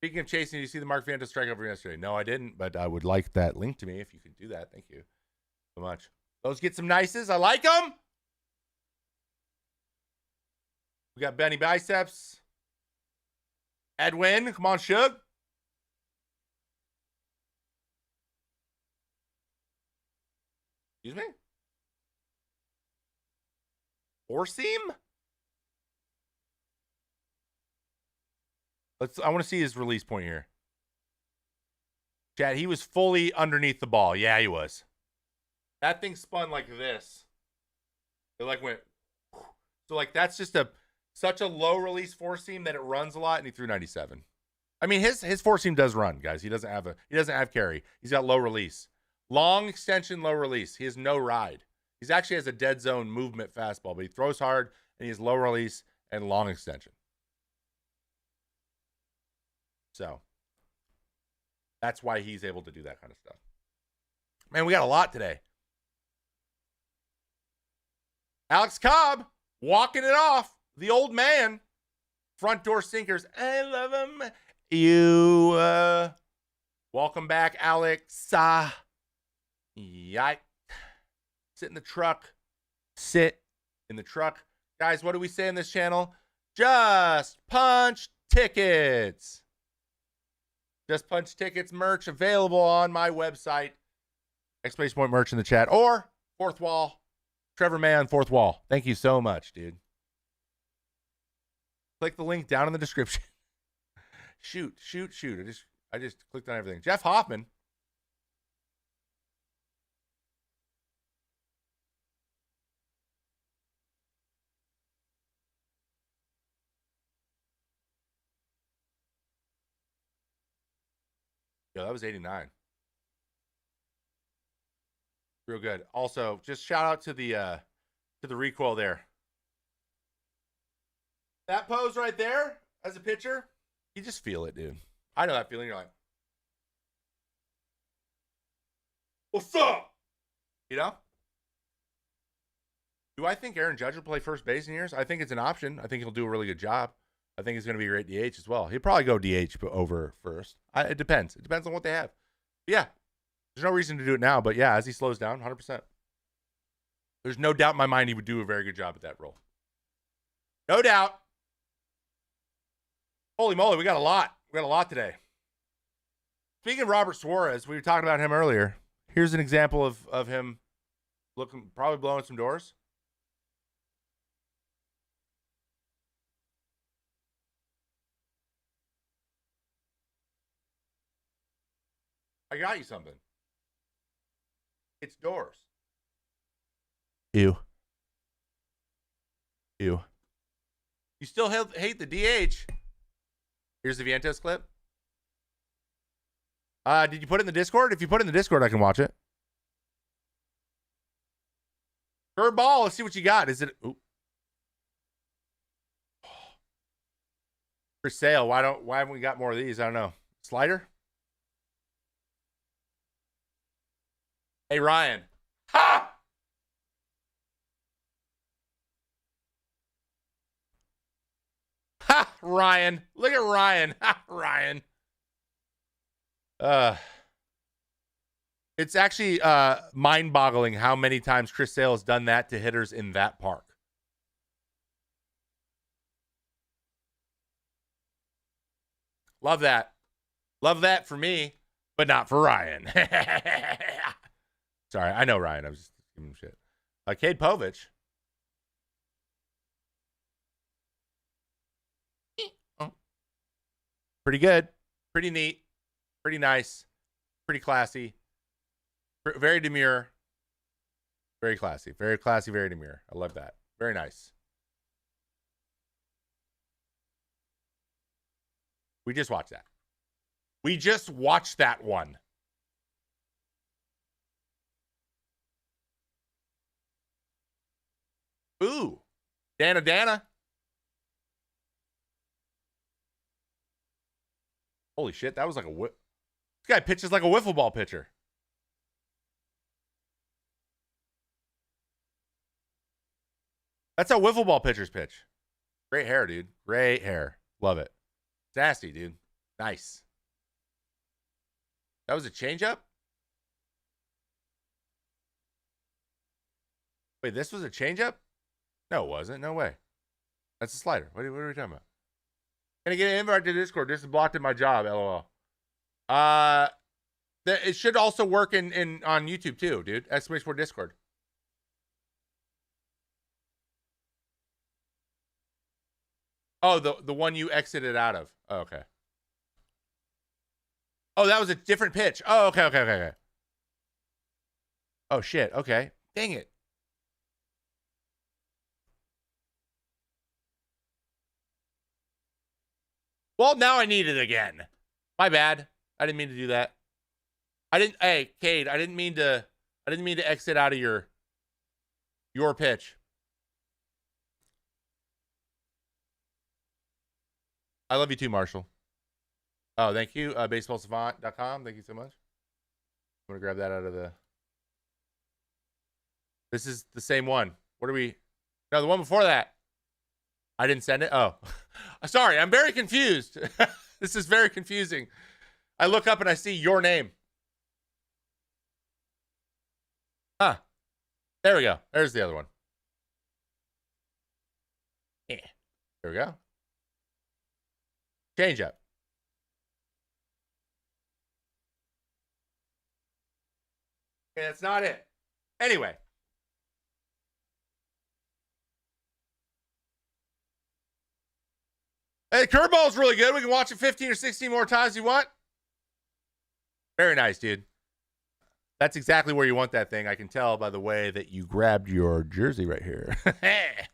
Speaking of chasing, did you see the Mark Vientos strikeout from yesterday? No, I didn't, but I would like that link to me if you could do that. Thank you so much. Those get some nices. I like them. We got Benny Biceps. Edwin, come on, Shug. Excuse me? Four seam? I want to see his release point here. Chad, he was fully underneath the ball. Yeah, he was. That thing spun like this. It like went. So like that's just such a low release four seam that it runs a lot, and he threw 97. I mean, his four seam does run, guys. He doesn't have carry. He's got low release, long extension, low release. He has no ride. He's actually has a dead zone movement fastball, but he throws hard and he has low release and long extension. So that's why he's able to do that kind of stuff. Man, we got a lot today. Alex Cobb walking it off. The old man. Front door sinkers. I love him. Welcome back, Alex. Yikes. Sit in the truck. Sit in the truck. Guys, what do we say in this channel? Just punch tickets. Just punch tickets merch available on my website. Exclamation point merch in the chat. Or Fourth Wall. Trevor May on Fourth Wall. Thank you so much, dude. Click the link down in the description. Shoot. I just clicked on everything. Jeff Hoffman. Yo, that was 89. Real good. Also, just shout out to the recoil there. That pose right there as a pitcher, you just feel it, dude. I know that feeling. You're like, what's up? You know? Do I think Aaron Judge will play first base in years? I think it's an option. I think he'll do a really good job. I think he's going to be a great DH as well. He'll probably go DH over first. It depends. It depends on what they have. But yeah, there's no reason to do it now. But yeah, as he slows down, 100%. There's no doubt in my mind he would do a very good job at that role. No doubt. Holy moly, we got a lot. We got a lot today. Speaking of Robert Suarez, we were talking about him earlier. Here's an example of him looking, probably blowing some doors. I got you something. It's doors. Ew. You still hate the DH. Here's the Vientos clip. Did you put it in the Discord? If you put it in the Discord, I can watch it. Curveball. Let's see what you got. Is it? Ooh. For sale. Why haven't we got more of these? I don't know. Slider. Hey, Ryan. Ha! Ha! Ryan. Look at Ryan. Ha! Ryan. It's actually mind-boggling how many times Chris Sale has done that to hitters in that park. Love that. Love that for me, but not for Ryan. Sorry, I know Ryan. I was just giving him shit. Cade Povich. Pretty good. Pretty neat. Pretty nice. Pretty classy. Very demure. Very classy. Very classy, very demure. I love that. Very nice. We just watched that. We just watched that one. Ooh. Dana. Holy shit, that was like a this guy pitches like a wiffle ball pitcher. That's how wiffle ball pitchers pitch. Great hair, dude. Great hair. Love it. Sassy, dude. Nice. That was a changeup? Wait, this was a changeup? No, it wasn't. No way. That's a slider. What are we talking about? Can I get an invite to Discord? This is blocked in my job, LOL. It should also work in on YouTube too, dude. Exclamation point Discord. Oh, the one you exited out of. Oh, okay. Oh, that was a different pitch. Oh, okay. Oh shit. Okay. Dang it. Well, now I need it again. My bad. I didn't mean to do that. Hey, Cade, I didn't mean to exit out of your pitch. I love you too, Marshall. Oh, thank you. BaseballSavant.com. Thank you so much. I'm going to grab that out of the... This is the same one. What are we... No, the one before that. I didn't send it? Oh. Sorry, I'm very confused. This is very confusing. I look up and I see your name. Huh. There we go. There's the other one. Yeah. There we go. Change up. Okay, that's not it. Anyway. Hey, curveball's really good. We can watch it 15 or 16 more times if you want. Very nice, dude. That's exactly where you want that thing. I can tell by the way that you grabbed your jersey right here.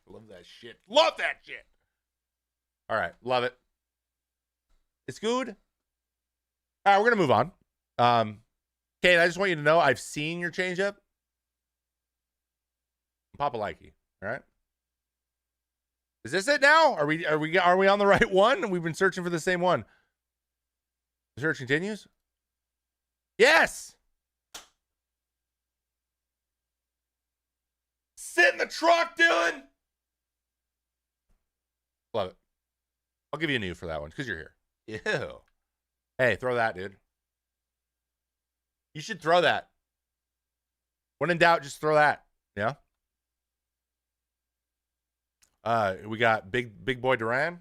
Love that shit. Love that shit. All right. Love it. It's good. All right, we're going to move on. Kate, I just want you to know I've seen your changeup. Papa likey. All right. Is this it now? Are we on the right one? We've been searching for the same one. The search continues. Yes. Sit in the truck, Dylan. Love it. I'll give you a new for that one because you're here. Ew. Hey, throw that, dude. You should throw that. When in doubt, just throw that. Yeah. We got big boy Duran.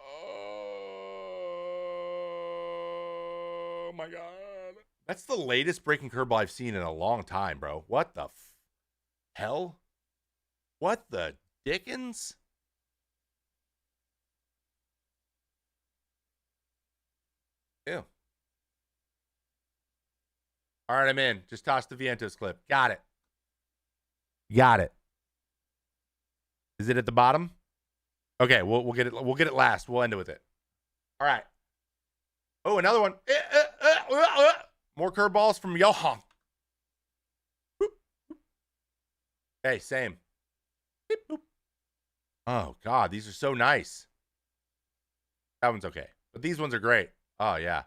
Oh my god. That's the latest breaking curveball I've seen in a long time, bro. What the hell? What the dickens? Ew. All right, I'm in. Just toss the Vientos clip. Got it. Got it. Is it at the bottom? Okay, we'll get it. We'll get it last. We'll end it with it. All right. Oh, another one. More curveballs from Johan. Hey, same. Oh God, these are so nice. That one's okay, but these ones are great. Oh yeah,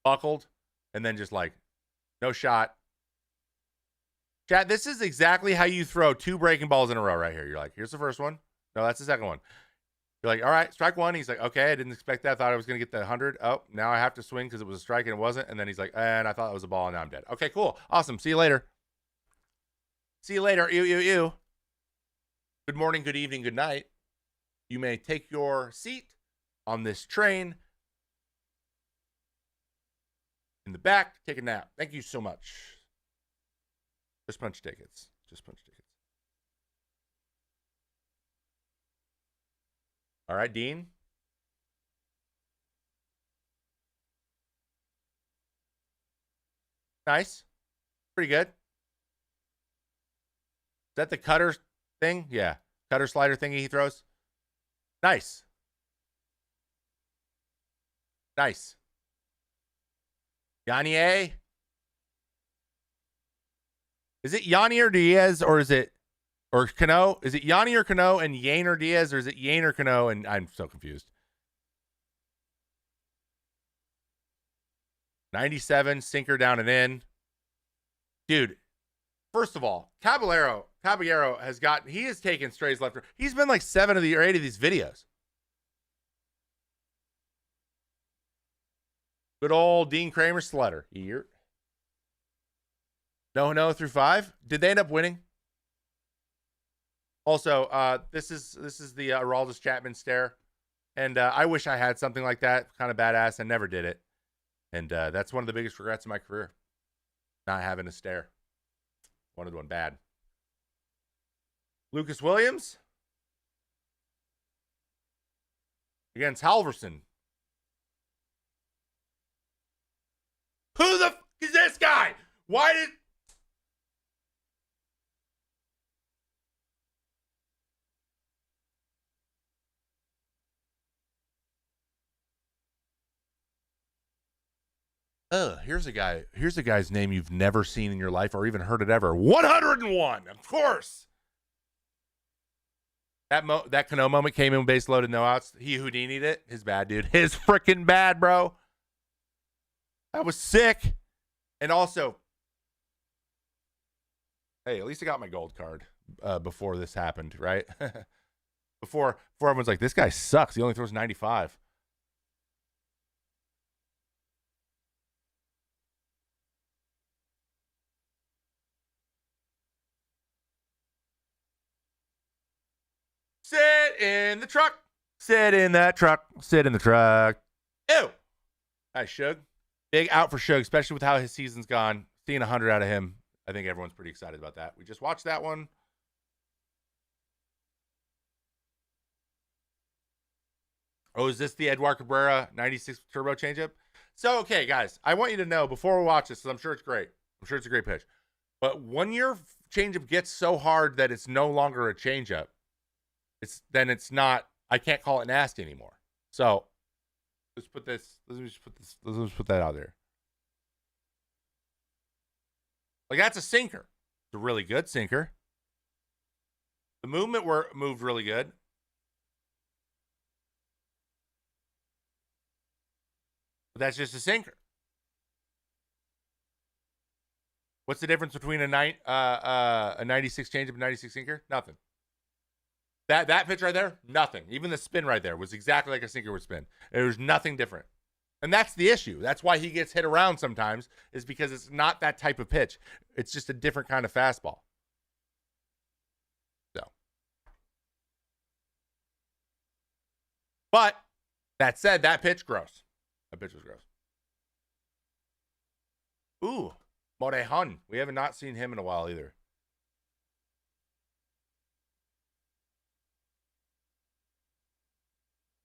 buckled, and then just like no shot. Chat, this is exactly how you throw two breaking balls in a row right here. You're like, here's the first one. No, that's the second one. You're like, all right, strike one. He's like, okay, I didn't expect that. Thought I was going to get the 100. Oh, now I have to swing because it was a strike and it wasn't. And then he's like, and I thought it was a ball and now I'm dead. Okay, cool. Awesome. See you later. See you later. Ew. Good morning, good evening, good night. You may take your seat on this train in the back. Take a nap. Thank you so much. Just punch tickets. Just punch tickets. All right, Dean. Nice. Pretty good. Is that the cutter thing? Yeah. Cutter slider thingy he throws. Nice. Nice. Yannier. Is it Yanni or Diaz, or is it or Cano? Is it Yanni or Cano and Yain or Diaz, or is it Yain or Cano? And I'm so confused. 97 sinker down and in. Dude, first of all, Caballero he has taken strays left. He's been like 7 of the or 8 of these videos. Good old Dean Kramer Slutter. Here. No through 5. Did they end up winning? Also, this is the Araldus Chapman stare. And I wish I had something like that. Kind of badass. I never did it. And that's one of the biggest regrets in my career. Not having a stare. Wanted one bad. Lucas Williams against Halverson. Who the f is this guy? Why did... Here's a guy. Here's a guy's name you've never seen in your life or even heard it ever. 101, of course. That Cano moment came in base loaded, no outs. He Houdini'd it. His bad, dude. His freaking bad, bro. That was sick. And also, hey, at least I got my gold card before this happened, right? before everyone's like, this guy sucks. He only throws 95. Sit in the truck. Sit in that truck. Sit in the truck. Ew. Nice, Suge. Big out for Suge, especially with how his season's gone. Seeing 100 out of him, I think everyone's pretty excited about that. We just watched that one. Oh, is this the Edward Cabrera 96 turbo changeup? So, okay, guys, I want you to know before we watch this, because I'm sure it's great. I'm sure it's a great pitch. But when your changeup gets so hard that it's no longer a changeup, it's not. I can't call it nasty anymore. So let's put that out there. Like, that's a sinker. It's a really good sinker. The movement moved really good. But that's just a sinker. What's the difference between a 96 changeup and 96 sinker? Nothing. That pitch right there, nothing. Even the spin right there was exactly like a sinker would spin. There was nothing different. And that's the issue. That's why he gets hit around sometimes, is because it's not that type of pitch. It's just a different kind of fastball. So. But that said, that pitch, gross. That pitch was gross. Ooh, Morejon. We have not seen him in a while either.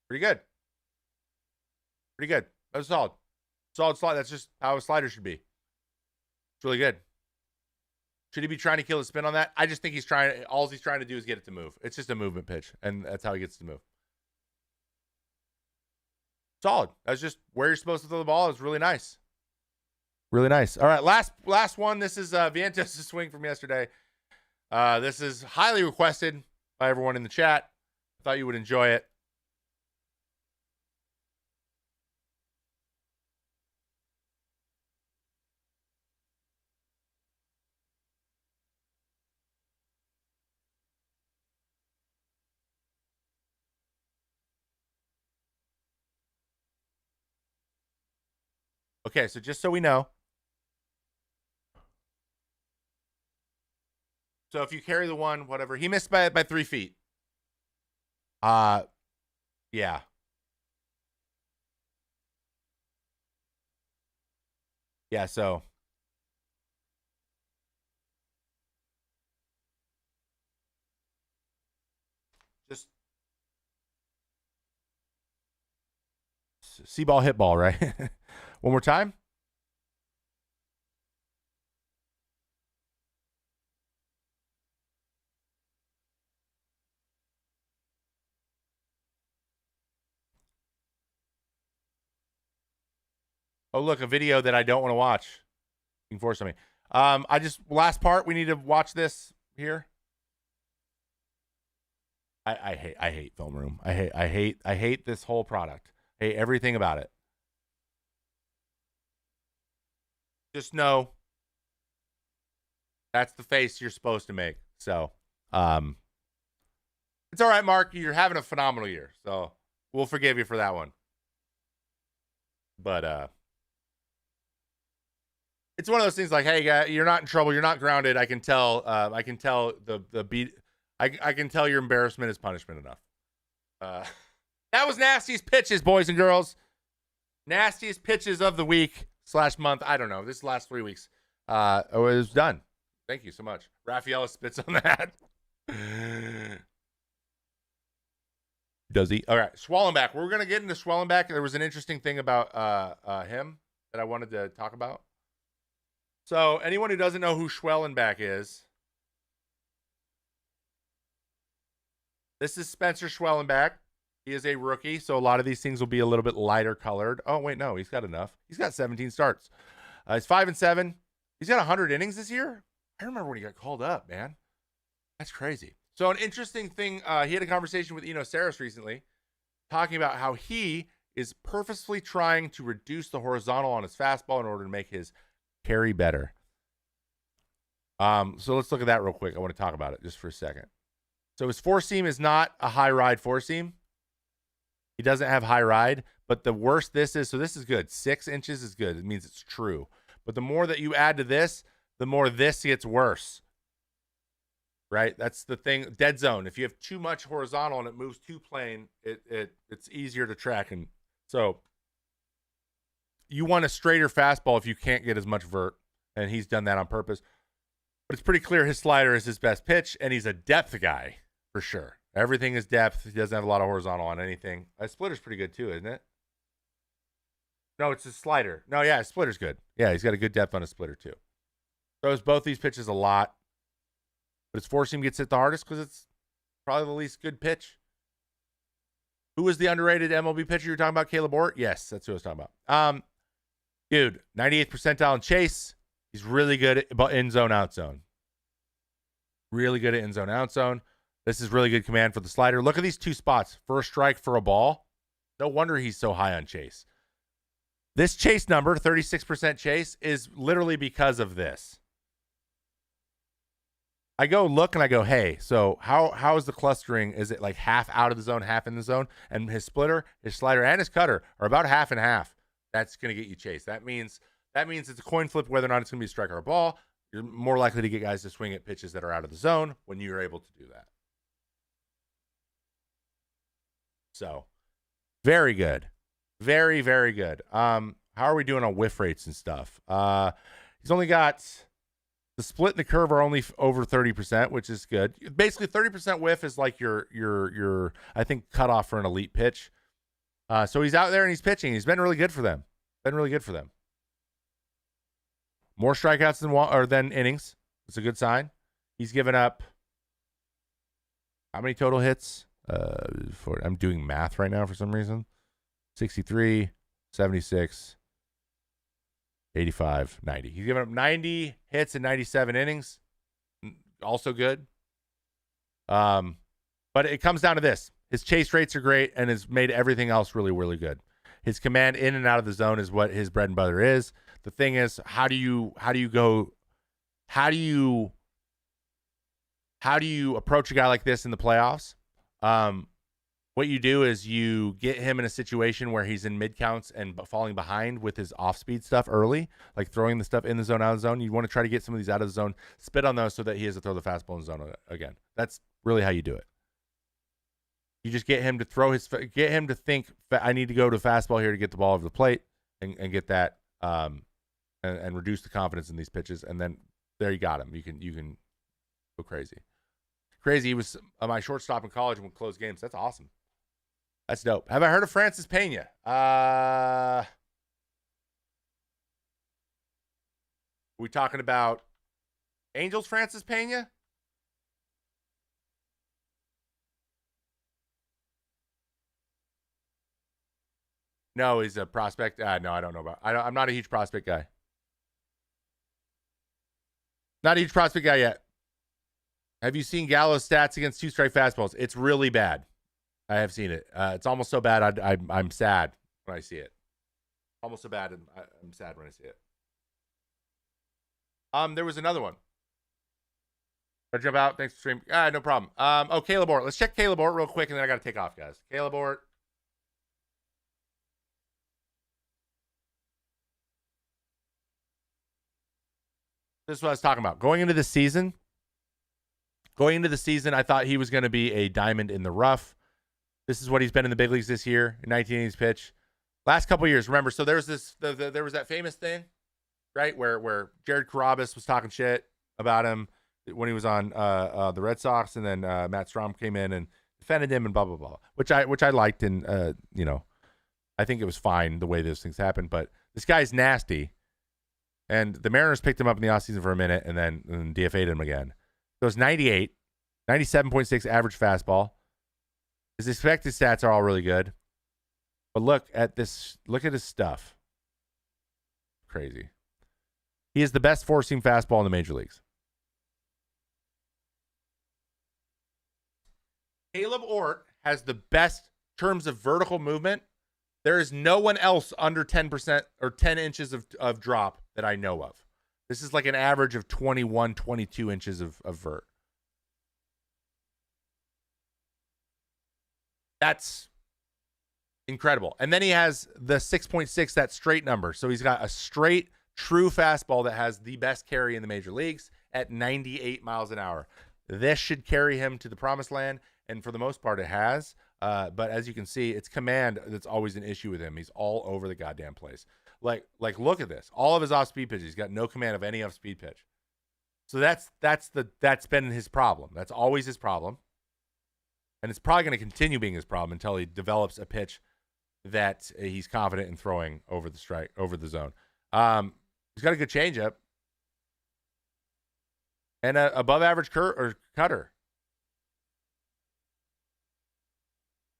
Pretty good. Pretty good. That was solid. Solid slide. That's just how a slider should be. It's really good. Should he be trying to kill the spin on that? I just think all he's trying to do is get it to move. It's just a movement pitch, and that's how he gets to move. Solid. That's just where you're supposed to throw the ball. It's really nice. Really nice. All right, last one. This is Vientos' swing from yesterday. This is highly requested by everyone in the chat. I thought you would enjoy it. Okay, so just so we know. So if you carry the one, whatever, he missed by 3 feet. Yeah. Yeah, so. Just See ball, hit ball, right? One more time. Oh, look, a video that I don't want to watch. You can force me. Last part, we need to watch this here. I hate Film Room. I hate this whole product. I hate everything about it. Just know that's the face you're supposed to make. So, it's all right, Mark. You're having a phenomenal year. So we'll forgive you for that one. But it's one of those things like, hey, guy, you're not in trouble. You're not grounded. I can tell. I can tell the beat. I can tell your embarrassment is punishment enough. That was Nasty's pitches, boys and girls. Nastiest pitches of the week / month. I don't know. This last 3 weeks. It was done. Thank you so much. Rafaela spits on that. Does he? All right. Schwellenbach. We're going to get into Schwellenbach. There was an interesting thing about him that I wanted to talk about. So anyone who doesn't know who Schwellenbach is, this is Spencer Schwellenbach. He is a rookie, so a lot of these things will be a little bit lighter colored. Oh, wait, no, he's got enough. He's got 17 starts. He's 5-7. He's got 100 innings this year. I remember when he got called up, man. That's crazy. So an interesting thing, he had a conversation with Eno Saris recently, talking about how he is purposefully trying to reduce the horizontal on his fastball in order to make his carry better. So let's look at that real quick. I want to talk about it just for a second. So his four seam is not a high ride four seam. He doesn't have high ride, but the worse this is, so this is good. 6 inches is good. It means it's true. But the more that you add to this, the more this gets worse. Right? That's the thing. Dead zone. If you have too much horizontal and it moves too plane, it's easier to track. And so you want a straighter fastball if you can't get as much vert. And he's done that on purpose. But it's pretty clear his slider is his best pitch, and he's a depth guy for sure. Everything is depth. He doesn't have a lot of horizontal on anything. His splitter's pretty good too, isn't it? No, it's his slider. No, yeah, his splitter's good. Yeah, he's got a good depth on his splitter too. Throws both these pitches a lot. But his four seam gets hit the hardest because it's probably the least good pitch. Who was the underrated MLB pitcher you were talking about? Caleb Ort? Yes, that's who I was talking about. Dude, 98th percentile in chase. He's really good at in zone, out zone. Really good at in zone, out zone. This is really good command for the slider. Look at these two spots. First strike for a ball. No wonder he's so high on chase. This chase number, 36% chase, is literally because of this. I go look and I go, hey, so how is the clustering? Is it like half out of the zone, half in the zone? And his splitter, his slider, and his cutter are about half and half. That's going to get you chase. That means it's a coin flip whether or not it's going to be a strike or a ball. You're more likely to get guys to swing at pitches that are out of the zone when you're able to do that. So, very good. Very, very good. How are we doing on whiff rates and stuff? He's only got the split and the curve are only over 30%, which is good. Basically, 30% whiff is like your I think cutoff for an elite pitch. So he's out there and he's pitching. He's been really good for them. More strikeouts than innings. It's a good sign. He's given up how many total hits? I'm doing math right now for some reason. 63, 76, 85, 90. He's given up 90 hits in 97 innings. Also good. But it comes down to this. His chase rates are great and has made everything else really, really good. His command in and out of the zone is what his bread and butter is. The thing is, how do you approach a guy like this in the playoffs? What you do is you get him in a situation where he's in mid counts and falling behind with his off speed stuff early, like throwing the stuff in the zone, out of the zone. You want to try to get some of these out of the zone, spit on those so that he has to throw the fastball in the zone again. That's really how you do it. You just get him to think, I need to go to fastball here to get the ball over the plate and get that, and reduce the confidence in these pitches. And then there you got him. You can go crazy. He was my shortstop in college and would close games. That's awesome. That's dope. Have I heard of Francis Pena? We talking about Angels Francis Pena? No, he's a prospect. No, I don't know about. I'm not a huge prospect guy. Not a huge prospect guy yet. Have you seen Gallo's stats against two-strike fastballs? It's really bad. I have seen it. It's almost so bad I'm sad when I see it. Almost so bad I'm sad when I see it. There was another one. I'll jump out. Thanks for streaming. No problem. Caleb Ort. Let's check Caleb Ort real quick, and then I got to take off, guys. Caleb Ort. This is what I was talking about. Going into the season, I thought he was going to be a diamond in the rough. This is what he's been in the big leagues this year, in 1980s pitch. Last couple years, remember, so there was there was that famous thing, right, where Jared Carrabis was talking shit about him when he was on the Red Sox, and then Matt Strom came in and defended him and blah, blah, blah, which I liked, and, I think it was fine the way those things happened, but this guy's nasty, and the Mariners picked him up in the offseason for a minute and then DFA'd him again. So it's 98, 97.6 average fastball. His expected stats are all really good. But look at his stuff. Crazy. He is the best four-seam fastball in the major leagues. Caleb Ort has the best terms of vertical movement. There is no one else under 10% or 10 inches of drop that I know of. This is like an average of 21, 22 inches of vert. That's incredible. And then he has the 6.6, that straight number. So he's got a straight, true fastball that has the best carry in the major leagues at 98 miles an hour. This should carry him to the promised land, and for the most part it has. But as you can see, it's command that's always an issue with him. He's all over the goddamn place. Like look at this. All of his off-speed pitches, he's got no command of any off-speed pitch. So that's been his problem. That's always his problem. And it's probably going to continue being his problem until he develops a pitch that he's confident in throwing over the zone. He's got a good changeup and a above average cutter.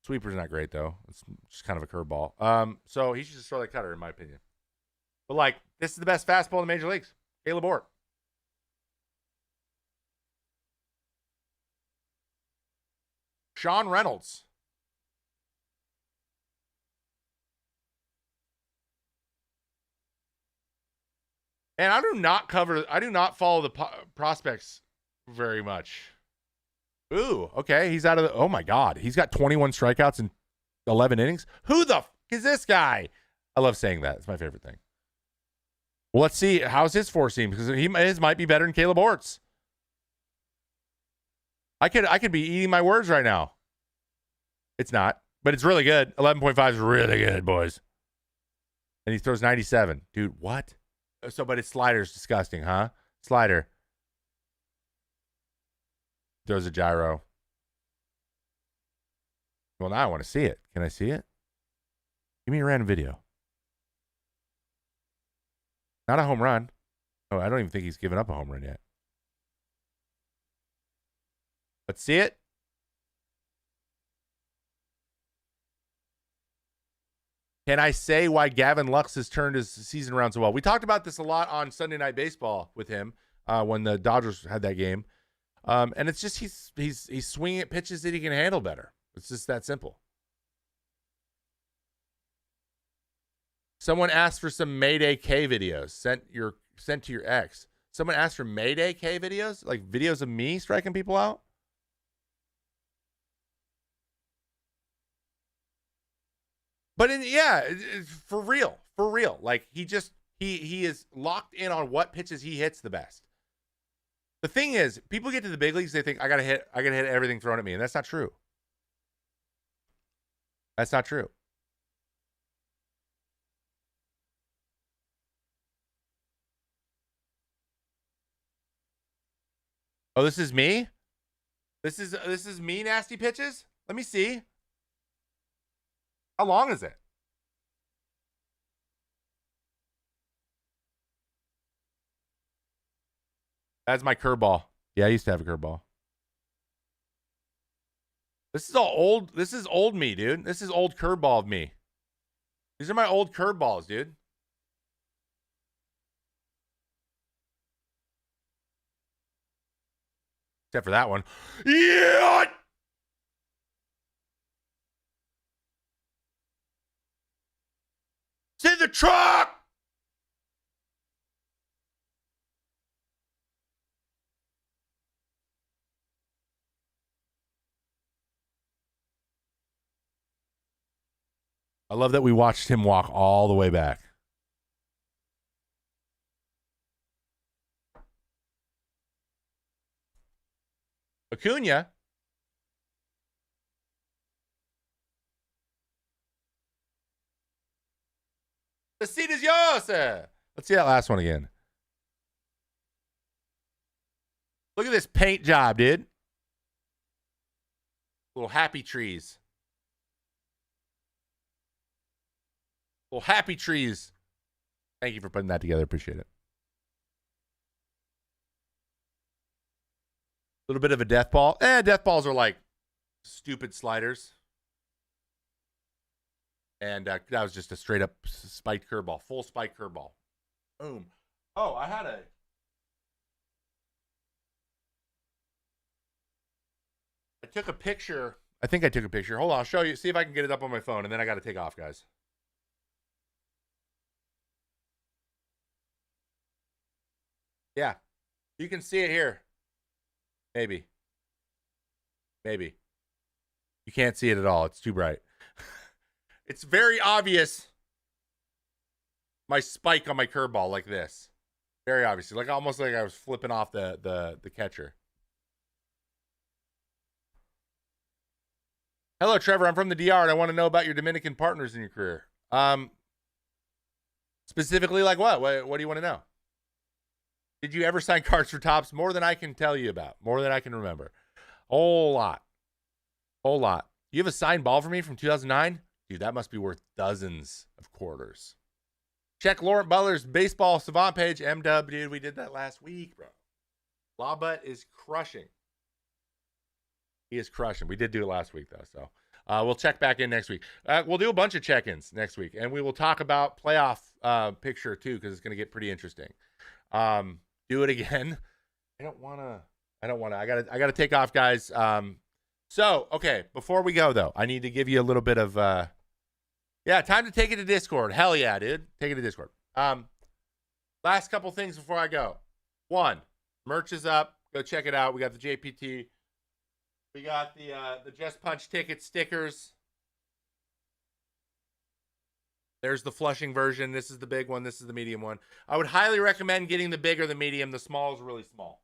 Sweeper's not great though. It's just kind of a curveball. So he should just throw that cutter in my opinion. But this is the best fastball in the major leagues. Caleb Ort. Sean Reynolds. And I do not follow the prospects very much. Ooh, okay. He's out of oh my God. He's got 21 strikeouts in 11 innings. Who the is this guy? I love saying that. It's my favorite thing. Well, let's see. How's his four seam? Because his might be better than Caleb Ort's. I could be eating my words right now. It's not, but it's really good. 11.5 is really good, boys. And he throws 97. Dude, what? So, but his slider's disgusting, huh? Slider. Throws a gyro. Well, now I want to see it. Can I see it? Give me a random video. Not a home run. Oh, I don't even think he's given up a home run yet. Let's see it. Can I say why Gavin Lux has turned his season around so well? We talked about this a lot on Sunday Night Baseball with him when the Dodgers had that game. And it's just he's swinging at pitches that he can handle better. It's just that simple. Someone asked for some Mayday K videos sent to your ex. Someone asked for Mayday K videos, like videos of me striking people out. But for real. Like he is locked in on what pitches he hits the best. The thing is, people get to the big leagues, they think I gotta hit everything thrown at me, and that's not true. That's not true. Oh, this is me? This is me nasty pitches? Let me see. How long is it? That's my curveball. Yeah, I used to have a curveball. This is all old. This is old me, dude. This is old curveball of me. These are my old curveballs, dude. Except for that one. Yeah! It's in the truck! I love that we watched him walk all the way back. Acuna. The seat is yours. Let's see that last one again. Look at this paint job, dude. Little happy trees. Little happy trees. Thank you for putting that together. Appreciate it. A little bit of a death ball. Death balls are like stupid sliders. And that was just a straight up spiked curveball. Full spiked curveball. Boom. Oh, I took a picture. I think I took a picture. Hold on, I'll show you. See if I can get it up on my phone, and then I got to take off, guys. Yeah. You can see it here. Maybe. Maybe. You can't see it at all. It's too bright. It's very obvious. My spike on my curveball like this. Very obviously. Like almost like I was flipping off the catcher. Hello, Trevor. I'm from the DR, and I want to know about your Dominican partners in your career. Specifically, like what? What do you want to know? Did you ever sign cards for Topps? More than I can tell you about. More than I can remember. Whole lot. Whole lot. You have a signed ball for me from 2009? Dude, that must be worth dozens of quarters. Check Laurent Butler's baseball savant page. MW, dude, we did that last week, bro. Lawbutt is crushing. He is crushing. We did do it last week, though, so we'll check back in next week. We'll do a bunch of check-ins next week, and we will talk about playoff picture, too, because it's going to get pretty interesting. Do it again. I don't want to. I gotta take off, guys. So, okay, before we go, though, I need to give you a little bit of, time to take it to Discord. Hell yeah, dude. Take it to Discord. Last couple things before I go. One, merch is up. Go check it out. We got the JPT. We got the Just Punch ticket stickers. There's the Flushing version. This is the big one. This is the medium one. I would highly recommend getting the big or the medium. The small is really small.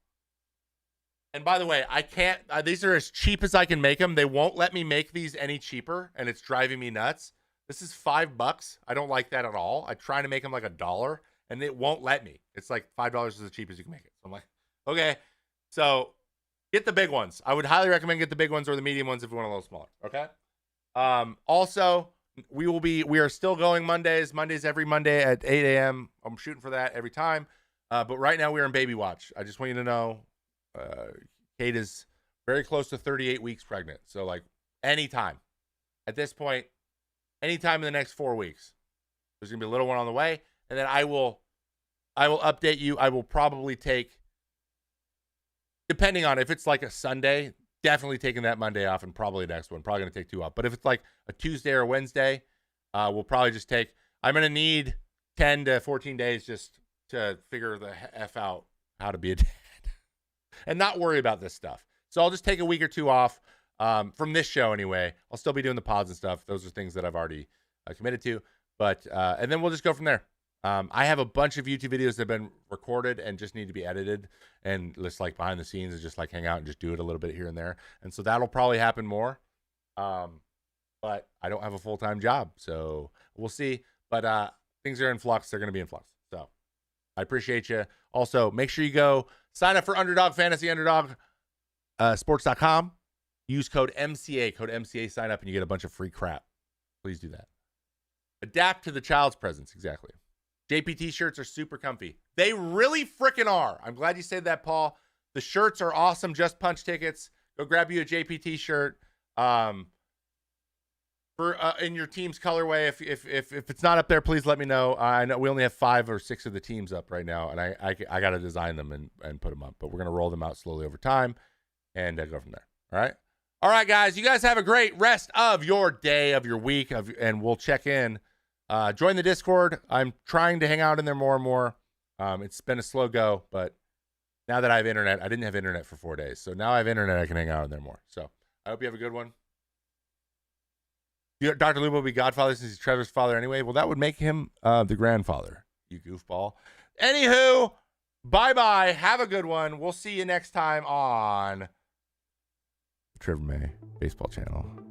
And by the way, I can't, these are as cheap as I can make them. They won't let me make these any cheaper, and it's driving me nuts. This is $5. I don't like that at all. I try to make them like $1, and it won't let me. It's like $5 is as cheap as you can make it. So I'm like, okay. So get the big ones. I would highly recommend get the big ones or the medium ones if you want a little smaller. Okay. Also, we are still going Mondays every Monday at 8 a.m. I'm shooting for that every time. But right now we are in baby watch. I just want you to know, Kate is very close to 38 weeks pregnant. So like anytime at this point, anytime in the next 4 weeks, there's going to be a little one on the way. And then I will update you. I will probably take, depending on if it's like a Sunday, definitely taking that Monday off and probably the next one. Probably going to take 2 off. But if it's like a Tuesday or Wednesday, we'll probably just take, I'm going to need 10 to 14 days just to figure the F out how to be a dad and not worry about this stuff. So I'll just take a week or 2 off from this show anyway. I'll still be doing the pods and stuff. Those are things that I've already committed to. But, and then we'll just go from there. I have a bunch of YouTube videos that have been recorded and just need to be edited and just like behind the scenes and just like hang out and just do it a little bit here and there. And so that'll probably happen more. But I don't have a full-time job, so we'll see. But things are in flux. They're going to be in flux. So I appreciate you. Also, make sure you go sign up for Underdog Fantasy, Sports.com. Use code MCA, sign up, and you get a bunch of free crap. Please do that. Adapt to the child's presence. Exactly. JPT shirts are super comfy. They really freaking are. I'm glad you said that, Paul. The shirts are awesome. Just Punch tickets. Go grab you a JPT shirt. For in your team's colorway. If it's not up there, please let me know. I know we only have 5 or 6 of the teams up right now, and I got to design them and put them up. But we're gonna roll them out slowly over time and go from there. All right, guys. You guys have a great rest of your day, of your week, and we'll check in. Join the Discord. I'm trying to hang out in there more and more. It's been a slow go, but now that I have internet, I didn't have internet for 4 days, so now I have internet. I can hang out in there more. So I hope you have a good one. Dr. Lubo will be Godfather since he's Trevor's father anyway. Well, that would make him the grandfather, you goofball. Anywho, bye-bye. Have a good one. We'll see you next time on the Trevor May Baseball Channel.